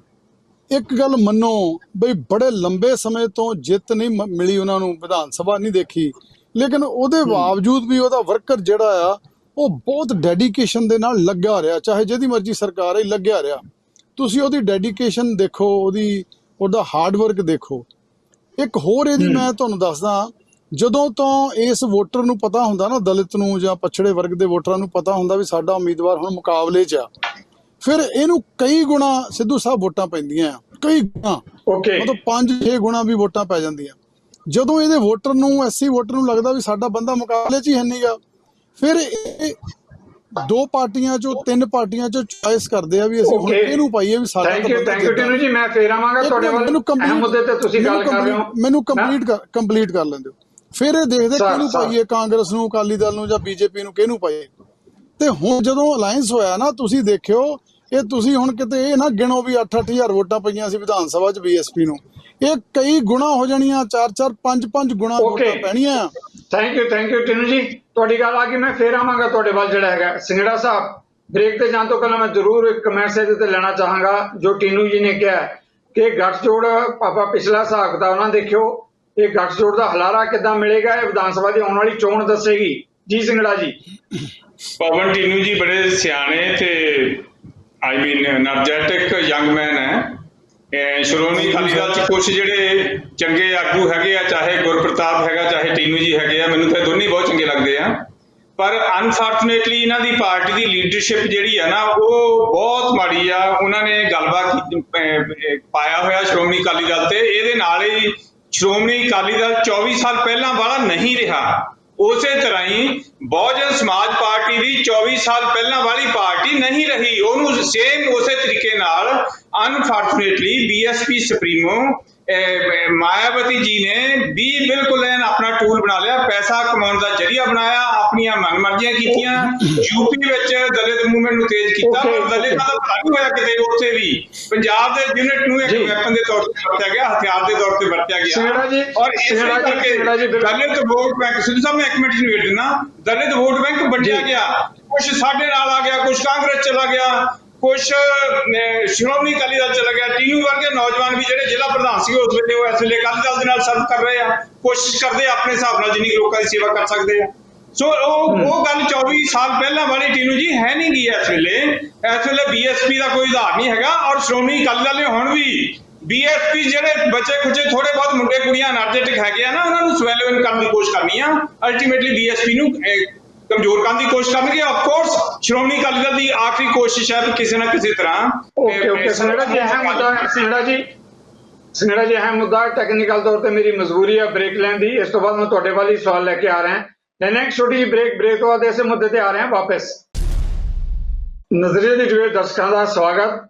ਇੱਕ ਗੱਲ ਮੰਨੋ ਬਈ ਬੜੇ ਲੰਬੇ ਸਮੇਂ ਤੋਂ ਜਿੱਤ ਨਹੀਂ ਮਿਲੀ ਉਹਨਾਂ ਨੂੰ, ਵਿਧਾਨ ਸਭਾ ਨਹੀਂ ਦੇਖੀ, ਲੇਕਿਨ ਉਹਦੇ ਬਾਵਜੂਦ ਵੀ ਉਹਦਾ ਵਰਕਰ ਜਿਹੜਾ ਆ ਉਹ ਬਹੁਤ ਡੈਡੀਕੇਸ਼ਨ ਦੇ ਨਾਲ ਲੱਗਿਆ ਰਿਹਾ, ਚਾਹੇ ਜਿਹਦੀ ਮਰਜ਼ੀ ਸਰਕਾਰ ਹੈ ਲੱਗਿਆ ਰਿਹਾ। ਤੁਸੀਂ ਉਹਦੀ ਡੈਡੀਕੇਸ਼ਨ ਦੇਖੋ, ਉਹਦਾ ਹਾਰਡ ਵਰਕ ਦੇਖੋ। ਇੱਕ ਹੋਰ ਇਹਦੀ ਮੈਂ ਤੁਹਾਨੂੰ ਦੱਸਦਾ, ਜਦੋਂ ਤੋਂ ਇਸ ਵੋਟਰ ਨੂੰ ਪਤਾ ਹੁੰਦਾ ਨਾ, ਦਲਿਤ ਨੂੰ ਜਾਂ ਪਛੜੇ ਵਰਗ ਦੇ ਵੋਟਰਾਂ ਨੂੰ ਪਤਾ ਹੁੰਦਾ ਵੀ ਸਾਡਾ ਉਮੀਦਵਾਰ ਹੁਣ ਮੁਕਾਬਲੇ 'ਚ ਆ, ਫਿਰ ਇਹਨੂੰ ਕਈ ਗੁਣਾ ਸਿੱਧੂ ਸਾਹਿਬ ਵੋਟਾਂ ਪੈਂਦੀਆਂ, ਕਈ ਗੁਣਾ, ਮਤਲਬ 5-6 ਗੁਣਾ ਵੀ ਵੋਟਾਂ ਪੈ ਜਾਂਦੀਆਂ। ਜਦੋਂ ਇਹਦੇ ਵੋਟਰ ਨੂੰ, SC ਵੋਟਰ ਨੂੰ ਲੱਗਦਾ ਵੀ ਸਾਡਾ ਬੰਦਾ ਮੁਕਾਬਲੇ 'ਚ ਹੀ ਹੈ ਨਹੀਂਗਾ, ਫਿਰ ਇਹ 2 ਪਾਰਟੀਆਂ ਚੋਂ 3 ਪਾਰਟੀਆਂ ਚੋਂ ਚੁਆਇਸ ਕਰਦੇ ਆ ਵੀ ਅਸੀਂ ਹੁਣ ਕਿਹਨੂੰ ਪਾਈਏ ਵੀ ਸਾਡਾ ਬੰਦਾ। ਥੈਂਕ ਯੂ ਟੀਨੂ ਜੀ, ਮੈਂ ਫੇਰ ਆਵਾਂਗਾ ਤੁਹਾਡੇ ਵੱਲ। ਅਹਿਮ ਮੁੱਦੇ ਤੇ ਤੁਸੀਂ ਗੱਲ ਕਰ ਰਹੇ ਹੋ, ਮੈਨੂੰ ਕੰਪਲੀਟ ਕਰ ਲੈਂਦੇ ਹੋ। ਫਿਰ ਇਹ ਦੇਖਦੇ ਕਿਹਨੂੰ ਪਾਈਏ, ਕਾਂਗਰਸ ਨੂੰ, ਅਕਾਲੀ ਦਲ ਨੂੰ ਜਾਂ BJP ਨੂੰ, ਕਿਹਨੂੰ ਪਾਈਏ। ਤੇ ਹੁਣ ਜਦੋਂ ਅਲਾਈਅੰਸ ਹੋਇਆ ਨਾ, ਤੁਸੀਂ ਦੇਖਿਓ ਇਹ, ਤੁਸੀਂ ਹੁਣ ਕਿਤੇ ਇਹ ਨਾ ਗਿਣੋ ਵੀ 8-8 ਹਜ਼ਾਰ ਵੋਟਾਂ ਪਈਆਂ ਸੀ ਵਿਧਾਨ ਸਭਾ 'ਚ BSP ਨੂੰ, ਇਹ ਕਈ ਗੁਣਾ ਹੋ ਜਾਣੀਆਂ, 4-4, 5-5 ਗੁਣਾ ਵੋਟਾਂ ਪੈਣੀਆਂ। ਥੈਂਕ ਯੂ ਟੀਨੂ ਜੀ, ਤੁਹਾਡੀ ਗੱਲ ਆ ਗਈ। ਮੈਂ ਫੇਰ ਆਵਾਂਗਾ ਤੁਹਾਡੇ ਵੱਲ। ਜਿਹੜਾ ਹੈਗਾ ਸਿੰਗੜਾ ਸਾਹਿਬ, ਬ੍ਰੇਕ ਤੇ ਜਾਣ ਤੋਂ ਪਹਿਲਾਂ ਮੈਂ ਜ਼ਰੂਰ ਇੱਕ ਕਮੈਂਟ ਇਹਦੇ ਤੇ ਲੈਣਾ ਚਾਹਾਂਗਾ। ਜੋ ਟੀਨੂ ਜੀ ਨੇ ਕਿਹਾ ਕਿ ਗੱਠਜੋੜ, ਆਪਾਂ ਪਿਛਲਾ ਹਿਸਾਬ ਕਿਤਾਬ ਨਾ ਦੇਖਿਓ, ਇਹ ਗੱਠਜੋੜ ਦਾ ਹਲਾਰਾ ਕਿੱਦਾਂ ਮਿਲੇਗਾ ਇਹ ਵਿਧਾਨ ਸਭਾ ਦੀ ਆਉਣ ਵਾਲੀ ਚੋਣ ਦੱਸੇਗੀ। ਜੀ ਸਿੰਗੜਾ ਜੀ। ਪਵਨ ਟੀਨੂ ਜੀ ਬੜੇ ਸਿਆਣੇ ਤੇ ਐਨਰਜੈਟਿਕ ਯੰਗ ਮੈਨ ਹੈ। ਸ਼੍ਰੋਮਣੀ ਅਕਾਲੀ ਦਲ 'ਚ ਕੁਛ ਜਿਹੜੇ ਚੰਗੇ ਆਗੂ ਹੈਗੇ ਆ, ਚਾਹੇ ਗੁਰਪ੍ਰਤਾਪ ਹੈਗਾ, ਚਾਹੇ ਟੀਨੂ ਜੀ ਹੈਗੇ ਆ, ਮੈਨੂੰ ਤਾਂ ਦੋਨੇ ਬਹੁਤ ਚੰਗੇ ਲੱਗਦੇ ਆ। ਪਰ ਅਨਫੋਰਚੂਨੇਟਲੀ ਇਹਨਾਂ ਦੀ ਪਾਰਟੀ ਦੀ ਲੀਡਰਸ਼ਿਪ ਜਿਹੜੀ ਆ ਨਾ, ਉਹ ਬਹੁਤ ਮਾੜੀ ਆ। ਉਹਨਾਂ ਨੇ ਗਲਬਾ ਪਾਇਆ ਹੋਇਆ ਸ਼੍ਰੋਮਣੀ ਅਕਾਲੀ ਦਲ ਤੇ। ਇਹਦੇ ਨਾਲ ਹੀ ਸ਼੍ਰੋਮਣੀ ਅਕਾਲੀ ਦਲ 24 ਸਾਲ ਪਹਿਲਾਂ ਵਾਲਾ ਨਹੀਂ ਰਿਹਾ। ਉਸੇ ਤਰ੍ਹਾਂ ਹੀ ਬਹੁਜਨ ਸਮਾਜ ਪਾਰਟੀ ਵੀ 24 ਸਾਲ ਪਹਿਲਾਂ ਵਾਲੀ ਪਾਰਟੀ ਨਹੀਂ ਰਹੀ। ਉਹਨੂੰ ਸੇਮ ਉਸੇ ਤਰੀਕੇ ਨਾਲ ਅਨਫੋਰਚੂਨੇਟਲੀ BSP ਸੁਪਰੀਮੋ ਮਾਇਆਵਤੀ ਜੀ ਨੇ ਵੀ ਬਿਲਕੁਲ ਆਪਣਾ ਟੂਲ ਬਣਾ ਲਿਆ, ਪੈਸਾ ਕਮਾਉਣ ਦਾ ਜ਼ਰੀਆ ਬਣਾਇਆ, ਆਪਣੀਆਂ ਮਨਮਰਜ਼ੀਆਂ ਕੀਤੀਆਂ। UP ਵਿੱਚ ਦਲਿਤ ਮੂਵਮੈਂਟ ਨੂੰ ਤੇਜ਼ ਕੀਤਾ, ਪਰ ਦਲਿਤਾਂ ਦਾ ਭਲਾ ਨਹੀਂ ਹੋਇਆ ਕਿਤੇ। ਉੱਥੇ ਵੀ ਪੰਜਾਬ ਦੇ ਯੂਨਿਟ ਨੂੰ ਇੱਕ ਵੈਪਨ ਦੇ ਤੌਰ ਤੇ ਵਰਤਿਆ ਗਿਆ, ਹਥਿਆਰ ਦੇ ਤੌਰ ਤੇ ਵਰਤਿਆ ਗਿਆ। ਔਰ ਇਸੇ ਕਰਕੇ ਦਲਿਤ ਵੋਟ ਬੈਂਕ, ਸਿੱਧੂ ਸਾਹਿਬ ਮੈਂ ਇੱਕ ਮਿੰਟ ਨੂੰ ਵੇਟ ਦਿੰਦਾ, ਦਲਿਤ ਵੋਟ ਬੈਂਕ ਵੱਢਿਆ ਗਿਆ। ਕੁਛ ਸਾਡੇ ਨਾਲ ਆ ਗਿਆ, ਕੁਛ ਕਾਂਗਰਸ ਚਲਾ ਗਿਆ, ਕੁਛ ਸ਼੍ਰੋਮਣੀ ਅਕਾਲੀ ਦਲ ਚਲਾ ਗਿਆ। ਟੀਨੂ ਵਰਗੇ ਨੌਜਵਾਨ ਵੀ ਜਿਹੜੇ ਜ਼ਿਲ੍ਹਾ ਪ੍ਰਧਾਨ ਸੀ ਉਸ ਵੇਲੇ, ਉਹ ਇਸ ਵੇਲੇ ਅਕਾਲੀ ਦਲ ਦੇ ਨਾਲ ਸਰਵ ਕਰ ਰਹੇ ਆ, ਕੋਸ਼ਿਸ਼ ਕਰਦੇ ਆਪਣੇ ਹਿਸਾਬ ਨਾਲ ਜਿੰਨੀ ਲੋਕਾਂ ਦੀ ਸੇਵਾ ਕਰ ਸਕਦੇ ਆ। ਸੋ ਉਹ ਗੱਲ 24 ਸਾਲ ਪਹਿਲਾਂ ਵਾਲੀ ਟੀਨੂ ਜੀ ਹੈ ਨਹੀਂ ਗਈ ਇਸ ਵੇਲੇ। ਇਸ ਵੇਲੇ BSP ਦਾ ਕੋਈ ਆਧਾਰ ਨਹੀਂ ਹੈਗਾ। ਔਰ ਸ਼੍ਰੋਮਣੀ ਅਕਾਲੀ ਦਲ ਨੇ ਹੁਣ ਵੀ BSP ਜਿਹੜੇ ਬੱਚੇ ਖੁੱਚੇ ਥੋੜੇ ਬਹੁਤ ਮੁੰਡੇ ਕੁੜੀਆਂ ਐਨਰਜੈਟਿਕ ਹੈਗੇ ਆ ਨਾ, ਉਹਨਾਂ ਨੂੰ ਸਵੈਲਨ ਕਰਨ ਦੀ ਕੋਸ਼ਿਸ਼ ਕਰਨੀ ਆ। ਅਲਟੀਮੇਟਲੀ BSP ਨੂੰ ਕਮਜ਼ੋਰ ਕਰਨ ਦੀ ਕੋਸ਼ਿਸ਼ ਕਰਨਗੇ। ਆਫ ਕੋਰਸ ਸ਼੍ਰੋਮਣੀ ਅਕਾਲੀ ਦਲ ਦੀ ਆਖਰੀ ਕੋਸ਼ਿਸ਼ ਹੈ ਕਿ ਕਿਸੇ ਨਾ ਕਿਸੇ ਤਰ੍ਹਾਂ। ਸਿੰਗੜਾ ਜੀ ਅਹਿਮ ਮੁੱਦਾ ਟੈਕਨੀਕਲ ਤੌਰ ਤੇ ਮੇਰੀ ਮਜਬੂਰੀ ਹੈ ਬ੍ਰੇਕ ਲੈਣ ਦੀ। ਇਸ ਤੋਂ ਬਾਅਦ ਮੈਂ ਤੁਹਾਡੇ ਵੱਲ ਹੀ ਸਵਾਲ ਲੈ ਕੇ ਆ ਰਿਹਾ। ਨੈਕਸਟ ਛੋਟੀ ਜਿਹੀ ਬ੍ਰੇਕ ਤੋਂ ਬਾਅਦ ਇਸੇ ਮੁੱਦੇ ਤੇ ਆ ਰਹੇ ਹਾਂ ਵਾਪਸ। ਨਜ਼ਰੀਏ ਦੀ ਡਿਬੇਟ ਦਰਸ਼ਕਾਂ ਦਾ ਸਵਾਗਤ।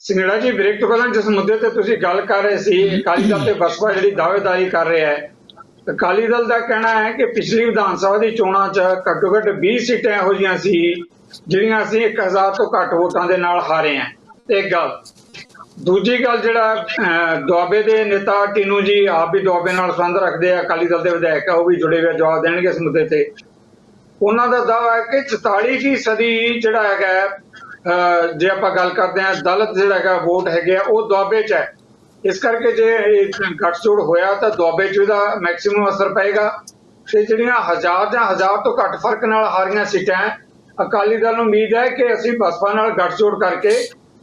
ਸਿੰਗੜਾ ਜੀ, ਬ੍ਰੇਕ ਤੋਂ ਪਹਿਲਾਂ ਜਿਸ ਮੁੱਦੇ ਤੇ ਤੁਸੀਂ ਗੱਲ ਕਰ ਰਹੇ ਸੀ, ਅਕਾਲੀ ਦਲ ਤੇ ਬਸਪਾ ਜਿਹੜੀ ਦਾਅਵੇਦਾਰੀ ਕਰ ਰਿਹਾ ਹੈ, ਅਕਾਲੀ ਦਲ ਦਾ ਕਹਿਣਾ ਹੈ ਕਿ ਪਿਛਲੀ ਵਿਧਾਨ ਸਭਾ ਦੀ ਚੋਣਾਂ 'ਚ ਘੱਟੋ ਘੱਟ 20 ਸੀਟਾਂ ਇਹੋ ਜਿਹੀਆਂ ਸੀ ਜਿਹੜੀਆਂ ਅਸੀਂ 1000 ਤੋਂ ਘੱਟ ਵੋਟਾਂ ਦੇ ਨਾਲ ਹਾਰੇ ਹਾਂ। ਇੱਕ ਗੱਲ। ਦੂਜੀ ਗੱਲ, ਜਿਹੜਾ ਦੁਆਬੇ ਦੇ ਨੇਤਾ ਟੀਨੂ ਜੀ ਆਪ ਵੀ ਦੁਆਬੇ ਨਾਲ ਸੰਬੰਧ ਰੱਖਦੇ ਆ, ਅਕਾਲੀ ਦਲ ਦੇ ਵਿਧਾਇਕ ਆ, ਉਹ ਵੀ ਜੁੜੇ ਹੋਏ ਜਵਾਬ ਦੇਣਗੇ ਇਸ ਮੁੱਦੇ ਤੇ। ਉਹਨਾਂ ਦਾ ਦਾਅਵਾ ਹੈ ਕਿ 44% ਜਿਹੜਾ ਹੈਗਾ, ਜੇ ਆਪਾਂ ਗੱਲ ਕਰਦੇ ਹਾਂ ਦਲਿਤ ਜਿਹੜਾ ਹੈਗਾ ਵੋਟ ਹੈਗੇ ਆ, ਉਹ ਦੁਆਬੇ 'ਚ ਹੈ। ਇਸ ਕਰਕੇ ਜੇ ਗੱਠਜੋੜ ਹੋਇਆ ਤਾਂ ਦੁਆਬੇ 'ਚ ਇਹਦਾ ਮੈਕਸਿਮਮ ਅਸਰ ਪਏਗਾ। ਤੇ ਜਿਹੜੀਆਂ 1000 ਜਾਂ 1000 ਤੋਂ ਘੱਟ ਫਰਕ ਨਾਲ ਹਾਰੀਆਂ ਸੀਟਾਂ, ਅਕਾਲੀ ਦਲ ਨੂੰ ਉਮੀਦ ਹੈ ਕਿ ਅਸੀਂ ਬਸਪਾ ਨਾਲ ਗੱਠਜੋੜ ਕਰਕੇ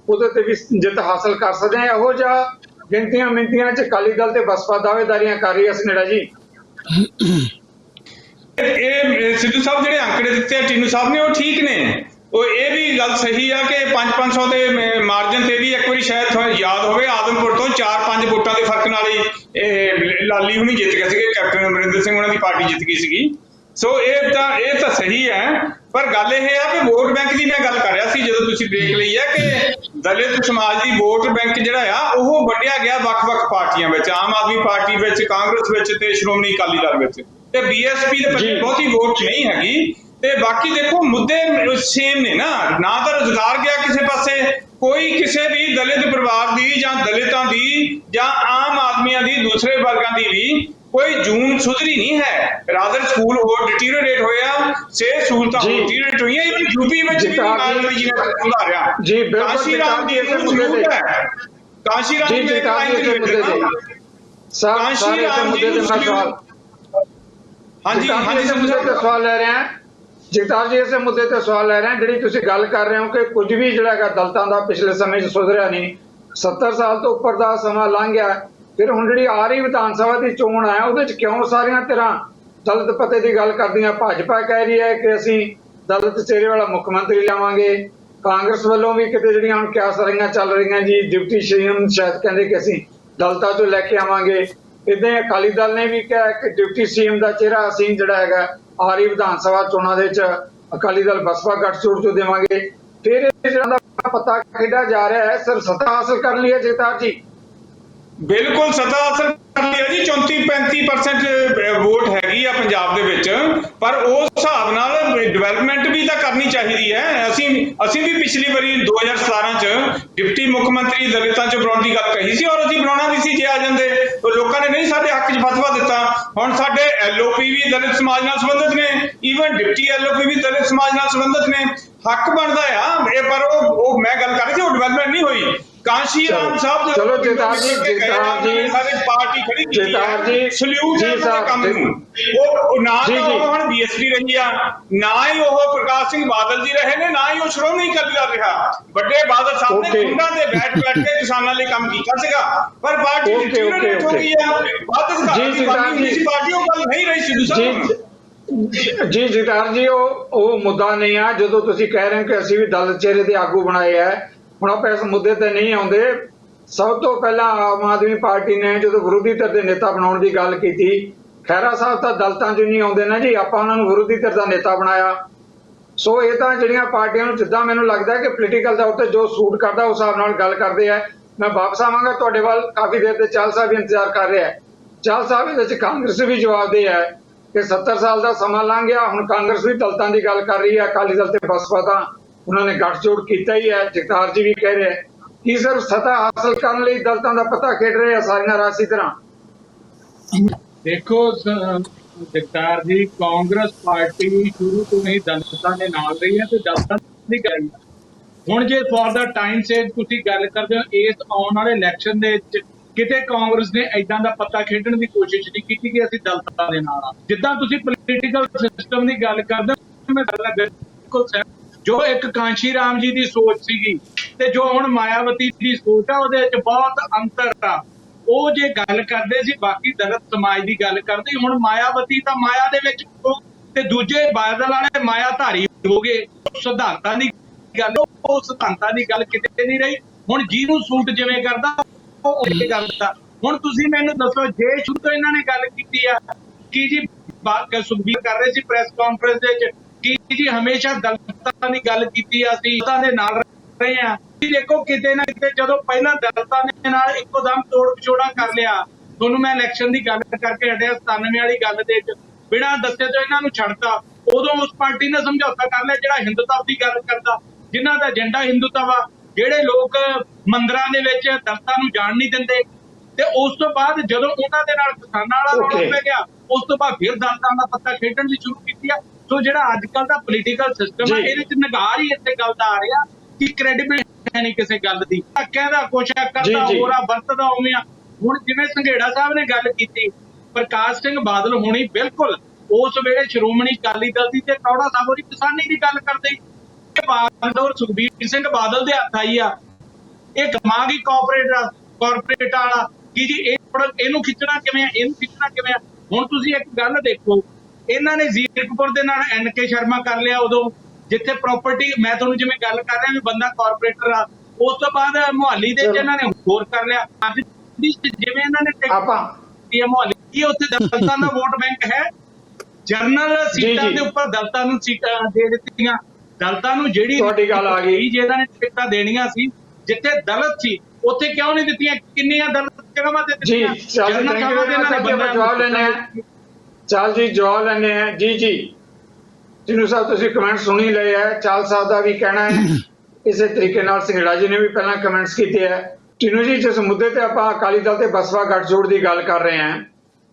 ਉਹਦੇ ਤੇ ਵੀ ਜਿੱਤ ਹਾਸਲ ਕਰ ਸਕਦੇ ਹਾਂ। ਇਹੋ ਜਿਹਾ ਗਿਣਤੀਆਂ ਮਿੰਤੀਆਂ 'ਚ ਅਕਾਲੀ ਦਲ ਤੇ ਬਸਪਾ ਦਾਅਵੇਦਾਰੀਆਂ ਕਰ ਰਹੀ ਹੈ ਸਨੇੜਾ ਜੀ। ਇਹ ਸਿੱਧੂ ਸਾਹਿਬ ਜਿਹੜੇ ਅੰਕੜੇ ਦਿੱਤੇ ਆ ਟੀਨੂ ਸਾਹਿਬ ਨੇ ਉਹ ਠੀਕ ਨੇ। ਉਹ ਇਹ ਵੀ ਗੱਲ ਸਹੀ ਆ ਕਿ 500 ਦੇ ਮਾਰਜਨ ਤੇ ਵੀ ਇੱਕ ਵਾਰੀ ਸ਼ਾਇਦ ਤੁਹਾਨੂੰ ਯਾਦ ਹੋਵੇ ਆਦਮਪੁਰ ਤੋਂ 4-5 ਵੋਟਾਂ ਦੇ ਫਰਕ ਨਾਲ ਹੀ ਇਹ ਲਾਲੀ ਹੁਣੀ ਜਿੱਤ ਗਏ ਸੀਗੇ, ਕੈਪਟਨ ਅਮਰਿੰਦਰ ਸਿੰਘ ਉਹਨਾਂ ਦੀ ਪਾਰਟੀ ਜਿੱਤ ਗਈ ਸੀਗੀ। ਸੋ ਇਹ ਤਾਂ ਸਹੀ ਹੈ, ਪਰ ਗੱਲ ਇਹ ਆ ਕਿ ਵੋਟ ਬੈਂਕ ਦੀ ਮੈਂ ਗੱਲ ਕਰ ਰਿਹਾ ਸੀ ਜਦੋਂ ਤੁਸੀਂ ਬ੍ਰੇਕ ਲਈ ਆ ਕਿ ਦਲਿਤ ਸਮਾਜ ਦੀ ਵੋਟ ਬੈਂਕ ਜਿਹੜਾ ਆ ਉਹ ਵੰਡਿਆ ਗਿਆ ਵੱਖ-ਵੱਖ ਪਾਰਟੀਆਂ ਵਿੱਚ, ਆਮ ਆਦਮੀ ਪਾਰਟੀ ਵਿੱਚ, ਕਾਂਗਰਸ ਵਿੱਚ ਤੇ ਸ਼੍ਰੋਮਣੀ ਅਕਾਲੀ ਦਲ ਵਿੱਚ, ਤੇ ਬੀਐਸਪੀ ਦੇ ਵਿੱਚ ਬਹੁਤੀ ਵੋਟ ਨਹੀਂ ਹੈਗੀ। ਤੇ ਬਾਕੀ ਦੇਖੋ ਮੁੱਦੇ ਸੇਮ ਨੇ ਨਾ ਤਾਂ ਰੁਜ਼ਗਾਰ ਗਿਆ ਕਿਸੇ ਪਾਸੇ, ਕੋਈ ਕਿਸੇ ਵੀ ਦਲਿਤ ਪਰਿਵਾਰ ਦੀ ਜਾਂ ਦਲਿਤਾਂ ਦੀ ਜਾਂ ਆਮ ਆਦਮੀਆਂ ਦੀ ਦੂਸਰੇ ਵਰਗਾਂ ਦੀ ਵੀ ਕੋਈ ਜੂਨ ਸੁਧਰੀ ਨਹੀਂ ਹੈ। ਰਾਦਰ ਸਕੂਲ ਹੋਰ ਡਿਟੀਰੀਓਰੇਟ ਹੋਇਆ, ਸਿਹਤ ਸਹੂਲਤਾਂ ਹੋਰ ਡਿਟੀਰੀਓਰੇਟ ਹੋਈਆਂ। ਇਵਨ ਯੂਪੀ ਵਿੱਚ ਵੀ ਮਾਲਵੀ ਜੀ ਨੇ ਸਮਝਾ ਰਿਹਾ ਜੀ ਬਿਲਕੁਲ ਕਾਂਸ਼ੀ ਰਾਮ ਦੀ ਇੱਕ ਜ਼ਰੂਰ ਹੈ, ਕਾਂਸ਼ੀ ਰਾਮ ਦੀ ਇੱਕ ਲਾਈਨ ਤੇ ਕਾਂਸ਼ੀ ਰਾਮ ਜੀ ਨੂੰ ਸਵਾਲ ਹਾਂਜੀ ਸਵਾਲ ਲੈ ਰਹੇ ਹਾਂ ਜਗਤਾਰ ਜੀ, ਇਸੇ ਮੁੱਦੇ ਤੇ ਸਵਾਲ ਲੈ ਰਹੇ ਹਾਂ। ਜਿਹੜੀ ਤੁਸੀਂ ਗੱਲ ਕਰ ਰਹੇ ਹੋ ਕਿ ਕੁਝ ਵੀ ਜਿਹੜਾ ਹੈਗਾ ਦਲਿਤਾਂ ਦਾ ਪਿਛਲੇ ਸਮੇਂ 'ਚ ਸੁਧਰਿਆ ਨਹੀਂ, 70 ਸਾਲ ਤੋਂ ਉੱਪਰ ਦਾ ਸਮਾਂ ਲੰਘ ਗਿਆ, ਫਿਰ ਹੁਣ ਜਿਹੜੀ ਆ ਰਹੀ ਵਿਧਾਨ ਸਭਾ ਦੀ ਚੋਣ ਹੈ ਉਹਦੇ 'ਚ ਕਿਉਂ ਸਾਰੀਆਂ ਧਿਰਾਂ ਦਲਿਤ ਪੱਤੇ ਦੀ ਗੱਲ ਕਰਦੀਆਂ? ਭਾਜਪਾ ਕਹਿ ਰਹੀ ਹੈ ਕਿ ਅਸੀਂ ਦਲਿਤ ਚਿਹਰੇ ਵਾਲਾ ਮੁੱਖ ਮੰਤਰੀ ਲਿਆਵਾਂਗੇ, ਕਾਂਗਰਸ ਵੱਲੋਂ ਵੀ ਕਿਤੇ ਜਿਹੜੀਆਂ ਹੁਣ ਕਿਆਸ ਰਹੀਆਂ ਚੱਲ ਰਹੀਆਂ ਜੀ, ਡਿਪਟੀ ਸੀਐਮ ਸ਼ਾਇਦ ਕਹਿੰਦੇ ਕਿ ਅਸੀਂ ਦਲਿਤਾਂ ਤੋਂ ਲੈ ਕੇ ਆਵਾਂਗੇ। ਇੱਦਾਂ ਅਕਾਲੀ ਦਲ ਨੇ ਵੀ ਕਿਹਾ ਕਿ ਡਿਪਟੀ ਸੀਐਮ ਦਾ ਚਿਹਰਾ ਅਸੀਂ ਜਿਹੜਾ ਹੈਗਾ ਆ ਰਹੀ ਵਿਧਾਨ ਸਭਾ ਚੋਣਾਂ ਦੇ ਵਿੱਚ ਅਕਾਲੀ ਦਲ ਬਸਪਾ ਗੱਠਜੋੜ ਚੋਂ ਦੇਵਾਂਗੇ। ਫਿਰ ਇਹ ਜਿਹੜਾ ਦਾ ਪਤਾ ਖੇਡਿਆ ਜਾ ਰਿਹਾ ਹੈ, ਸਿਰਫ ਸੱਤਾ ਹਾਸਲ ਕਰਨ ਲਈ ਹੈ ਜਗਤਾਰ ਜੀ? ਬਿਲਕੁਲ ਸੱਤਾ ਹਾਸਲ ਕਰ ਲਿਆ ਜੀ, 34-35% ਵੋਟ ਹੈਗੀ ਆ ਪੰਜਾਬ ਦੇ ਵਿੱਚ, ਪਰ ਉਸ ਹਿਸਾਬ ਨਾਲ ਡਿਵੈਲਪਮੈਂਟ ਵੀ ਤਾਂ ਕਰਨੀ ਚਾਹੀਦੀ ਹੈ। ਅਸੀਂ ਵੀ ਪਿਛਲੀ ਵਾਰੀ 2017 ਚ ਡਿਪਟੀ ਮੁੱਖ ਮੰਤਰੀ ਦਲਿਤਾਂ ਚ ਬਣਾਉਣ ਦੀ ਗੱਲ ਕਹੀ ਸੀ, ਔਰ ਅਸੀਂ ਬਣਾਉਣਾ ਵੀ ਸੀ ਜੇ ਆ ਜਾਂਦੇ। ਲੋਕਾਂ ਨੇ ਨਹੀਂ ਸਾਡੇ ਹੱਕ 'ਚ ਫਤਵਾ ਦਿੱਤਾ। ਹੁਣ ਸਾਡੇ ਐਲਓਪੀ ਵੀ ਦਲਿਤ ਸਮਾਜ ਨਾਲ ਸੰਬੰਧਿਤ ਨੇ, ਈਵਨ ਡਿਪਟੀ ਐਲਓਪੀ ਵੀ ਦਲਿਤ ਸਮਾਜ ਨਾਲ ਸੰਬੰਧਿਤ ਨੇ। ਹੱਕ ਬਣਦਾ ਆ ਇਹ, ਪਰ ਉਹ ਮੈਂ ਗੱਲ ਕਰ ਰਹੀ ਸੀ ਉਹ ਡਿਵੈਲਪਮੈਂਟ ਨਹੀਂ ਹੋਈ। ਕਾਂਸ਼ੀ ਰਾਮ ਸਾਹਿਬ ਚਲੋ ਜਗਤਾਰ ਜੀ ਸਾਡੀ ਪਾਰਟੀ ਖੜੀ ਕੀਤੀ ਹੈ ਸਲੂਟ ਹੈ ਉਹਨਾਂ ਦੇ ਕੰਮ ਨੂੰ। ਉਹ ਨਾ ਤਾਂ ਉਹ ਹੁਣ ਬੀਐਸਪੀ ਰਹੀ ਆ, ਨਾ ਹੀ ਉਹ ਪ੍ਰਕਾਸ਼ ਸਿੰਘ ਬਾਦਲ ਜੀ ਰਹੇ ਨੇ, ਨਾ ਹੀ ਉਹ ਸ਼੍ਰੋਮਣੀ ਅਕਾਲੀ ਦਲ ਰਿਹਾ। ਵੱਡੇ ਬਾਦਲ ਸਾਹਿਬ ਨੇ ਖੁੰਡਾਂ ਤੇ ਬੈਠ ਕੇ ਕਿਸਾਨਾਂ ਲਈ ਕੰਮ ਕੀਤਾ ਸੀਗਾ, ਪਰ ਪਾਰਟੀ ਡਿਟੀਰੀਓਰੇਟ ਹੋ ਗਈ ਆ। ਪਾਰਟੀ ਉਹ ਗੱਲ ਨਹੀਂ ਰਹੀ ਸਿੱਧੂ ਸਾਹਿਬ। ਜੀ ਜਗਤਾਰ ਜੀ, ਉਹ ਮੁੱਦਾ ਨਹੀਂ ਆ। ਜਦੋਂ ਤੁਸੀਂ ਕਹਿ ਰਹੇ ਹੋ ਕਿ ਅਸੀਂ ਵੀ ਦਲਿਤ ਚਿਹਰੇ ਦੇ ਆਗੂ ਬਣਾਏ ਆ, ਹੁਣ ਆਪਾਂ ਇਸ ਮੁੱਦੇ ਤੇ ਨਹੀਂ ਆਉਂਦੇ। ਸਭ ਤੋਂ ਪਹਿਲਾਂ ਆਮ ਆਦਮੀ ਪਾਰਟੀ ਨੇ ਜਦੋਂ ਵਿਰੋਧੀ ਧਿਰ ਦੇ ਨੇਤਾ ਬਣਾਉਣ ਦੀ ਗੱਲ ਕੀਤੀ, ਖਹਿਰਾ ਸਾਹਿਬ ਤਾਂ ਦਲਿਤਾਂ 'ਚ ਨਹੀਂ ਆਉਂਦੇ ਨਾ ਜੀ, ਆਪਾਂ ਉਹਨਾਂ ਨੂੰ ਵਿਰੋਧੀ ਧਿਰ ਦਾ ਨੇਤਾ ਬਣਾਇਆ। ਸੋ ਇਹ ਤਾਂ ਜਿਹੜੀਆਂ ਪਾਰਟੀਆਂ ਨੂੰ ਜਿੱਦਾਂ ਮੈਨੂੰ ਲੱਗਦਾ ਕਿ ਪੋਲੀਟੀਕਲ ਤੌਰ ਤੇ ਜੋ ਸੂਟ ਕਰਦਾ ਉਸ ਹਿਸਾਬ ਨਾਲ ਗੱਲ ਕਰਦੇ ਆ। ਮੈਂ ਵਾਪਸ ਆਵਾਂਗਾ ਤੁਹਾਡੇ ਵੱਲ, ਕਾਫੀ ਦੇਰ ਤੇ ਚਾਹਲ ਸਾਹਿਬ ਵੀ ਇੰਤਜ਼ਾਰ ਕਰ ਰਿਹਾ। ਚਾਹਲ ਸਾਹਿਬ ਇਹਦੇ 'ਚ ਕਾਂਗਰਸ ਵੀ ਜਵਾਬ ਦੇ ਹੈ ਕਿ 70 ਸਾਲ ਦਾ ਸਮਾਂ ਲੰਘ ਗਿਆ, ਹੁਣ ਕਾਂਗਰਸ ਵੀ ਦਲਿਤਾਂ ਦੀ ਗੱਲ ਕਰ ਰਹੀ ਹੈ। ਅਕਾਲੀ ਦਲ ਤੇ ਬਸਪਾ ਤਾਂ ਉਹਨਾਂ ਨੇ ਗੱਠਜੋੜ ਕੀਤਾ ਹੀ ਹੈ। ਜਗਤਾਰ ਜੀ ਵੀ ਕਹਿ ਰਹੇ ਕਿ ਸਿਰਫ ਸੱਤਾ ਹਾਸਲ ਕਰਨ ਲਈ ਦਲਿਤਾਂ ਦਾ ਪਤਾ ਖੇਡ ਰਹੇ ਆ ਸਾਰੀਆਂ ਰਾਜਸੀ ਤਰ੍ਹਾਂ। ਦੇਖੋ ਜਗਤਾਰ ਜੀ, ਕਾਂਗਰਸ ਪਾਰਟੀ ਸ਼ੁਰੂ ਤੋਂ ਹੀ ਦਲਿਤਾਂ ਦੇ ਨਾਲ ਰਹੀ ਹੈ ਤੇ ਦਲਿਤਾਂ ਦੀ ਗੱਲ। ਹੁਣ ਜੇ ਫॉर ਦਾ ਟਾਈਮ ਸੇਵ ਤੁਸੀਂ ਗੱਲ ਕਰਦੇ ਹੋ, ਇਸ ਆਉਣ ਵਾਲੇ ਇਲੈਕਸ਼ਨ ਦੇ ਵਿੱਚ ਕਿਤੇ ਕਾਂਗਰਸ ਨੇ ਏਦਾਂ ਦਾ ਪੱਤਾ ਖੇਡਣ ਦੀ ਕੋਸ਼ਿਸ਼ ਨਹੀਂ ਕੀਤੀ ਕਿ ਅਸੀਂ ਦਲਿਤਾਂ ਦੇ ਨਾਲ ਆ। ਜਿੱਦਾਂ ਤੁਸੀਂ ਪੋਲੀਟੀਕਲ ਸਿਸਟਮ ਦੀ ਗੱਲ ਕਰਦੇ ਹੋ, ਮੈਂ ਬਿਲਕੁਲ ਜੋ ਇੱਕ ਕਾਂਸ਼ੀ ਰਾਮ ਜੀ ਦੀ ਸੋਚ ਸੀਗੀ ਤੇ ਜੋ ਹੁਣ ਮਾਇਆਵਤੀ ਦੀ ਸੋਚ ਆ, ਉਹਦੇ ਵਿੱਚ ਬਹੁਤ ਅੰਤਰ ਆ। ਉਹ ਜੇ ਗੱਲ ਕਰਦੇ ਸੀ ਬਾਕੀ ਦਲਿਤ ਸਮਾਜ ਦੀ ਗੱਲ ਕਰਦੇ, ਹੁਣ ਮਾਇਆਵਤੀ ਤਾਂ ਮਾਇਆ ਦੇ ਵਿੱਚ ਤੇ ਦੂਜੇ ਬਾਦਲ ਵਾਲੇ ਮਾਇਆ ਧਾਰੀ ਹੋ ਗਏ। ਸਿਧਾਂਤਾਂ ਦੀ ਗੱਲ, ਉਹ ਸਿਧਾਂਤਾਂ ਦੀ ਗੱਲ ਕਿਤੇ ਨਹੀਂ ਰਹੀ। ਹੁਣ ਜਿਹਨੂੰ ਸੂਟ ਜਿਵੇਂ ਕਰਦਾ ਉਹ ਇਹ ਕਰਦਾ। ਹੁਣ ਤੁਸੀਂ ਮੈਨੂੰ ਦੱਸੋ, ਜੇ ਸ਼ੁਰੂ ਤੋਂ ਇਹਨਾਂ ਨੇ ਗੱਲ ਕੀਤੀ ਆ ਕਿ ਜੀ ਸੁਖਬੀਰ ਕਰ ਰਹੇ ਸੀ ਪ੍ਰੈਸ ਕਾਨਫਰੰਸ ਦੇ ਵਿੱਚ ਕਿ ਜੀ ਹਮੇਸ਼ਾ ਦਲਿਤਾਂ ਦੀ ਗੱਲ ਕੀਤੀ ਆ, ਅਸੀਂ ਦਲਿਤਾਂ ਦੇ ਨਾਲ ਰਹੇ ਆ। ਦੇਖੋ ਕਿਤੇ ਨਾ ਕਿਤੇ ਜਦੋਂ ਪਹਿਲਾਂ ਦਲਿਤਾਂ ਦੇ ਨਾਲ ਇੱਕੋਦਮ ਤੋੜ ਵਿਛੋੜਾ ਕਰ ਲਿਆ, ਤੁਹਾਨੂੰ ਮੈਂ ਇਲੈਕਸ਼ਨ ਦੀ ਗੱਲ ਕਰਕੇ ਹਟਿਆ 97 ਵਾਲੀ ਗੱਲ ਦੇ ਵਿੱਚ ਬਿਨਾਂ ਦੱਸੇ ਤੋਂ ਇਹਨਾਂ ਨੂੰ ਛੱਡਤਾ। ਉਦੋਂ ਉਸ ਪਾਰਟੀ ਨੇ ਸਮਝੌਤਾ ਕਰ ਲਿਆ ਜਿਹੜਾ ਹਿੰਦੂਤਵ ਦੀ ਗੱਲ ਕਰਦਾ, ਜਿਨ੍ਹਾਂ ਦਾ ਏਜੰਡਾ ਹਿੰਦੂਤਵ ਆ, ਜਿਹੜੇ ਲੋਕ ਮੰਦਿਰਾਂ ਦੇ ਵਿੱਚ ਦਲਿਤਾਂ ਨੂੰ ਜਾਣ ਨਹੀਂ ਦਿੰਦੇ। ਤੇ ਉਸ ਤੋਂ ਬਾਅਦ ਜਦੋਂ ਉਹਨਾਂ ਦੇ ਨਾਲ ਕਿਸਾਨਾਂ ਵਾਲਾ ਰੌਲਾ ਪੈ ਗਿਆ, ਉਸ ਤੋਂ ਬਾਅਦ ਫਿਰ ਦਲਿਤਾਂ ਦਾ ਪੱਤਾ ਖੇਡਣ ਦੀ ਸ਼ੁਰੂ ਕੀਤੀ ਆ। ਸੋ ਜਿਹੜਾ ਅੱਜ ਕੱਲ ਦਾ ਪੋਲੀਟੀਕਲ ਸਿਸਟਮ ਹੈ, ਇਹਦੇ ਚ ਨਗਾਰ ਹੀ ਇਸੇ ਗੱਲ ਦਾ ਆ ਰਿਹਾ ਕਿ ਕ੍ਰੈਡੀਬਿਲਿਟੀ ਹੈ ਨਹੀਂ ਕਿਸੇ ਗੱਲ ਦੀ। ਕਹਿੰਦਾ ਕੁਛ ਹੈ, ਕਰਦਾ ਹੋਰ ਆ, ਵਰਤਦਾ ਉਵੇਂ ਆ। ਹੁਣ ਜਿਵੇਂ ਸੰਘੇੜਾ ਸਾਹਿਬ ਨੇ ਗੱਲ ਕੀਤੀ, ਪ੍ਰਕਾਸ਼ ਸਿੰਘ ਬਾਦਲ ਹੋਣੀ ਬਿਲਕੁਲ ਉਸ ਵੇਲੇ ਸ਼੍ਰੋਮਣੀ ਅਕਾਲੀ ਦਲ ਦੀ ਤੇ ਟੌੜਾ ਸਾਹਿਬ ਹੋਣੀ ਕਿਸਾਨੀ ਦੀ ਗੱਲ ਕਰਦੇ। ਬਾਦਲ ਸੁਖਬੀਰ ਸਿੰਘ ਬਾਦਲ ਦੇ ਹੱਥ ਆਈ ਆ। ਇਹ ਦਿਮਾਗ ਹੀ ਕਾਰਪੋਰੇਟ ਵਾਲਾ ਕਿ ਜੀ ਇਹਨੂੰ ਖਿੱਚਣਾ ਕਿਵੇਂ ਆ, ਇਹਨੂੰ ਖਿੱਚਣਾ ਕਿਵੇਂ ਆ। ਹੁਣ ਤੁਸੀਂ ਇੱਕ ਗੱਲ ਦੇਖੋ, ਇਹਨਾਂ ਨੇ ਜ਼ੀਰਕਪੁਰ ਦੇ ਨਾਲ NK ਸ਼ਰਮਾ ਕਰ ਲਿਆ ਉਦੋਂ, ਜਿੱਥੇ ਪ੍ਰਾਪਰਟੀ, ਮੈਂ ਤੁਹਾਨੂੰ ਜਿਵੇਂ ਗੱਲ ਕਰ ਰਿਹਾ ਵੀ ਬੰਦਾ ਕਾਰਪੋਰੇਟਰ ਆ, ਉਸ ਤੋਂ ਬਾਅਦ ਮੁਹਾਲੀ ਦੇ ਇਹਨਾਂ ਨੇ ਹੋਰ ਕਰ ਲਿਆ। ਅੱਜ ਜਿਵੇਂ ਇਹਨਾਂ ਨੇ ਆਪਾਂ ਮੁਹਾਲੀ ਕੀ ਉੱਥੇ ਦਲਤਾਂ ਦਾ ਵੋਟ ਬੈਂਕ ਹੈ, ਜਰਨਲ ਸੀਟਾਂ ਦੇ ਉੱਪਰ ਦਲਤਾਂ ਨੂੰ ਸੀਟਾਂ ਦੇ ਦਿੱਤੀਆਂ। ਦਲਤਾਂ ਨੂੰ ਜਿਹੜੀ ਤੁਹਾਡੀ ਗੱਲ ਆ ਗਈ, ਜੇ ਇਹਨਾਂ ਨੇ ਟਿਕਟਾਂ ਦੇਣੀਆਂ ਸੀ, ਜਿੱਥੇ ਦਲਿਤ ਸੀ ਉੱਥੇ ਕਿਉਂ ਨਹੀਂ ਦਿੱਤੀਆਂ? ਕਿੰਨੀਆਂ ਦਲਿਤ ਜਗ੍ਹਾਵਾਂ ਤੇ ਜੀ ਦਿੱਤੀਆਂ? ਜਰਨਲ ਥਾਵਾਂ ਤੇ ਇਹਨਾਂ ਨੇ ਬੰਦਾ ਜਵਾਬ ਲੈਣੇ ਆ। ਚਾਲ ਜੀ ਜਵਾਬ ਲੈਣੇ ਆ। ਜੀ ਜੀ ਟਿਨੂ ਸਾਹਿਬ ਤੁਸੀਂ ਕਮੈਂਟ ਸੁਣੀ ਲਏ ਹੈ। ਚਾਲ ਸਾਹਿਬ ਦਾ ਵੀ ਕਹਿਣਾ ਹੈ ਇਸੇ ਤਰੀਕੇ ਨਾਲ, ਸਿੰਗੜਾ ਜੀ ਨੇ ਵੀ ਪਹਿਲਾਂ ਕਮੈਂਟਸ ਕੀਤੇ ਹੈ। ਟਿਨੂ ਜੀ ਜਿਸ ਮੁੱਦੇ ਤੇ ਆਪਾਂ ਅਕਾਲੀ ਦਲ ਤੇ ਬਸਪਾ ਗੱਠਜੋੜ ਦੀ ਗੱਲ ਕਰ ਰਹੇ ਹਾਂ,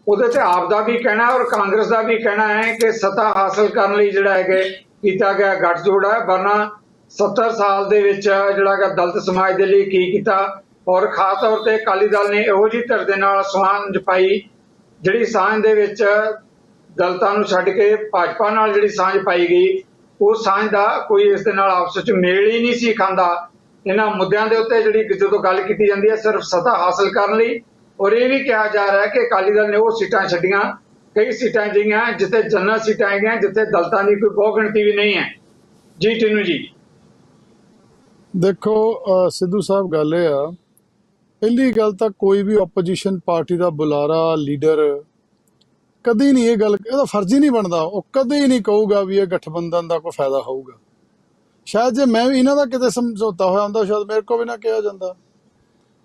ਉਹਦੇ ਤੇ ਆਪ ਦਾ ਵੀ ਕਹਿਣਾ ਔਰ ਕਾਂਗਰਸ ਦਾ ਵੀ ਕਹਿਣਾ ਹੈ ਕਿ ਸੱਤਾ ਹਾਸਲ ਕਰਨ ਲਈ ਜਿਹੜਾ ਹੈ ਕੀਤਾ ਗਿਆ ਗੱਠਜੋੜ ਹੈ। ਵਰਨਾ 70 ਸਾਲ ਦੇ ਵਿੱਚ ਜਿਹੜਾ ਕਿ ਦਲਿਤ ਸਮਾਜ ਦੇ ਲਈ ਕੀ ਕੀਤਾ, ਔਰ ਖਾਸ ਤੌਰ ਤੇ ਅਕਾਲੀ ਦਲ ਨੇ ਇਹੋ ਜਿਹੀ ਧਿਰ ਦੇ ਨਾਲ ਸਾਂਝ ਪਾਈ, ਜਿਹੜੀ ਸਾਂਝ ਦੇ ਵਿੱਚ ਦਲਿਤਾਂ ਨੂੰ ਛੱਡ ਕੇ ਭਾਜਪਾ ਨਾਲ ਜਿਹੜੀ ਸਾਂਝ ਪਾਈ ਗਈ, ਉਹ ਸਾਂਝ ਦਾ ਕੋਈ ਇਸ ਦੇ ਨਾਲ ਆਪਸ ਵਿੱਚ ਮੇਲ ਹੀ ਨਹੀਂ ਸੀ ਖਾਂਦਾ। ਇਹਨਾਂ ਮੁੱਦਿਆਂ ਦੇ ਉੱਤੇ ਜਿਹੜੀ ਜਦੋਂ ਗੱਲ ਕੀਤੀ ਜਾਂਦੀ ਹੈ ਸਿਰਫ ਸੱਤਾ ਹਾਸਲ ਕਰਨ ਲਈ, ਔਰ ਇਹ ਵੀ ਕਿਹਾ ਜਾ ਰਿਹਾ ਹੈ ਕਿ ਅਕਾਲੀ ਦਲ ਨੇ ਉਹ ਸੀਟਾਂ ਛੱਡੀਆਂ, ਕਈ ਸੀਟਾਂ ਜਿਹੀਆਂ ਜਿੱਥੇ ਜਨਰਲ ਸੀਟਾਂ ਹੈਗੀਆਂ, ਜਿੱਥੇ ਦਲਿਤਾਂ ਦੀ ਕੋਈ ਬਹੁ ਗਿਣਤੀ ਵੀ ਨਹੀਂ ਹੈ। ਜੀ ਟਿਨੂ ਜੀ ਦੇਖੋ ਸਿੱਧੂ ਸਾਹਿਬ, ਗੱਲ ਇਹ ਆ, ਪਹਿਲੀ ਗੱਲ ਤਾਂ ਕੋਈ ਵੀ ਆਪੋਜੀਸ਼ਨ ਪਾਰਟੀ ਦਾ ਬੁਲਾਰਾ ਲੀਡਰ ਕਦੀ ਨਹੀਂ ਇਹ ਗੱਲ, ਇਹਦਾ ਫਰਜ਼ ਹੀ ਨਹੀਂ ਬਣਦਾ, ਉਹ ਕਦੇ ਨਹੀਂ ਕਹੂਗਾ ਵੀ ਇਹ ਗਠਬੰਧਨ ਦਾ ਕੋਈ ਫਾਇਦਾ ਹੋਊਗਾ। ਸ਼ਾਇਦ ਜੇ ਮੈਂ ਵੀ ਇਹਨਾਂ ਦਾ ਕਿਤੇ ਸਮਝੌਤਾ ਹੋਇਆ ਹੁੰਦਾ ਸ਼ਾਇਦ ਮੇਰੇ ਕੋਲ ਵੀ ਨਾ ਕਿਹਾ ਜਾਂਦਾ।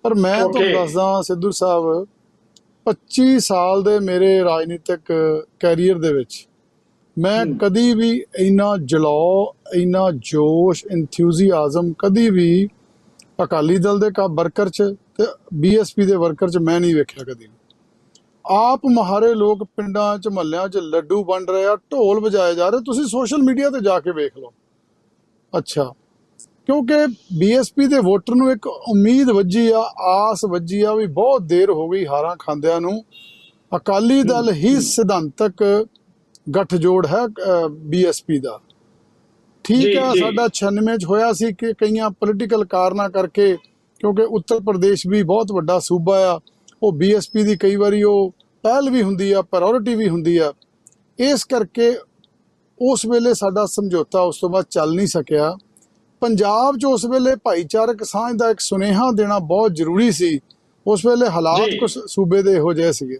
ਪਰ ਮੈਂ ਤੁਹਾਨੂੰ ਦੱਸਦਾ ਸਿੱਧੂ ਸਾਹਿਬ, 25 ਸਾਲ ਦੇ ਮੇਰੇ ਰਾਜਨੀਤਿਕ ਕੈਰੀਅਰ ਦੇ ਵਿੱਚ ਮੈਂ ਕਦੀ ਵੀ ਇੰਨਾ ਜਲਾਅ, ਇੰਨਾ ਜੋਸ਼, ਇੰਥਿਊਜ਼ੀਆਜ਼ਮ ਕਦੀ ਵੀ ਅਕਾਲੀ ਦਲ ਦੇ ਵਰਕਰ 'ਚ ਤੇ BSP ਦੇ ਵਰਕਰ 'ਚ ਮੈਂ ਨਹੀਂ ਵੇਖਿਆ ਕਦੀ। ਆਪ ਮਹਾਰੇ ਲੋਕ ਪਿੰਡਾਂ 'ਚ ਮਹੱਲਿਆਂ 'ਚ ਲੱਡੂ ਵੰਡ ਰਹੇ ਆ, ਢੋਲ ਵਜਾਏ ਜਾ ਰਹੇ, ਤੁਸੀਂ ਸੋਸ਼ਲ ਮੀਡੀਆ ਤੇ ਜਾ ਕੇ ਵੇਖ ਲਓ। ਅੱਛਾ, ਕਿਉਂਕਿ BSP ਦੇ ਵੋਟਰ ਨੂੰ ਇੱਕ ਉਮੀਦ ਵੱਜੀ ਆ, ਆਸ ਵੱਜੀ ਆ ਵੀ ਬਹੁਤ ਦੇਰ ਹੋ ਗਈ ਹਾਰਾਂ ਖਾਂਦਿਆਂ ਨੂੰ, ਅਕਾਲੀ ਦਲ ਹੀ ਸਿਧਾਂਤਕ ਗੱਠਜੋੜ ਹੈ BSP ਦਾ। ਠੀਕ ਹੈ, ਸਾਡਾ 96 'ਚ ਹੋਇਆ ਸੀ ਕਿ ਕਈਆਂ ਪੋਲੀਟੀਕਲ ਕਾਰਨਾਂ ਕਰਕੇ, ਕਿਉਂਕਿ ਉੱਤਰ ਪ੍ਰਦੇਸ਼ ਵੀ ਬਹੁਤ ਵੱਡਾ ਸੂਬਾ ਆ, ਉਹ BSP ਦੀ ਕਈ ਵਾਰੀ ਉਹ ਪਹਿਲ ਵੀ ਹੁੰਦੀ ਆ, ਪ੍ਰਾਇੋਰਟੀ ਵੀ ਹੁੰਦੀ ਆ, ਇਸ ਕਰਕੇ ਉਸ ਵੇਲੇ ਸਾਡਾ ਸਮਝੌਤਾ ਉਸ ਤੋਂ ਬਾਅਦ ਚੱਲ ਨਹੀਂ ਸਕਿਆ। ਪੰਜਾਬ 'ਚ ਉਸ ਵੇਲੇ ਭਾਈਚਾਰਕ ਸਾਂਝ ਦਾ ਇੱਕ ਸੁਨੇਹਾ ਦੇਣਾ ਬਹੁਤ ਜ਼ਰੂਰੀ ਸੀ। ਉਸ ਵੇਲੇ ਹਾਲਾਤ ਕੁਝ ਸੂਬੇ ਦੇ ਇਹੋ ਜਿਹੇ ਸੀਗੇ।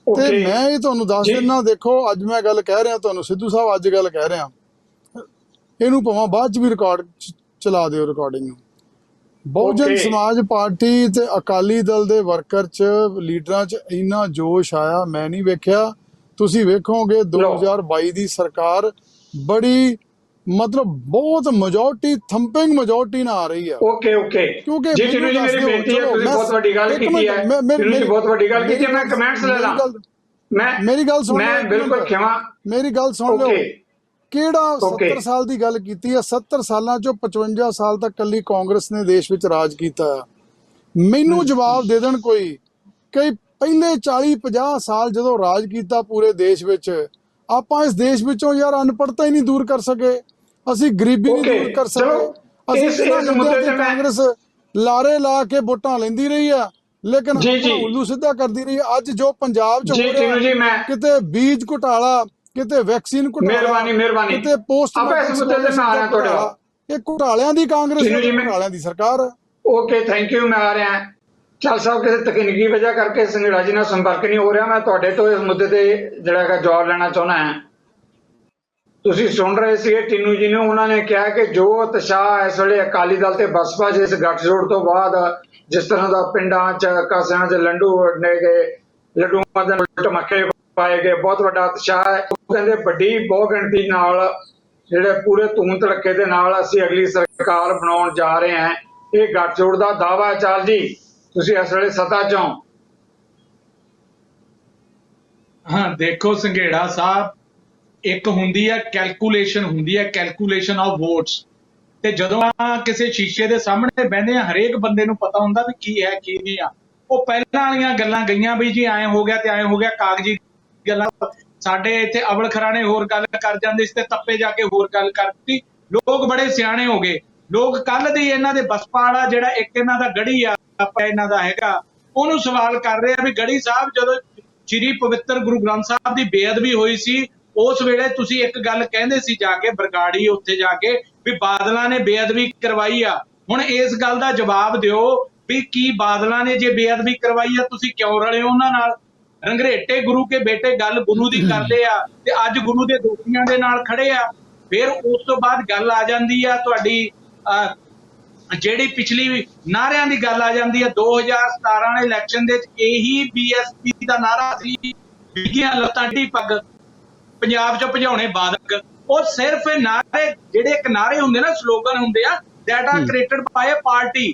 ਤੇ ਮੈਂ ਇਹ ਤੁਹਾਨੂੰ ਦੱਸ ਦਿੰਦਾ, ਦੇਖੋ ਅੱਜ ਮੈਂ ਗੱਲ ਕਹਿ ਰਿਹਾ ਤੁਹਾਨੂੰ ਸਿੱਧੂ ਸਾਹਿਬ, ਅੱਜ ਗੱਲ ਕਹਿ ਰਿਹਾ, ਇਹਨੂੰ ਭਾਵੇਂ ਬਾਅਦ 'ਚ ਵੀ ਰਿਕਾਰਡ ਚਲਾ ਦਿਓ, ਰਿਕਾਰਡਿੰਗ ਨੂੰ। ਬਹੁਜਨ ਸਮਾਜ ਪਾਰਟੀ ਤੇ ਅਕਾਲੀ ਦਲ ਦੇ ਵਰਕਰ 'ਚ, ਲੀਡਰਾਂ 'ਚ ਇੰਨਾ ਜੋਸ਼ ਆਇਆ ਮੈਂ ਨਹੀਂ ਵੇਖਿਆ। ਤੁਸੀਂ ਵੇਖੋਗੇ 2022 ਦੀ ਸਰਕਾਰ ਬੜੀ ਮਤਲਬ ਬਹੁਤ ਮੈਜੋਰਟੀ, ਥੰਪਿੰਗ ਮੈਜੋਰਟੀ ਨਾਲ ਆ ਰਹੀ ਆ। ਕਿਉਂਕਿ ਜੀ ਟਿਨੂ ਜੀ ਮੇਰੀ ਬੇਨਤੀ ਹੈ, ਤੁਸੀਂ ਬਹੁਤ ਵੱਡੀ ਗੱਲ ਕੀਤੀ ਹੈ, ਤੁਸੀਂ ਬਹੁਤ ਵੱਡੀ ਗੱਲ ਕੀਤੀ ਹੈ, ਮੈਂ ਕਮੈਂਟਸ ਲੈ ਲਾਂ, ਮੇਰੀ ਗੱਲ ਸੁਣ, ਮੈਂ ਬਿਲਕੁਲ ਖਿਮਾ, ਮੇਰੀ ਗੱਲ ਸੁਣ ਲਿਓ। ਕਿਹੜਾ 70 ਸਾਲ ਦੀ ਗੱਲ ਕੀਤੀ ਹੈ, 70 ਸਾਲਾਂ ਚੋਂ 55 ਸਾਲ ਤੱਕ ਕੱਲੀ ਕਾਂਗਰਸ ਨੇ ਦੇਸ਼ ਵਿੱਚ ਰਾਜ ਕੀਤਾ। ਮੈਨੂੰ ਜਵਾਬ ਦੇ ਦੇਣ ਕੋਈ ਕਿ ਪਹਿਲੇ 40-50 ਸਾਲ ਜਦੋਂ ਰਾਜ ਕੀਤਾ ਪੂਰੇ ਦੇਸ਼ ਵਿੱਚ, ਆਪਾਂ ਇਸ ਦੇਸ਼ ਵਿੱਚੋਂ ਯਾਰ ਅਨਪੜ੍ਹਤਾ ਹੀ ਨਹੀਂ ਦੂਰ ਕਰ ਸਕੇ, ਅਸੀਂ ਗਰੀਬੀ ਨਹੀਂ ਦੂਰ ਕਰ ਸਕੇ। ਅਸੀਂ ਕਾਂਗਰਸ ਲਾਰੇ ਲਾ ਕੇ ਵੋਟਾਂ ਲੈਂਦੀ ਰਹੀ ਆ, ਲੇਕਿਨ ਉੱਲੂ ਸਿੱਧਾ ਕਰਦੀ ਰਹੀ। ਅੱਜ ਜੋ ਪੰਜਾਬ 'ਚ ਹੋ ਰਿਹਾ, ਕਿਤੇ ਬੀਜ ਘੁਟਾਲਾ, ਕਿਤੇ ਵੈਕਸੀਨ ਘੁਟਾਲਾ, ਕਿਤੇ ਪੋਸਟ, ਇਹ ਘੁਟਾਲਿਆਂ ਦੀ ਕਾਂਗਰਸ, ਘੁਟਾਲਿਆਂ ਦੀ ਸਰਕਾਰ। ਓਕੇ, ਥੈਂਕ ਯੂ, ਮੈਂ ਆ ਰਿਹਾ। ਚਾਲ ਸਾਹਿਬ, ਕਿਸੇ ਤਕਨੀਕੀ ਵਜ੍ਹਾ ਕਰਕੇ ਸਿੰਗੜਾ ਜੀ ਨਾਲ ਸੰਪਰਕ ਨਹੀਂ ਹੋ ਰਿਹਾ। ਮੈਂ ਤੁਹਾਡੇ ਤੋਂ ਇਸ ਮੁੱਦੇ ਤੇ ਜਿਹੜਾ ਹੈਗਾ ਜਵਾਬ ਲੈਣਾ ਚਾਹੁੰਦਾ ਹਾਂ। ਤੁਸੀਂ ਸੁਣ ਰਹੇ ਸੀਗੇ ਟਿਨੂ ਜੀ ਨੂੰ, ਉਹਨਾਂ ਨੇ ਕਿਹਾ ਕਿ ਜੋ ਉਤਸ਼ਾਹ ਇਸ ਵੇਲੇ ਅਕਾਲੀ ਦਲ ਤੇ ਬਸਪਾ ਜਿਸ ਗੱਠਜੋੜ ਤੋਂ ਬਾਅਦ ਜਿਸ ਤਰ੍ਹਾਂ ਦਾ ਪਿੰਡਾਂ 'ਚ, ਕਸਿਆਂ 'ਚ ਲੱਡੂ ਵੰਡੇ ਗਏ, ਲੱਡੂਆਂ ਦੇ ਟਮਕੇ ਪਾਏ ਗਏ, ਬਹੁਤ ਵੱਡਾ ਉਤਸ਼ਾਹ ਹੈ। ਉਹ ਕਹਿੰਦੇ ਵੱਡੀ ਬਹੁ ਗਿਣਤੀ ਨਾਲ, ਜਿਹੜੇ ਪੂਰੇ ਧੂਮ ਧੜੱਕੇ ਦੇ ਨਾਲ ਅਸੀਂ ਅਗਲੀ ਸਰਕਾਰ ਬਣਾਉਣ ਜਾ ਰਹੇ ਹਾਂ, ਇਹ ਗੱਠਜੋੜ ਦਾ ਦਾਅਵਾ ਹੈ। ਚਾਲ ਜੀ, ਤੁਸੀਂ ਇਸ ਵੇਲੇ ਸੱਤਾ 'ਚੋਂ। ਹਾਂ, ਦੇਖੋ ਸੰਘੇੜਾ ਸਾਹਿਬ, ਇੱਕ ਹੁੰਦੀ ਹੈ ਕੈਲਕੂਲੇਸ਼ਨ, ਹੁੰਦੀ ਹੈ ਕੈਲਕੂਲੇਸ਼ਨ ਆਫ ਵੋਟਸ, ਤੇ ਜਦੋਂ ਕਿਸੇ ਸ਼ੀਸ਼ੇ ਦੇ ਸਾਹਮਣੇ ਬਹਿੰਦੇ ਆ, ਹਰੇਕ ਬੰਦੇ ਨੂੰ ਪਤਾ ਹੁੰਦਾ ਵੀ ਕੀ ਹੈ ਕੀ ਨਹੀਂ ਆ। ਉਹ ਪਹਿਲਾਂ ਵਾਲੀਆਂ ਗੱਲਾਂ ਗਈਆਂ ਵੀ ਜੀ ਐਂ ਹੋ ਗਿਆ ਤੇ ਐਂ ਹੋ ਗਿਆ, ਕਾਗਜ਼ੀ ਗੱਲਾਂ। ਸਾਡੇ ਇੱਥੇ ਅਵਲ ਖਰਾਣੇ ਹੋਰ ਗੱਲ ਕਰ ਜਾਂਦੇ ਸੀ ਤੇ ਤੱਪੇ ਜਾ ਕੇ ਹੋਰ ਗੱਲ ਕਰਤੀ। ਲੋਕ ਬੜੇ ਸਿਆਣੇ ਹੋ ਗਏ। ਲੋਕ ਕੱਲ ਦੀ ਇਹਨਾਂ ਦੇ ਬਸਪਾ ਵਾਲਾ ਜਿਹੜਾ ਇੱਕ ਇਹਨਾਂ ਦਾ ਗੜੀ ਆ ਇਹਨਾਂ ਦਾ ਹੈਗਾ, ਉਹਨੂੰ ਸਵਾਲ ਕਰ ਰਹੇ ਆ ਵੀ ਗੜੀ ਸਾਹਿਬ ਜਦੋਂ ਸ਼੍ਰੀ ਪਵਿੱਤਰ ਗੁਰੂ ਗ੍ਰੰਥ ਸਾਹਿਬ ਦੀ ਬੇਅਦਬੀ ਹੋਈ ਸੀ ਉਸ ਵੇਲੇ ਤੁਸੀਂ ਇੱਕ ਗੱਲ ਕਹਿੰਦੇ ਸੀ ਜਾ ਕੇ ਬਰਗਾੜੀ ਉੱਥੇ ਜਾ ਕੇ ਵੀ ਬਾਦਲਾਂ ਨੇ ਬੇਅਦਬੀ ਕਰਵਾਈ ਆ। ਹੁਣ ਇਸ ਗੱਲ ਦਾ ਜਵਾਬ ਦਿਓ ਵੀ ਕੀ ਬਾਦਲਾਂ ਨੇ ਜੇ ਬੇਅਦਬੀ ਕਰਵਾਈ ਆ ਤੁਸੀਂ ਕਿਉਂ ਰਲੇ ਉਹਨਾਂ ਨਾਲ? ਰੰਗਰੇਟੇ ਗੁਰੂ ਕੇ ਬੇਟੇ ਗੱਲ ਗੁਰੂ ਦੀ ਕਰਦੇ ਆ ਤੇ ਅੱਜ ਗੁਰੂ ਦੇ ਦੋਸ਼ੀਆਂ ਦੇ ਨਾਲ ਖੜੇ ਆ। ਫਿਰ ਉਸ ਤੋਂ ਬਾਅਦ ਗੱਲ ਆ ਜਾਂਦੀ ਆ ਤੁਹਾਡੀ ਜਿਹੜੀ ਪਿਛਲੀ ਨਾਰਿਆਂ ਦੀ ਗੱਲ ਆ ਜਾਂਦੀ ਹੈ। 2017 ਵਾਲੇ ਇਲੈਕਸ਼ਨ ਦੇ ਵਿੱਚ ਇਹੀ ਬੀਐਸਪੀ ਦਾ ਨਾਰਾ ਸੀ, ਬਿਗੀਆਂ ਲੱਤਾਂ ਢੀ ਪੱਗ ਪੰਜਾਬ ਚੋਂ ਭਜਾਉਣੇ ਬਾਦਲ। ਉਹ ਸਿਰਫ ਇਹ ਨਾਰੇ ਜਿਹੜੇ ਇੱਕ ਨਾਰੇ ਹੁੰਦੇ ਨਾ, ਸਲੋਗਨ ਹੁੰਦੇ ਆ that are created by a party.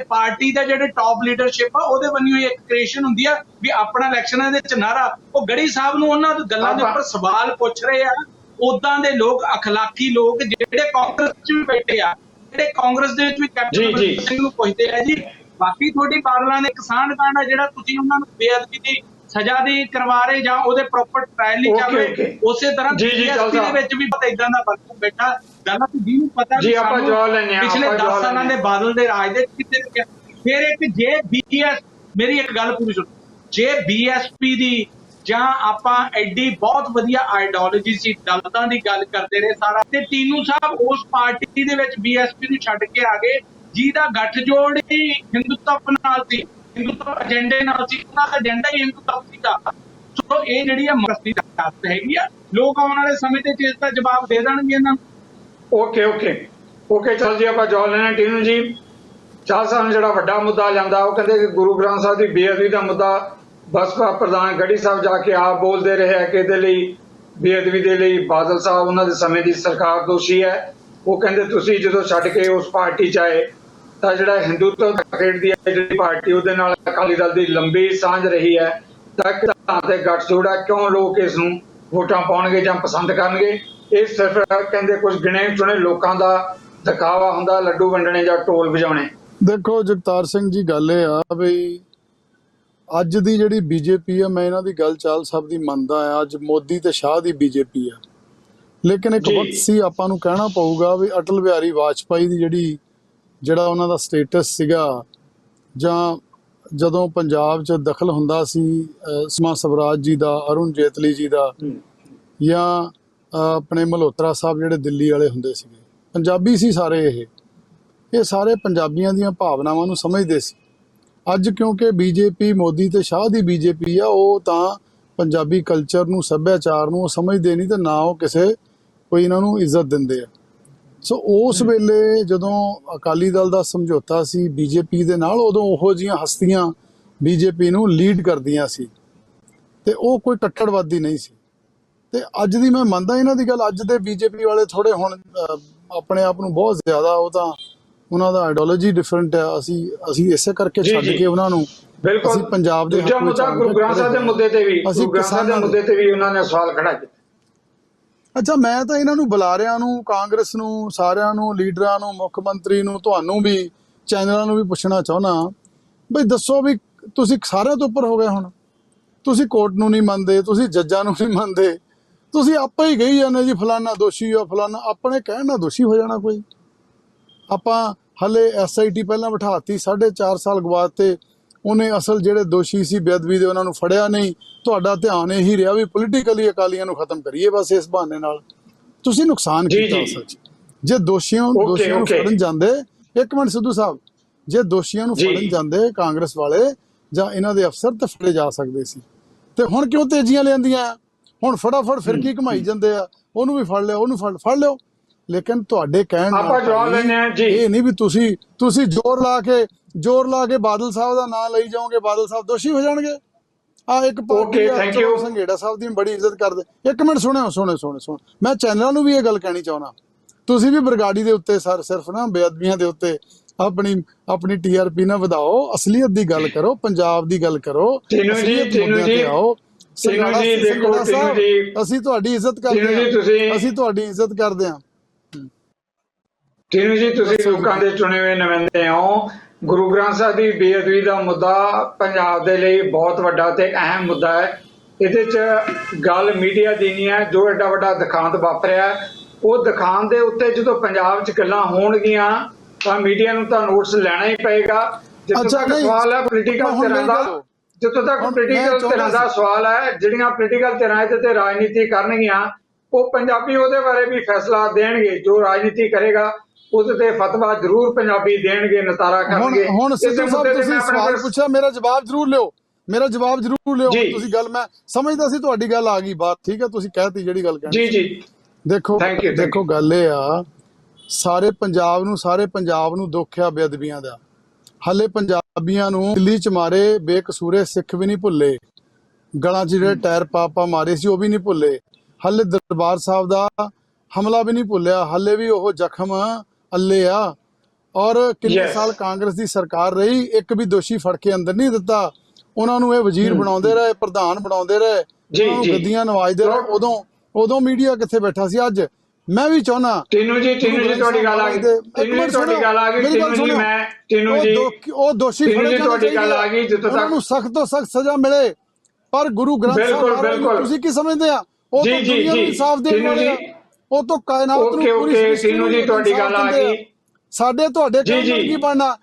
Party ਦਾ ਜਿਹੜੇ ਟੌਪ ਲੀਡਰਸ਼ਿਪ ਆ ਉਹਦੇ ਵੱਲੋਂ ਇੱਕ ਕ੍ਰੀਏਸ਼ਨ ਹੁੰਦੀ ਆ ਵੀ ਆਪਣਾ ਇਲੈਕਸ਼ਨਾਂ ਦੇ ਵਿੱਚ ਨਾਰਾ। ਉਹ ਗੜੀ ਸਾਹਿਬ ਨੂੰ ਉਹਨਾਂ ਗੱਲਾਂ ਦੇ ਉੱਪਰ ਸਵਾਲ ਪੁੱਛ ਰਹੇ ਆ। ਉਦਾਂ ਦੇ ਲੋਕ, ਅਖਲਾਕੀ ਲੋਕ ਜਿਹੜੇ ਕਾਂਗਰਸ 'ਚ ਵੀ ਬੈਠੇ ਆ, ਜਿਹੜੇ ਕਾਂਗਰਸ ਦੇ ਵਿੱਚ ਵੀ ਕੈਪਟਨ ਸਿੰਘ ਨੂੰ ਪੁੱਛਦੇ ਆ ਜੀ ਬਾਕੀ ਤੁਹਾਡੀ ਬਾਦਲਾਂ ਦੇ ਕਿਸਾਨ ਕਾਂਡ ਆ ਜਿਹੜਾ ਤੁਸੀਂ ਉਹਨਾਂ ਨੂੰ ਬੇਅਦਬੀ ਦੀ ਸਜ਼ਾ ਦੀ ਕਰਵਾ ਰਹੇ ਜਾਂ ਉਹਦੇ ਪ੍ਰੋਪਰ ਟ੍ਰਾਇਲ ਨਹੀਂ ਕਰ ਰਹੇ, ਉਸੇ ਤਰ੍ਹਾਂ ਬੀਐਸਪੀ ਦੇ ਵਿੱਚ ਵੀ ਪਤਾ ਇਦਾਂ ਦਾ ਵਰਕ ਬੈਠਾ ਗੱਲ ਜਿਹਨੂੰ ਪਤਾ ਜੀ ਆਪਾਂ ਜਵਾਬ ਲੈਣੇ ਆ ਪਿਛਲੇ 10 ਸਾਲਾਂ ਦੇ ਬਾਦਲ ਦੇ ਰਾਜ ਦੇ ਕਿਤੇ ਰੁਕਿਆ। ਫਿਰ ਇੱਕ ਜੇ ਬੀਐਸ ਮੇਰੀ ਇੱਕ ਗੱਲ ਪੂਰੀ ਸੁਣੋ, ਜੇ ਬੀਐਸਪੀ ਦੀ ਜਾਂ ਆਪਾਂ ਐਡੀ ਬਹੁਤ ਵਧੀਆ ਆਈਡੀਓਲੋਜੀ ਸੀ ਦਲਤਾਂ ਦੀ ਗੱਲ ਕਰਦੇ ਰਹੇ ਸਾਰਾ, ਤੇ ਟੀਨੂ ਸਾਹਿਬ ਉਸ ਪਾਰਟੀ ਦੇ ਵਿੱਚ ਬੀਐਸਪੀ ਨੂੰ ਛੱਡ ਕੇ ਆ ਗਏ ਜਿਹਦਾ ਗੱਠਜੋੜ ਹੀ ਹਿੰਦੂਤਵ ਨਾਲ ਸੀ, ਹਿੰਦੂਤਵ ਏਜੰਡੇ ਨਾਲ ਸੀ, ਉਹਨਾਂ ਦਾ ਏਜੰਡਾ ਹੀ ਹਿੰਦੂਤਵ ਸੀਗਾ। ਸੋ ਇਹ ਜਿਹੜੀ ਆ ਮਸਤੀ ਦਾ ਹੈਗੀ ਆ, ਲੋਕ ਆਉਣ ਵਾਲੇ ਸਮੇਂ ਤੇ ਇਸ ਦਾ ਜਵਾਬ ਦੇ ਦੇਣਗੇ ਇਹਨਾਂ ਨੂੰ। ਓਕੇ ਚਲ ਜੀ ਆਪਾਂ ਜਵਾਬ ਲੈਣਾ। ਟੀਨੂ ਜੀ, ਚਾਹ ਸਾਹਿਬ ਜਿਹੜਾ ਵੱਡਾ ਮੁੱਦਾ ਜਾਂਦਾ ਉਹ ਕਹਿੰਦੇ ਕਿ ਗੁਰੂ ਗ੍ਰੰਥ ਸਾਹਿਬ ਦੀ ਬੇਅਦਬੀ ਦਾ ਮੁੱਦਾ ਬਸਪਾ ਪ੍ਰਧਾਨ ਗੜੀ ਸਾਹਿਬ ਜਾ ਕੇ ਆਪ ਬੋਲਦੇ ਰਹੇ ਹੈ ਕਿ ਇਹਦੇ ਲਈ ਬੇਅਦਬੀ ਦੇ ਲਈ ਬਾਦਲ ਸਾਹਿਬ ਉਹਨਾਂ ਦੇ ਸਮੇਂ ਦੀ ਸਰਕਾਰ ਦੋਸ਼ੀ ਹੈ। ਉਹ ਕਹਿੰਦੇ ਤੁਸੀਂ ਜਦੋਂ ਛੱਡ ਕੇ ਉਸ ਪਾਰਟੀ 'ਚ ਆਏ ਤਾਂ ਜਿਹੜਾ ਹਿੰਦੂਤਵ ਖੇਡਦੀ ਹੈ ਜਿਹੜੀ ਪਾਰਟੀ ਉਹਦੇ ਨਾਲ ਅਕਾਲੀ ਦਲ ਦੀ ਲੰਬੀ ਸਾਂਝ ਰਹੀ ਹੈ, ਤਾਂ ਕਿਸਾਨਾਂ ਤੇ ਗੱਠਜੋੜ ਹੈ, ਕਿਉਂ ਲੋਕ ਇਸ ਨੂੰ ਵੋਟਾਂ ਪਾਉਣਗੇ ਜਾਂ ਪਸੰਦ ਕਰਨਗੇ? ਇਹ ਸਿਰਫ ਕਹਿੰਦੇ ਕੁਝ ਗਿਣੇ ਚੁਣੇ ਲੋਕਾਂ ਦਾ ਦਿਖਾਵਾ ਹੁੰਦਾ, ਲੱਡੂ ਵੰਡਣੇ ਜਾਂ ਢੋਲ ਵਜਾਉਣੇ। ਦੇਖੋ ਜਗਤਾਰ ਸਿੰਘ ਜੀ, ਗੱਲ ਇਹ ਆ ਵੀ ਅੱਜ ਦੀ ਜਿਹੜੀ ਬੀਜੇਪੀ ਆ, ਮੈਂ ਇਹਨਾਂ ਦੀ ਗੱਲ ਚਾਲ ਸਭ ਦੀ ਮੰਨਦਾ ਆ। ਅੱਜ ਮੋਦੀ ਤੇ ਸ਼ਾਹ ਦੀ ਬੀਜੇਪੀ ਆ, ਲੇਕਿਨ ਇੱਕ ਵਕਤ ਸੀ ਆਪਾਂ ਨੂੰ ਕਹਿਣਾ ਪਊਗਾ ਵੀ ਅਟਲ ਬਿਹਾਰੀ ਵਾਜਪਾਈ ਦੀ ਜਿਹੜਾ ਉਹਨਾਂ ਦਾ ਸਟੇਟਸ ਸੀਗਾ, ਜਾਂ ਜਦੋਂ ਪੰਜਾਬ 'ਚ ਦਖਲ ਹੁੰਦਾ ਸੀ ਸੁਸ਼ਮਾ ਸਵਰਾਜ ਜੀ ਦਾ, ਅਰੁਣ ਜੇਤਲੀ ਜੀ ਦਾ, ਜਾਂ ਆਪਣੇ ਮਲਹੋਤਰਾ ਸਾਹਿਬ ਜਿਹੜੇ ਦਿੱਲੀ ਵਾਲੇ ਹੁੰਦੇ ਸੀਗੇ, ਪੰਜਾਬੀ ਸੀ ਸਾਰੇ। ਇਹ ਸਾਰੇ ਪੰਜਾਬੀਆਂ ਦੀਆਂ ਭਾਵਨਾਵਾਂ ਨੂੰ ਸਮਝਦੇ ਸੀ। ਅੱਜ ਕਿਉਂਕਿ ਬੀਜੇਪੀ ਮੋਦੀ ਤੇ ਸ਼ਾਹ ਦੀ ਬੀਜੇਪੀ ਆ, ਉਹ ਤਾਂ ਪੰਜਾਬੀ ਕਲਚਰ ਨੂੰ, ਸੱਭਿਆਚਾਰ ਨੂੰ ਸਮਝਦੇ ਨਹੀਂ, ਤੇ ਨਾ ਉਹ ਕੋਈ ਇਹਨਾਂ ਨੂੰ ਇੱਜ਼ਤ ਦਿੰਦੇ ਆ। ਸੋ ਉਸ ਵੇਲੇ ਜਦੋਂ ਅਕਾਲੀ ਦਲ ਦਾ ਸਮਝੌਤਾ ਸੀ ਬੀਜੇਪੀ ਦੇ ਨਾਲ, ਉਦੋਂ ਉਹੋ ਜਿਹੀਆਂ ਹਸਤੀਆਂ ਬੀਜੇਪੀ ਨੂੰ ਲੀਡ ਕਰਦੀਆਂ ਸੀ ਤੇ ਉਹ ਕੋਈ ਕੱਟੜਵਾਦੀ ਨਹੀਂ ਸੀ। ਤੇ ਅੱਜ ਦੀ ਮੈਂ ਮੰਨਦਾ ਇਹਨਾਂ ਦੀ ਗੱਲ, ਅੱਜ ਦੇ ਬੀਜੇਪੀ ਵਾਲੇ ਥੋੜੇ ਹੁਣ ਆਪਣੇ ਆਪ ਨੂੰ ਬਹੁਤ ਜ਼ਿਆਦਾ, ਉਹ ਤਾਂ ਉਹਨਾਂ ਦਾ ਆਈਡੀਓਲੋਜੀ ਡਿਫਰੈਂਟ ਆ। ਅਸੀਂ ਇਸੇ ਕਰਕੇ ਛੱਡ ਕੇ ਉਹਨਾਂ ਨੂੰ, ਅਸੀਂ ਪੰਜਾਬ ਦੇ ਹੱਕ ਵਿੱਚ ਗੁਰੂ ਗ੍ਰੰਥ ਸਾਹਿਬ ਦੇ ਮੁੱਦੇ ਤੇ ਵੀ, ਗੁਰੂ ਗ੍ਰੰਥ ਸਾਹਿਬ ਦੇ ਮੁੱਦੇ ਤੇ ਵੀ ਉਹਨਾਂ ਨੇ ਸਵਾਲ ਖੜਾ ਕੀਤਾ। ਅੱਛਾ, ਮੈਂ ਤਾਂ ਇਹਨਾਂ ਨੂੰ ਬੁਲਾਰਿਆਂ ਨੂੰ, ਕਾਂਗਰਸ ਨੂੰ, ਸਾਰਿਆਂ ਨੂੰ, ਲੀਡਰਾਂ ਨੂੰ, ਮੁੱਖ ਮੰਤਰੀ ਨੂੰ, ਤੁਹਾਨੂੰ ਵੀ, ਚੈਨਲਾਂ ਨੂੰ ਵੀ ਪੁੱਛਣਾ ਚਾਹੁੰਦਾ ਬਈ ਦੱਸੋ ਵੀ ਤੁਸੀਂ ਸਾਰਿਆਂ ਤੋਂ ਉੱਪਰ ਹੋ ਗਏ। ਹੁਣ ਤੁਸੀਂ ਕੋਰਟ ਨੂੰ ਨਹੀਂ ਮੰਨਦੇ, ਤੁਸੀਂ ਜੱਜਾਂ ਨੂੰ ਨਹੀਂ ਮੰਨਦੇ, ਤੁਸੀਂ ਆਪੇ ਹੀ ਕਹੀ ਜਾਂਦੇ ਜੀ ਫਲਾਨਾ ਦੋਸ਼ੀ ਆ, ਫਲਾਨਾ। ਆਪਣੇ ਕਹਿਣ ਨਾਲ ਦੋਸ਼ੀ ਹੋ ਜਾਣਾ ਕੋਈ? ਆਪਾਂ ਹਲੇ SIT ਪਹਿਲਾਂ ਬਿਠਾਤੀ, 4.5 ਸਾਲ ਗਵਾਤੇ, ਉਹਨੇ ਅਸਲ ਜਿਹੜੇ ਦੋਸ਼ੀ ਸੀ ਬੇਅਦਬੀ ਦੇ ਉਹਨਾਂ ਨੂੰ ਫੜਿਆ ਨਹੀਂ। ਤੁਹਾਡਾ ਧਿਆਨ ਇਹੀ ਰਿਹਾ ਵੀ ਪੋਲੀਟੀਕਲੀ ਅਕਾਲੀਆਂ ਨੂੰ ਖਤਮ ਕਰੀਏ ਬਸ, ਇਸ ਬਹਾਨੇ ਨਾਲ ਤੁਸੀਂ ਨੁਕਸਾਨ ਕੀਤਾ ਅਸਲ 'ਚ। ਜੇ ਦੋਸ਼ੀਆਂ ਨੂੰ ਫੜਨ ਜਾਂਦੇ, ਇੱਕ ਮਿੰਟ ਸਿੱਧੂ ਸਾਹਿਬ, ਜੇ ਦੋਸ਼ੀਆਂ ਨੂੰ ਫੜਨ ਜਾਂਦੇ ਕਾਂਗਰਸ ਵਾਲੇ ਜਾਂ ਇਹਨਾਂ ਦੇ ਅਫਸਰ, ਤਾਂ ਫੜੇ ਜਾ ਸਕਦੇ ਸੀ। ਤੇ ਹੁਣ ਕਿਉਂ ਤੇਜ਼ੀਆਂ ਲਿਆਂਦੀਆਂ? ਹੁਣ ਫਟਾਫਟ ਫਿਰਕੀ ਘਮਾਈ ਜਾਂਦੇ ਆ, ਉਹਨੂੰ ਵੀ ਫੜ ਲਿਓ, ਉਹਨੂੰ ਫੜ ਲਿਓ। ਲੇਕਿਨ ਤੁਹਾਡੇ ਕਹਿਣ ਨਾਲ ਇਹ ਨਹੀਂ ਵੀ ਤੁਸੀਂ ਜ਼ੋਰ ਲਾ ਕੇ ਬਾਦਲ ਸਾਹਿਬ ਦਾ ਨਾਂ ਲਈ ਜਾਓਗੇ, ਬਾਦਲ ਸਾਹਿਬ ਦੋਸ਼ੀ ਹੋ ਜਾਣਗੇ। ਇੱਕ ਪਾਰਟੀ ਸੰਘੇੜਾ ਸਾਹਿਬ ਦੀ ਬੜੀ ਇੱਜ਼ਤ ਕਰਦੇ। ਇੱਕ ਮਿੰਟ ਸੁਣੋ, ਮੈਂ ਚੈਨਲਾਂ ਨੂੰ ਵੀ ਇਹ ਗੱਲ ਕਹਿਣੀ ਚਾਹੁੰਦਾ, ਤੁਸੀਂ ਵੀ ਬਰਗਾੜੀ ਦੇ ਉੱਤੇ ਸਿਰਫ ਨਾ ਬੇਅਦਬੀਆਂ ਦੇ ਉੱਤੇ ਆਪਣੀ TRP ਨਾ ਵਧਾਓ, ਅਸਲੀਅਤ ਦੀ ਗੱਲ ਕਰੋ, ਪੰਜਾਬ ਦੀ ਗੱਲ ਕਰੋ, ਅਸਲੀਅਤ ਮੁੱਦਿਆਂ ਤੇ ਆਓ। ਅਸੀਂ ਤੁਹਾਡੀ ਇੱਜ਼ਤ ਕਰਦੇ ਹਾਂ। ਟੀਨੂ ਜੀ, ਤੁਸੀਂ ਲੋਕਾਂ ਦੇ ਚੁਣੇ ਹੋਏ ਨੁਮਾਇੰਦੇ ਹੋ। ਗੁਰੂ ਗ੍ਰੰਥ ਸਾਹਿਬ ਦੀ ਬੇਅਦਬੀ ਦਾ ਮੁੱਦਾ ਪੰਜਾਬ ਦੇ ਲਈ ਬਹੁਤ ਵੱਡਾ ਤੇ ਅਹਿਮ ਮੁੱਦਾ ਹੈ। ਇਹਦੇ 'ਚ ਗੱਲ ਮੀਡੀਆ ਦੀ ਨਹੀਂ ਹੈ। ਜੋ ਐਡਾ ਵੱਡਾ ਦਿਖਾਂਤ ਵਾਪਰਿਆ, ਉਹ ਦਿਖਾਉਣ ਦੇ ਉੱਤੇ ਜਦੋਂ ਪੰਜਾਬ 'ਚ ਗੱਲਾਂ ਹੋਣਗੀਆਂ ਤਾਂ ਮੀਡੀਆ ਨੂੰ ਤਾਂ ਨੋਟਿਸ ਲੈਣਾ ਹੀ ਪਏਗਾ। ਜਿੱਥੋਂ ਅੱਛਾ, ਤੱਕ ਨਹੀਂ, ਸਵਾਲ ਹੈ ਪੋਲੀਟੀਕਲ ਹੁਣ ਧਿਰਾਂ ਮੇਰੀ ਦਾ, ਗੱਲ- ਜਿੱਥੋਂ ਤੱਕ ਹੁਣ ਪੋਲੀਟੀਕਲ ਮੈਂ ਚਾਹੁੰਦਾ ਧਿਰਾਂ ਦਾ ਸੀ- ਸਵਾਲ ਹੈ, ਜਿਹੜੀਆਂ ਪੋਲੀਟੀਕਲ ਧਿਰਾਂ ਇਹਦੇ ਤੇ ਰਾਜਨੀਤੀ ਕਰਨਗੀਆਂ, ਉਹ ਪੰਜਾਬੀ ਉਹਦੇ ਬਾਰੇ ਵੀ ਫੈਸਲਾ ਦੇਣਗੇ। ਜੋ ਰਾਜਨੀਤੀ ਕਰੇਗਾ ਉਹਦੇ ਤੇ ਫਤਵਾ ਜ਼ਰੂਰ ਪੰਜਾਬੀ ਦੇਣਗੇ, ਨਤਾਰਾ ਕਰਨਗੇ। ਹੁਣ ਇਸੇ ਸਿੱਧੂ ਮੁੱਦੇ ਸਾਹਿਬ ਤੇ ਤੁਸੀਂ ਮੈਂ ਆਪਣੇ ਸਵਾਲ ਪੁੱਛਿਆ, ਮੇਰਾ ਜਵਾਬ ਜ਼ਰੂਰ ਲਿਓ, ਮੇਰਾ ਜਵਾਬ ਜ਼ਰੂਰ ਲਿਓ। ਜੀ। ਤੁਸੀਂ ਗੱਲ, ਮੈਂ ਸਮਝਦਾ ਸੀ ਤੁਹਾਡੀ ਗੱਲ ਆ ਗਈ ਬਾਤ, ਠੀਕ ਹੈ, ਤੁਸੀਂ ਕਹਿਤੀ ਜਿਹੜੀ ਗੱਲ ਕਹਿਣੀ। ਜੀ ਜੀ ਦੇਖੋ Thank you, thank ਦੇਖੋ, ਗੱਲ ਇਹ ਆ, ਸਾਰੇ ਪੰਜਾਬ ਨੂੰ ਦੁੱਖ ਆ ਬੇਅਦਬੀਆਂ ਦਾ। ਹਲੇ ਪੰਜਾਬੀਆਂ ਨੂੰ ਦਿੱਲੀ ਚ ਮਾਰੇ ਬੇਕਸੂਰੇ ਸਿੱਖ ਵੀ ਨਹੀਂ ਭੁੱਲੇ, ਗਲਾਂ 'ਚ ਜਿਹੜੇ ਟਾਇਰ ਪਾ ਮਾਰੇ ਸੀ ਉਹ ਵੀ ਨਹੀਂ ਭੁੱਲੇ, ਹਲੇ ਦਰਬਾਰ ਸਾਹਿਬ ਦਾ ਹਮਲਾ ਵੀ ਨਹੀਂ ਭੁੱਲਿਆ, ਹਲੇ ਵੀ ਉਹ ਜ਼ਖਮ ਅੱਲੇ ਆ। ਔਰ ਕਿੰਨੇ Yes. ਸਾਲ ਕਾਂਗਰਸ ਦੀ ਸਰਕਾਰ ਰਹੀ, ਇੱਕ ਵੀ ਦੋਸ਼ੀ ਫੜ ਕੇ ਅੰਦਰ ਨਹੀਂ ਦਿੱਤਾ। ਉਹਨਾਂ ਨੂੰ ਇਹ ਵਜ਼ੀਰ ਬਣਾਉਂਦੇ ਰਹੇ, ਪ੍ਰਧਾਨ ਬਣਾਉਂਦੇ ਰਹੇ, ਜੀ, ਉਹਨਾਂ ਨੂੰ ਜੀ। ਗੱਦੀਆਂ ਨਵਾਜਦੇ ਰਹੇ। ਉਦੋਂ ਮੀਡੀਆ ਕਿੱਥੇ ਬੈਠਾ ਸੀ? ਅੱਜ ਮੈਂ ਵੀ ਚਾਹੁੰਦਾ ਟੀਨੂ ਜੀ ਤੁਹਾਡੀ ਗੱਲ ਆ ਗਈ, ਟੀਨੂ ਜੀ ਤੁਹਾਡੀ ਗੱਲ ਆ ਗਈ, ਟੀਨੂ ਜੀ ਮੈਂ ਟੀਨੂ ਜੀ ਉਹ ਦੋਸ਼ੀ ਟੀਨੂ ਫੜੇ ਜੀ ਜਾਣੇ ਤੁਹਾਡੀ ਗੱਲ ਆ ਚਾਹੀਦੇ ਗਈ, ਜਿੱਥੋਂ ਉਹਨਾਂ ਤੱਕ ਨੂੰ ਸਖਤ ਤੋਂ ਸਖਤ ਸਜ਼ਾ ਮਿਲੇ। ਪਰ ਗੁਰੂ ਗ੍ਰੰਥ ਸਾਹਿਬ ਬਿਲਕੁਲ, ਮਹਾਰਾਜ ਨੂੰ ਬਿਲਕੁਲ। ਤੁਸੀਂ ਕੀ ਸਮਝਦੇ ਆ? ਉਹ ਜੀ, ਤਾਂ ਜੀ, ਦੁਨੀਆ ਨੂੰ ਜੀ। ਇਨਸਾਫ ਦੇਣ ਟੀਨੂ ਵਾਲੇ ਆ, ਜੀ। ਉਹ ਤਾਂ ਕਾਇਨਾਤ ਨੂੰ ਓਕੇ, ਪੂਰੀ ਓਕੇ, ਸ੍ਰਿਸ਼ਟੀ ਟੀਨੂ ਨੂੰ ਜੀ ਤੁਹਾਡੀ ਇਨਸਾਫ ਗੱਲ ਆ ਦਿੰਦੇ ਗਈ। ਸਾਡੇ ਤੁਹਾਡੇ ਜੀ, ਕਹਿਣ ਨਾਲ ਜੀ। ਕੀ ਬਣਨਾ?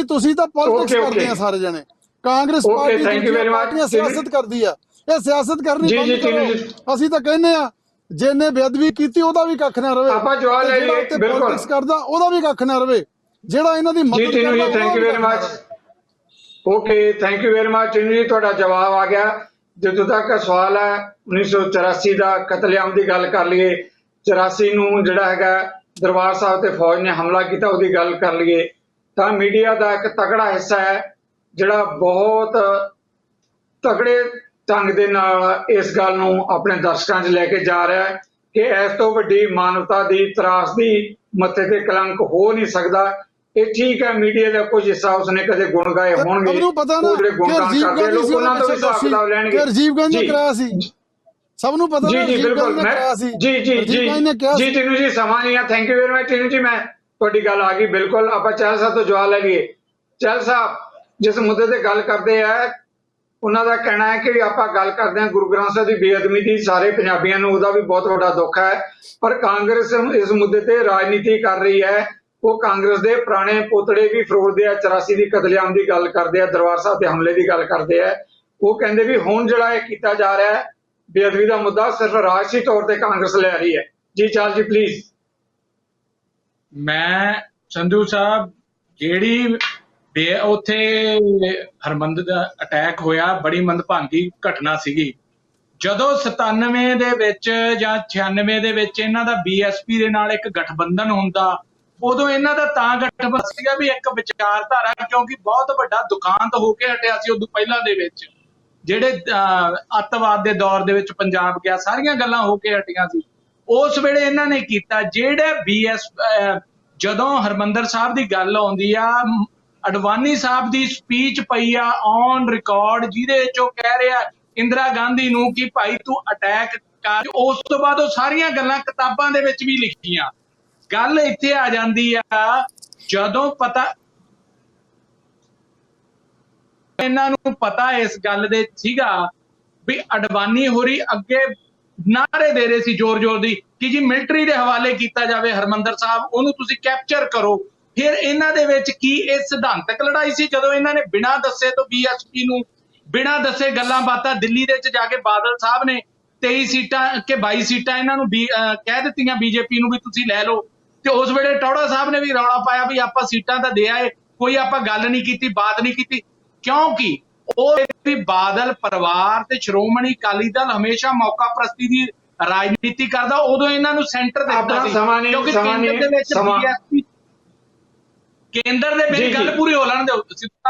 ਤੁਸੀਂ ਤਾਂ ਪੋਲਿਟਿਕਸ ਓਕੇ, ਕਰਦੇ ਆ ਓਕੇ। ਸਾਰੇ ਜਣੇ। Congress okay, party thank you ਦੂਜੀਆਂ very much, ਪਾਰਟੀਆਂ ਟੀਨੂ। ਸਿਆਸਤ ਕਰਦੀ ਆ, ਇਹ ਸਿਆਸਤ ਕਰਨੀ ਜੀ, ਬੰਦ ਜੀ, ਟੀਨੂ ਕਰੋ। ਜੀ। ਅਸੀਂ ਤਾਂ ਕਹਿੰਦੇ ਆ, ਜਿਹਨੇ ਬੇਅਦਬੀ ਕੀਤੀ ਉਹਦਾ ਵੀ ਕੱਖ ਨਾ ਰਵੇ, ਆਪਾਂ ਜਵਾਬ ਲੈ ਜਿਹੜਾ ਲਈਏ, ਉੱਤੇ ਬਿਲਕੁਲ। ਪੋਲਿਟਿਕਸ ਕਰਦਾ ਉਹਦਾ ਵੀ ਕੱਖ ਨਾ ਰਵੇ, ਜਿਹੜਾ ਇਹਨਾਂ ਦੀ ਜੀ ਮਦਦ ਟੀਨੂ ਜੀ ਕਰਦਾ thank you very much. Okay, thank you very much ਟੀਨੂ ਜੀ, ਤੁਹਾਡਾ ਜਵਾਬ ਆ ਗਿਆ। ਜਿੱਥੋਂ ਤੱਕ ਸਵਾਲ ਹੈ 1984 ਦਾ ਕਤਲੇਆਮ ਦੀ ਗੱਲ ਕਰ ਲਈਏ, 84 ਨੂੰ ਜਿਹੜਾ ਹੈਗਾ ਦਰਬਾਰ ਸਾਹਿਬ ਤੇ ਫੌਜ ਨੇ ਹਮਲਾ ਕੀਤਾ, ਉਹਦੀ ਗੱਲ ਕਰ ਲਈਏ, ਤਾਂ ਮੀਡੀਆ ਦਾ ਇੱਕ ਤਕੜਾ ਹਿੱਸਾ ਹੈ ਜਿਹੜਾ ਬਹੁਤ ਤਕੜੇ ਢੰਗ ਦੇ ਨਾਲ ਇਸ ਗੱਲ ਨੂੰ ਆਪਣੇ ਦਰਸ਼ਕਾਂ 'ਚ ਲੈ ਕੇ ਜਾ ਰਿਹਾ ਹੈ ਕਿ ਇਸ ਤੋਂ ਵੱਡੀ ਮਾਨਵਤਾ ਦੀ ਤਰਾਸਦੀ ਮੱਥੇ ਤੇ ਕਲੰਕ ਹੋ ਨਹੀਂ ਸਕਦਾ। ਇਹ ਠੀਕ ਹੈ, ਮੀਡੀਆ ਦਾ ਕੁਝ ਹਿੱਸਾ ਉਸਨੇ ਕਦੇ ਗੁਣ ਗਾਏ ਹੋਣਗੇ, ਸਭ ਨੂੰ ਪਤਾ ਨਾ ਉਹ ਜਿਹੜੇ ਕਿ ਗੁਣਗਾਨ ਰਾਜੀਵ ਕਰਦੇ ਗਾਂਧੀ ਲੋਕ ਸੀ ਉਹਨਾਂ ਤੋਂ ਵੀ ਹਿਸਾਬ ਕਿਤਾਬ ਲੈਣਗੇ। ਕਿ ਰਾਜੀਵ ਗਾਂਧੀ ਨੇ ਜੀ। ਕਰਾਇਆ ਸੀ, ਸਭ ਨੂੰ ਪਤਾ ਜੀ ਨਾ ਜੀ ਰਾਜੀਵ ਬਿਲਕੁਲ, ਗਾਂਧੀ ਨੇ ਕਰਾਇਆ ਸੀ, ਜੀ ਜੀ ਰਾਜੀਵ ਜੀ ਗਾਂਧੀ ਨੇ ਕਿਹਾ ਜੀ ਸੀ। ਟੀਨੂ ਜੀ ਸਮਾਂ ਨਹੀਂ ਆ, ਥੈਂਕ ਯੂ ਵੈਰੀ ਮਚ ਟੀਨੂ ਜੀ, ਮੈਂ ਤੁਹਾਡੀ ਗੱਲ ਆ ਗਈ ਬਿਲਕੁਲ। ਆਪਾਂ ਚਹਿਲ ਸਾਹਿਬ ਤੋਂ ਜਵਾਬ ਲੈ ਲਈਏ। ਚਹਿਲ ਸਾਹਿਬ ਜਿਸ ਮੁੱਦੇ ਤੇ ਗੱਲ ਕਰਦੇ ਆ, ਉਹਨਾਂ ਦਾ ਕਹਿਣਾ ਹੈ ਕਿ ਆਪਾਂ ਗੱਲ ਕਰਦੇ ਹਾਂ ਗੁਰੂ ਗ੍ਰੰਥ ਸਾਹਿਬ ਦੀ ਬੇਅਦਬੀ ਦੀ, ਸਾਰੇ ਪੰਜਾਬੀਆਂ ਨੂੰ ਉਹਦਾ ਵੀ ਬਹੁਤ ਵੱਡਾ ਦੁੱਖ ਹੈ, ਪਰ ਕਾਂਗਰਸ ਇਸ ਮੁੱਦੇ ਤੇ ਰਾਜਨੀਤੀ ਕਰ ਰਹੀ ਹੈ। ਉਹ ਕਾਂਗਰਸ ਦੇ ਪੁਰਾਣੇ ਪੋਤੜੇ ਵੀ ਫਰੋਲਦੇ ਆ, 84 ਦੀ ਕਤਲੇਆਮ ਦੀ ਗੱਲ ਕਰਦੇ ਆ, ਦਰਬਾਰ ਸਾਹਿਬ ਤੇ ਹਮਲੇ ਦੀ ਗੱਲ ਕਰਦੇ ਆ। ਉਹ ਕਹਿੰਦੇ ਵੀ ਹੁਣ ਜਿਹੜਾ ਇਹ ਕੀਤਾ ਜਾ ਰਿਹਾ ਹੈ ਬੇਅਦਬੀ ਦਾ ਮੁੱਦਾ ਸਿਰਫ ਰਾਜਸੀ ਤੌਰ ਤੇ ਕਾਂਗਰਸ ਲੈ ਰਹੀ ਹੈ। ਜੀ ਚਾਲ ਜੀ ਪਲੀਜ਼। ਮੈਂ ਸੰਧੂ ਸਾਹਿਬ, ਜਿਹੜੀ ਉੱਥੇ ਹਰਮੰਦਰ ਦਾ ਅਟੈਕ ਹੋਇਆ, ਬੜੀ ਮੰਦਭਾਗੀ ਘਟਨਾ ਸੀਗੀ। ਜਦੋਂ 97 ਦੇ ਵਿੱਚ ਜਾਂ 96 ਦੇ ਵਿੱਚ ਇਹਨਾਂ ਦਾ ਬੀਐਸਪੀ ਦੇ ਨਾਲ ਇੱਕ ਗਠਬੰਧਨ ਹੁੰਦਾ, ਉਦੋਂ ਇਹਨਾਂ ਦਾ ਤਾਂ ਗਠਬੰਧਨ ਸੀਗਾ ਵੀ ਇੱਕ ਵਿਚਾਰਧਾਰਾ, ਕਿਉਂਕਿ ਬਹੁਤ ਵੱਡਾ ਦੁਖਾਂਤ ਹੋ ਕੇ ਹਟਿਆ ਸੀ ਉਦੋਂ ਪਹਿਲਾਂ ਦੇ ਵਿੱਚ, ਜਿਹੜੇ ਅੱਤਵਾਦ ਦੇ ਦੌਰ ਦੇ ਵਿੱਚ ਪੰਜਾਬ ਗਿਆ, ਸਾਰੀਆਂ ਗੱਲਾਂ ਹੋ ਕੇ ਹਟੀਆਂ ਸੀ। ਉਸ ਵੇਲੇ ਇਹਨਾਂ ਨੇ ਕੀਤਾ, ਜਿਹੜੇ ਜਦੋਂ ਹਰਮੰਦਰ ਸਾਹਿਬ ਦੀ ਗੱਲ ਆਉਂਦੀ ਆ, ਅਡਵਾਨੀ ਸਾਹਿਬ ਦੀ ਸਪੀਚ ਪਈ ਆ ਔਨ ਰਿਕਾਰਡ, ਜਿਹਦੇ ਵਿੱਚ ਉਹ ਕਹਿ ਰਿਹਾ ਇੰਦਰਾ ਗਾਂਧੀ ਨੂੰ ਕਿ ਭਾਈ ਤੂੰ ਅਟੈਕ ਕਰ। ਉਸ ਤੋਂ ਬਾਅਦ ਉਹ ਸਾਰੀਆਂ ਗੱਲਾਂ ਕਿਤਾਬਾਂ ਦੇ ਵਿੱਚ ਵੀ ਲਿਖੀਆਂ। ਗੱਲ ਇੱਥੇ ਆ ਜਾਂਦੀ ਆ, ਜਦੋਂ ਪਤਾ ਇਹਨਾਂ ਨੂੰ ਪਤਾ ਇਸ ਗੱਲ ਦੇ ਸੀਗਾ ਵੀ ਅਡਵਾਨੀ ਹੋਰੀ ਅੱਗੇ ਨਾਰੇ ਦੇ ਰਹੇ ਸੀ ਜ਼ੋਰ ਦੀ ਕਿ ਜੀ ਮਿਲਟਰੀ ਦੇ ਹਵਾਲੇ ਕੀਤਾ ਜਾਵੇ ਹਰਮੰਦਰ ਸਾਹਿਬ, ਉਹਨੂੰ ਤੁਸੀਂ ਕੈਪਚਰ ਕਰੋ। ਫਿਰ ਇਹਨਾਂ ਦੇ ਵਿੱਚ ਕੀ ਇਹ ਸਿਧਾਂਤਕ ਲੜਾਈ ਸੀ, ਜਦੋਂ ਇਹਨਾਂ ਨੇ ਬਿਨਾਂ ਦੱਸੇ ਤੋਂ ਬੀਐਸਪੀ ਨੂੰ ਬਿਨਾਂ ਦੱਸੇ ਗੱਲਾਂ ਬਾਤਾਂ ਦਿੱਲੀ ਦੇ ਵਿੱਚ ਜਾ ਕੇ ਬਾਦਲ ਸਾਹਿਬ ਨੇ 23 ਸੀਟਾਂ ਕਿ 22 ਸੀਟਾਂ ਇਹਨਾਂ ਨੂੰ ਕਹਿ ਦਿੱਤੀਆਂ ਬੀਜੇਪੀ ਨੂੰ ਵੀ ਤੁਸੀਂ ਲੈ ਲਓ, ਤੇ ਉਸ ਵੇਲੇ ਟੌੜਾ ਸਾਹਿਬ ਨੇ ਵੀ ਰੌਲਾ ਪਾਇਆ ਵੀ ਆਪਾਂ ਸੀਟਾਂ ਤਾਂ ਦੇ ਆਏ, ਕੋਈ ਆਪਾਂ ਗੱਲ ਨਹੀਂ ਕੀਤੀ, ਬਾਤ ਨਹੀਂ ਕੀਤੀ, ਕਿਉਂਕਿ ਉਹ ਵੀ ਬਾਦਲ ਪਰਿਵਾਰ ਤੇ ਸ਼੍ਰੋਮਣੀ ਅਕਾਲੀ ਦਲ ਹਮੇਸ਼ਾ ਮੌਕਾ ਪ੍ਰਸਤੀ ਦੀ ਰਾਜਨੀਤੀ ਕਰਦਾ। ਉਦੋਂ ਇਹਨਾਂ ਨੂੰ ਸੈਂਟਰ ਦਿੱਤਾ ਸੀ, ਕਿਉਂਕਿ ਕੇਂਦਰ ਦੇ ਵਿੱਚ ਬੀਐਸਪੀ, ਕੇਂਦਰ ਦੇ ਵਿੱਚ ਗੱਲ ਪੂਰੀ ਹੋ ਲੈਣ ਦਿਓ।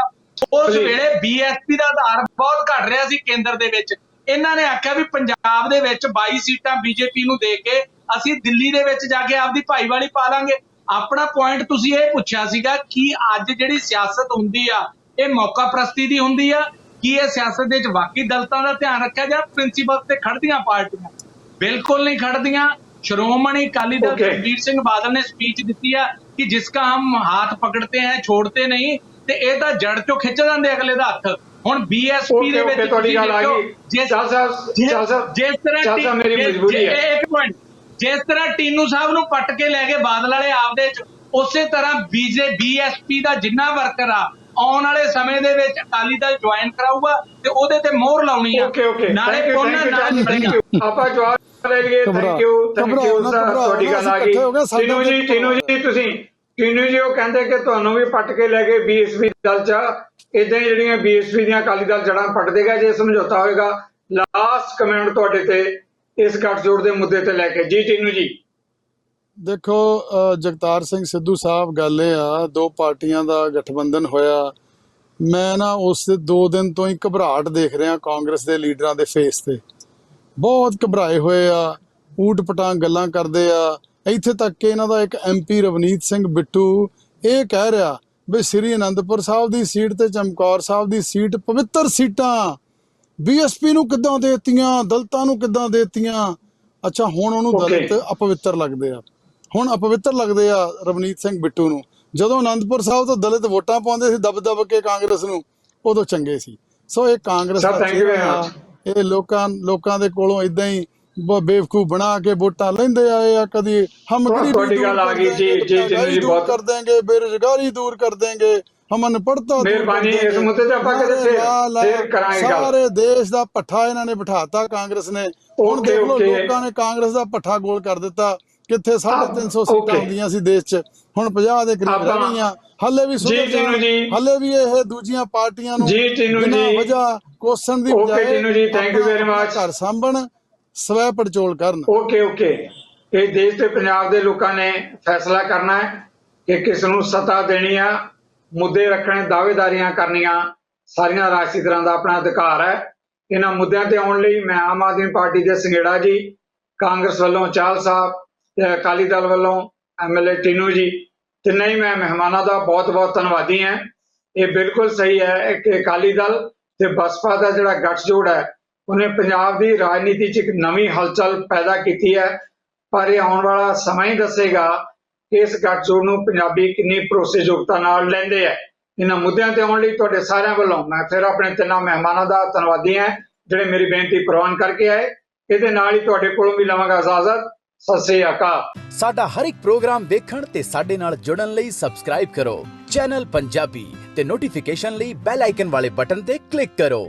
ਉਸ ਵੇਲੇ ਬੀਐਸਪੀ ਦਾ ਆਧਾਰ ਬਹੁਤ ਘਟ ਰਿਹਾ ਸੀ ਕੇਂਦਰ ਦੇ ਵਿੱਚ। ਇਹਨਾਂ ਨੇ ਆਖਿਆ ਵੀ ਪੰਜਾਬ ਦੇ ਵਿੱਚ 22 ਸੀਟਾਂ ਬੀਜੇਪੀ ਨੂੰ ਦੇ ਕੇ ਅਸੀਂ ਦਿੱਲੀ ਦੇ ਵਿੱਚ ਜਾ ਕੇ ਆਪਦੀ ਭਾਈਵਾਲੀ ਪਾ ਲਾਂਗੇ। ਆਪਣਾ ਪੁਆਇੰਟ ਤੁਸੀਂ ਇਹ ਪੁੱਛਿਆ ਸੀਗਾ ਕਿ ਅੱਜ ਜਿਹੜੀ ਸਿਆਸਤ ਹੁੰਦੀ ਆ ਇਹ ਮੌਕਾ ਪ੍ਰਸਤੀ ਦੀ ਹੁੰਦੀ ਆ, ਕੀ ਇਹ ਸਿਆਸਤ ਦੇ ਵਿੱਚ ਵਾਕਈ ਦਲਤਾਂ ਦਾ ਧਿਆਨ ਰੱਖਿਆ ਜਾਂ ਪ੍ਰਿੰਸੀਪਲ ਤੇ ਖੜਦੀਆਂ ਪਾਰਟੀਆਂ? ਬਿਲਕੁਲ ਨਹੀਂ ਖੜਦੀਆਂ। ਸ਼੍ਰੋਮਣੀ ਅਕਾਲੀ ਦਲ ਸੁਖਬੀਰ ਸਿੰਘ ਬਾਦਲ ਨੇ ਸਪੀਚ ਦਿੱਤੀ ਆ ਕਿ ਜਿਸਕਾ ਹਮ ਹੱਥ ਪਕੜਤੇ ਹੈ ਛੋੜਤੇ ਨਹੀਂ, ਤੇ ਇਹ ਤਾਂ ਜੜ ਚੋਂ ਖਿੱਚ ਜਾਂਦੇ ਅਗਲੇ ਦਾ ਹੱਥ। ਹੁਣ ਬੀਐਸਪੀ ਦੇ ਵਿੱਚ ਤੁਹਾਡੀ ਗੱਲ ਆ ਗਈ। ਜਿਸ ਤਰ੍ਹਾਂ ਮੇਰੀ ਮਜਬੂਰੀ ਹੈ। ਜਿਸ ਤਰ੍ਹਾਂ ਟੀਨੂ ਸਾਹਿਬ ਨੂੰ ਪੱਟ ਕੇ ਲੈ ਗਏ ਬਾਦਲ ਵਾਲੇ ਆਪਦੇ ਚ, ਉਸੇ ਤਰ੍ਹਾਂ ਬੀਐਸਪੀ ਦਾ ਜਿੰਨਾ ਵਰਕਰ ਆ ਆਉਣ ਵਾਲੇ ਸਮੇਂ ਦੇ ਵਿੱਚ ਅਕਾਲੀ ਦਲ ਜੁਆਇਨ ਕਰਾਊਗਾ ਤੇ ਉਹਦੇ ਤੇ ਮੋਹਰ ਲਾਉਣੀ ਆ। ਓਕੇ ਨਾਲੇ ਪੁੰਨ ਨਾਲ ਮਿਲਣੀਆਂ। ਆਪਾਂ ਜਵਾਬ ਲੈ ਲਈਏ। ਥੈਂਕ ਯੂ ਤੁਹਾਡੀ ਗੱਲ ਆ ਗਈ। ਟੀਨੂ ਜੀ ਉਹ ਕਹਿੰਦੇ ਕਿ ਤੁਹਾਨੂੰ ਵੀ ਪੱਟ ਕੇ ਲੈ ਗਏ ਬੀਐਸਪੀ ਦਲ ਚ, ਇਦਾਂ ਹੀ ਜਿਹੜੀਆਂ ਬੀਐਸਪੀ ਦੀਆਂ ਅਕਾਲੀ ਦਲ ਜੜਾਂ ਪੱਟ ਦੇਗਾ ਜੇ ਸਮਝੌਤਾ ਹੋਏਗਾ। ਲਾਸਟ ਕਮੈਂਟ ਤੁਹਾਡੇ ਤੇ ਇਸ ਗੱਠਜੋੜ ਦੇ ਮੁੱਦੇ ਤੇ ਲੈ ਕੇ। ਜੀ ਟੀਨੂ ਜੀ। ਦੇਖੋ ਜਗਤਾਰ ਸਿੰਘ ਸਿੱਧੂ ਸਾਹਿਬ, ਗੱਲ ਇਹ ਆ, ਦੋ ਪਾਰਟੀਆਂ ਦਾ ਗਠਬੰਧਨ ਹੋਇਆ। ਮੈਂ ਨਾ ਉਸ 2 ਦਿਨ ਤੋਂ ਹੀ ਘਬਰਾਹਟ ਦੇਖ ਰਿਹਾ ਕਾਂਗਰਸ ਦੇ ਲੀਡਰਾਂ ਦੇ ਫੇਸ ਤੇ। ਬਹੁਤ ਘਬਰਾਏ ਹੋਏ ਆ, ਊਟ ਪਟਾਂਗ ਗੱਲਾਂ ਕਰਦੇ ਆ। ਇੱਥੇ ਤੱਕ ਕਿ ਇਹਨਾਂ ਦਾ ਇੱਕ MP ਰਵਨੀਤ ਸਿੰਘ ਬਿੱਟੂ ਇਹ ਕਹਿ ਰਿਹਾ ਵੀ ਸ੍ਰੀ ਅਨੰਦਪੁਰ ਸਾਹਿਬ ਦੀ ਸੀਟ ਤੇ ਚਮਕੌਰ ਸਾਹਿਬ ਦੀ ਸੀਟ ਪਵਿੱਤਰ ਸੀਟਾਂ BSP ਨੂੰ ਕਿੱਦਾਂ ਦੇਤੀਆਂ, ਦਲਿਤਾਂ ਨੂੰ ਕਿੱਦਾਂ ਦੇਤੀਆਂ। ਅੱਛਾ, ਹੁਣ ਉਹਨੂੰ ਦਲਿਤ ਅਪਵਿੱਤਰ ਲੱਗਦੇ ਆ, ਹੁਣ ਅਪਵਿੱਤਰ ਲੱਗਦੇ ਆ ਰਵਨੀਤ ਸਿੰਘ ਬਿੱਟੂ ਨੂੰ। ਜਦੋਂ ਅਨੰਦਪੁਰ ਸਾਹਿਬ ਤੋਂ ਦਲਿਤ ਵੋਟਾਂ ਪਾਉਂਦੇ ਸੀ ਦਬ ਕੇ ਕਾਂਗਰਸ ਨੂੰ, ਉਦੋਂ ਚੰਗੇ ਸੀ। ਸੋ ਇਹ ਕਾਂਗਰਸ ਦਾ ਇਹ ਲੋਕਾਂ ਦੇ ਕੋਲੋਂ ਇਦਾਂ ਹੀ ਬੇਵਕੂਫ ਬਣਾ ਕੇ ਵੋਟਾਂ ਲੈਂਦੇ ਆਏ ਆ। ਕਦੀ ਹਮ ਗਰੀਬੀ ਦੂਰ ਕਰ ਦੇਂਗੇ, ਬੇਰੁਜ਼ਗਾਰੀ ਦੂਰ ਕਰ ਦੇਂਗੇ, ਹਮ ਅਨਪੜ੍ਹਤਾ ਸਾਰੇ ਦੇਸ਼ ਦਾ ਪੱਠਾ ਇਹਨਾਂ ਨੇ ਬਿਠਾਤਾ ਕਾਂਗਰਸ ਨੇ। ਹੁਣ ਦੇਖ ਲਓ ਲੋਕਾਂ ਨੇ ਕਾਂਗਰਸ ਦਾ ਪੱਠਾ ਗੋਲ ਕਰ ਦਿੱਤਾ। ਕਿੱਥੇ 350 ਸੀਟਾਂ ਹੁੰਦੀਆਂ ਸੀ ਦੇਸ਼ 'ਚ, ਹੁਣ 50 ਦੇ ਕਰੀਬ ਰਹਿ ਗਈਆਂ। ਹੱਲੇ ਵੀ ਇਹ ਦੂਜੀਆਂ ਪਾਰਟੀਆਂ ਨੂੰ ਬਿਨਾਂ ਵਜ੍ਹਾ ਕੋਸਣ ਦੀ ਬਜਾਏ ਘਰ ਸਾਂਭਣ, ਸਵੈ ਪੜਚੋਲ ਕਰਨ। ਓਕੇ ਇਹ ਦੇਸ਼ ਤੇ ਪੰਜਾਬ ਦੇ ਲੋਕਾਂ ਨੇ ਫੈਸਲਾ ਕਰਨਾ ਹੈ ਕਿ ਕਿਸ ਨੂੰ ਸੱਤਾ ਦੇਣੀ ਆ। ਮੁੱਦੇ ਰੱਖਣੇ, ਦਾਅਵੇਦਾਰੀਆਂ ਕਰਨੀਆਂ ਸਾਰੀਆਂ ਰਾਜਸੀ ਦਲਾਂ ਦਾ ਆਪਣਾ ਅਧਿਕਾਰ ਹੈ। ਇਹਨਾਂ ਮੁੱਦਿਆਂ ਤੇ ਆਉਣ ਲਈ ਮੈਂ ਆਮ ਆਦਮੀ ਪਾਰਟੀ ਦੇ ਸੰਘੇੜਾ ਜੀ, ਕਾਂਗਰਸ ਵੱਲੋਂ ਚਾਹਲ ਸਾਹਿਬ ਤੇ ਅਕਾਲੀ ਦਲ ਵੱਲੋਂ MLA ਟੀਨੂ ਜੀ, ਤਿੰਨੇ ਹੀ ਮੈਂ ਮਹਿਮਾਨਾਂ ਦਾ ਬਹੁਤ ਧੰਨਵਾਦੀ ਹਾਂ। ਇਹ ਬਿਲਕੁਲ ਸਹੀ ਹੈ ਕਿ ਅਕਾਲੀ ਦਲ ਤੇ ਬਸਪਾ ਦਾ ਜਿਹੜਾ ਗੱਠਜੋੜ ਹੈ ਉਹਨੇ ਪੰਜਾਬ ਦੀ ਰਾਜਨੀਤੀ 'ਚ ਇੱਕ ਨਵੀਂ ਹਲਚਲ ਪੈਦਾ ਕੀਤੀ ਹੈ। ਪਰ ਇਹ ਆਉਣ ਵਾਲਾ ਸਮਾਂ ਹੀ ਦੱਸੇਗਾ ਕਿ ਇਸ ਗੱਠਜੋੜ ਨੂੰ ਪੰਜਾਬੀ ਕਿੰਨੀ ਭਰੋਸੇਯੋਗਤਾ ਨਾਲ ਲੈਂਦੇ ਹੈ। ਇਹਨਾਂ ਮੁੱਦਿਆਂ ਤੇ ਆਉਣ ਲਈ ਤੁਹਾਡੇ ਸਾਰਿਆਂ ਵੱਲੋਂ ਮੈਂ ਫਿਰ ਆਪਣੇ ਤਿੰਨਾਂ ਮਹਿਮਾਨਾਂ ਦਾ ਧੰਨਵਾਦੀ ਹਾਂ ਜਿਹੜੇ ਮੇਰੀ ਬੇਨਤੀ ਪ੍ਰਵਾਨ ਕਰਕੇ ਆਏ। ਇਹਦੇ ਨਾਲ ਹੀ ਤੁਹਾਡੇ ਕੋਲੋਂ ਵੀ ਲਵਾਂਗਾ ਇਜਾਜ਼ਤ। ਸਤਿ ਸ੍ਰੀ ਅਕਾਲ। ਸਾਡਾ ਹਰ ਇੱਕ ਪ੍ਰੋਗਰਾਮ ਦੇਖਣ ਤੇ ਸਾਡੇ ਨਾਲ ਜੁੜਨ ਲਈ ਸਬਸਕ੍ਰਾਈਬ ਕਰੋ ਚੈਨਲ ਪੰਜਾਬੀ ਤੇ ਨੋਟੀਫਿਕੇਸ਼ਨ ਲਈ ਬੈਲ ਆਈਕਨ ਵਾਲੇ ਬਟਨ ਤੇ ਕਲਿੱਕ ਕਰੋ।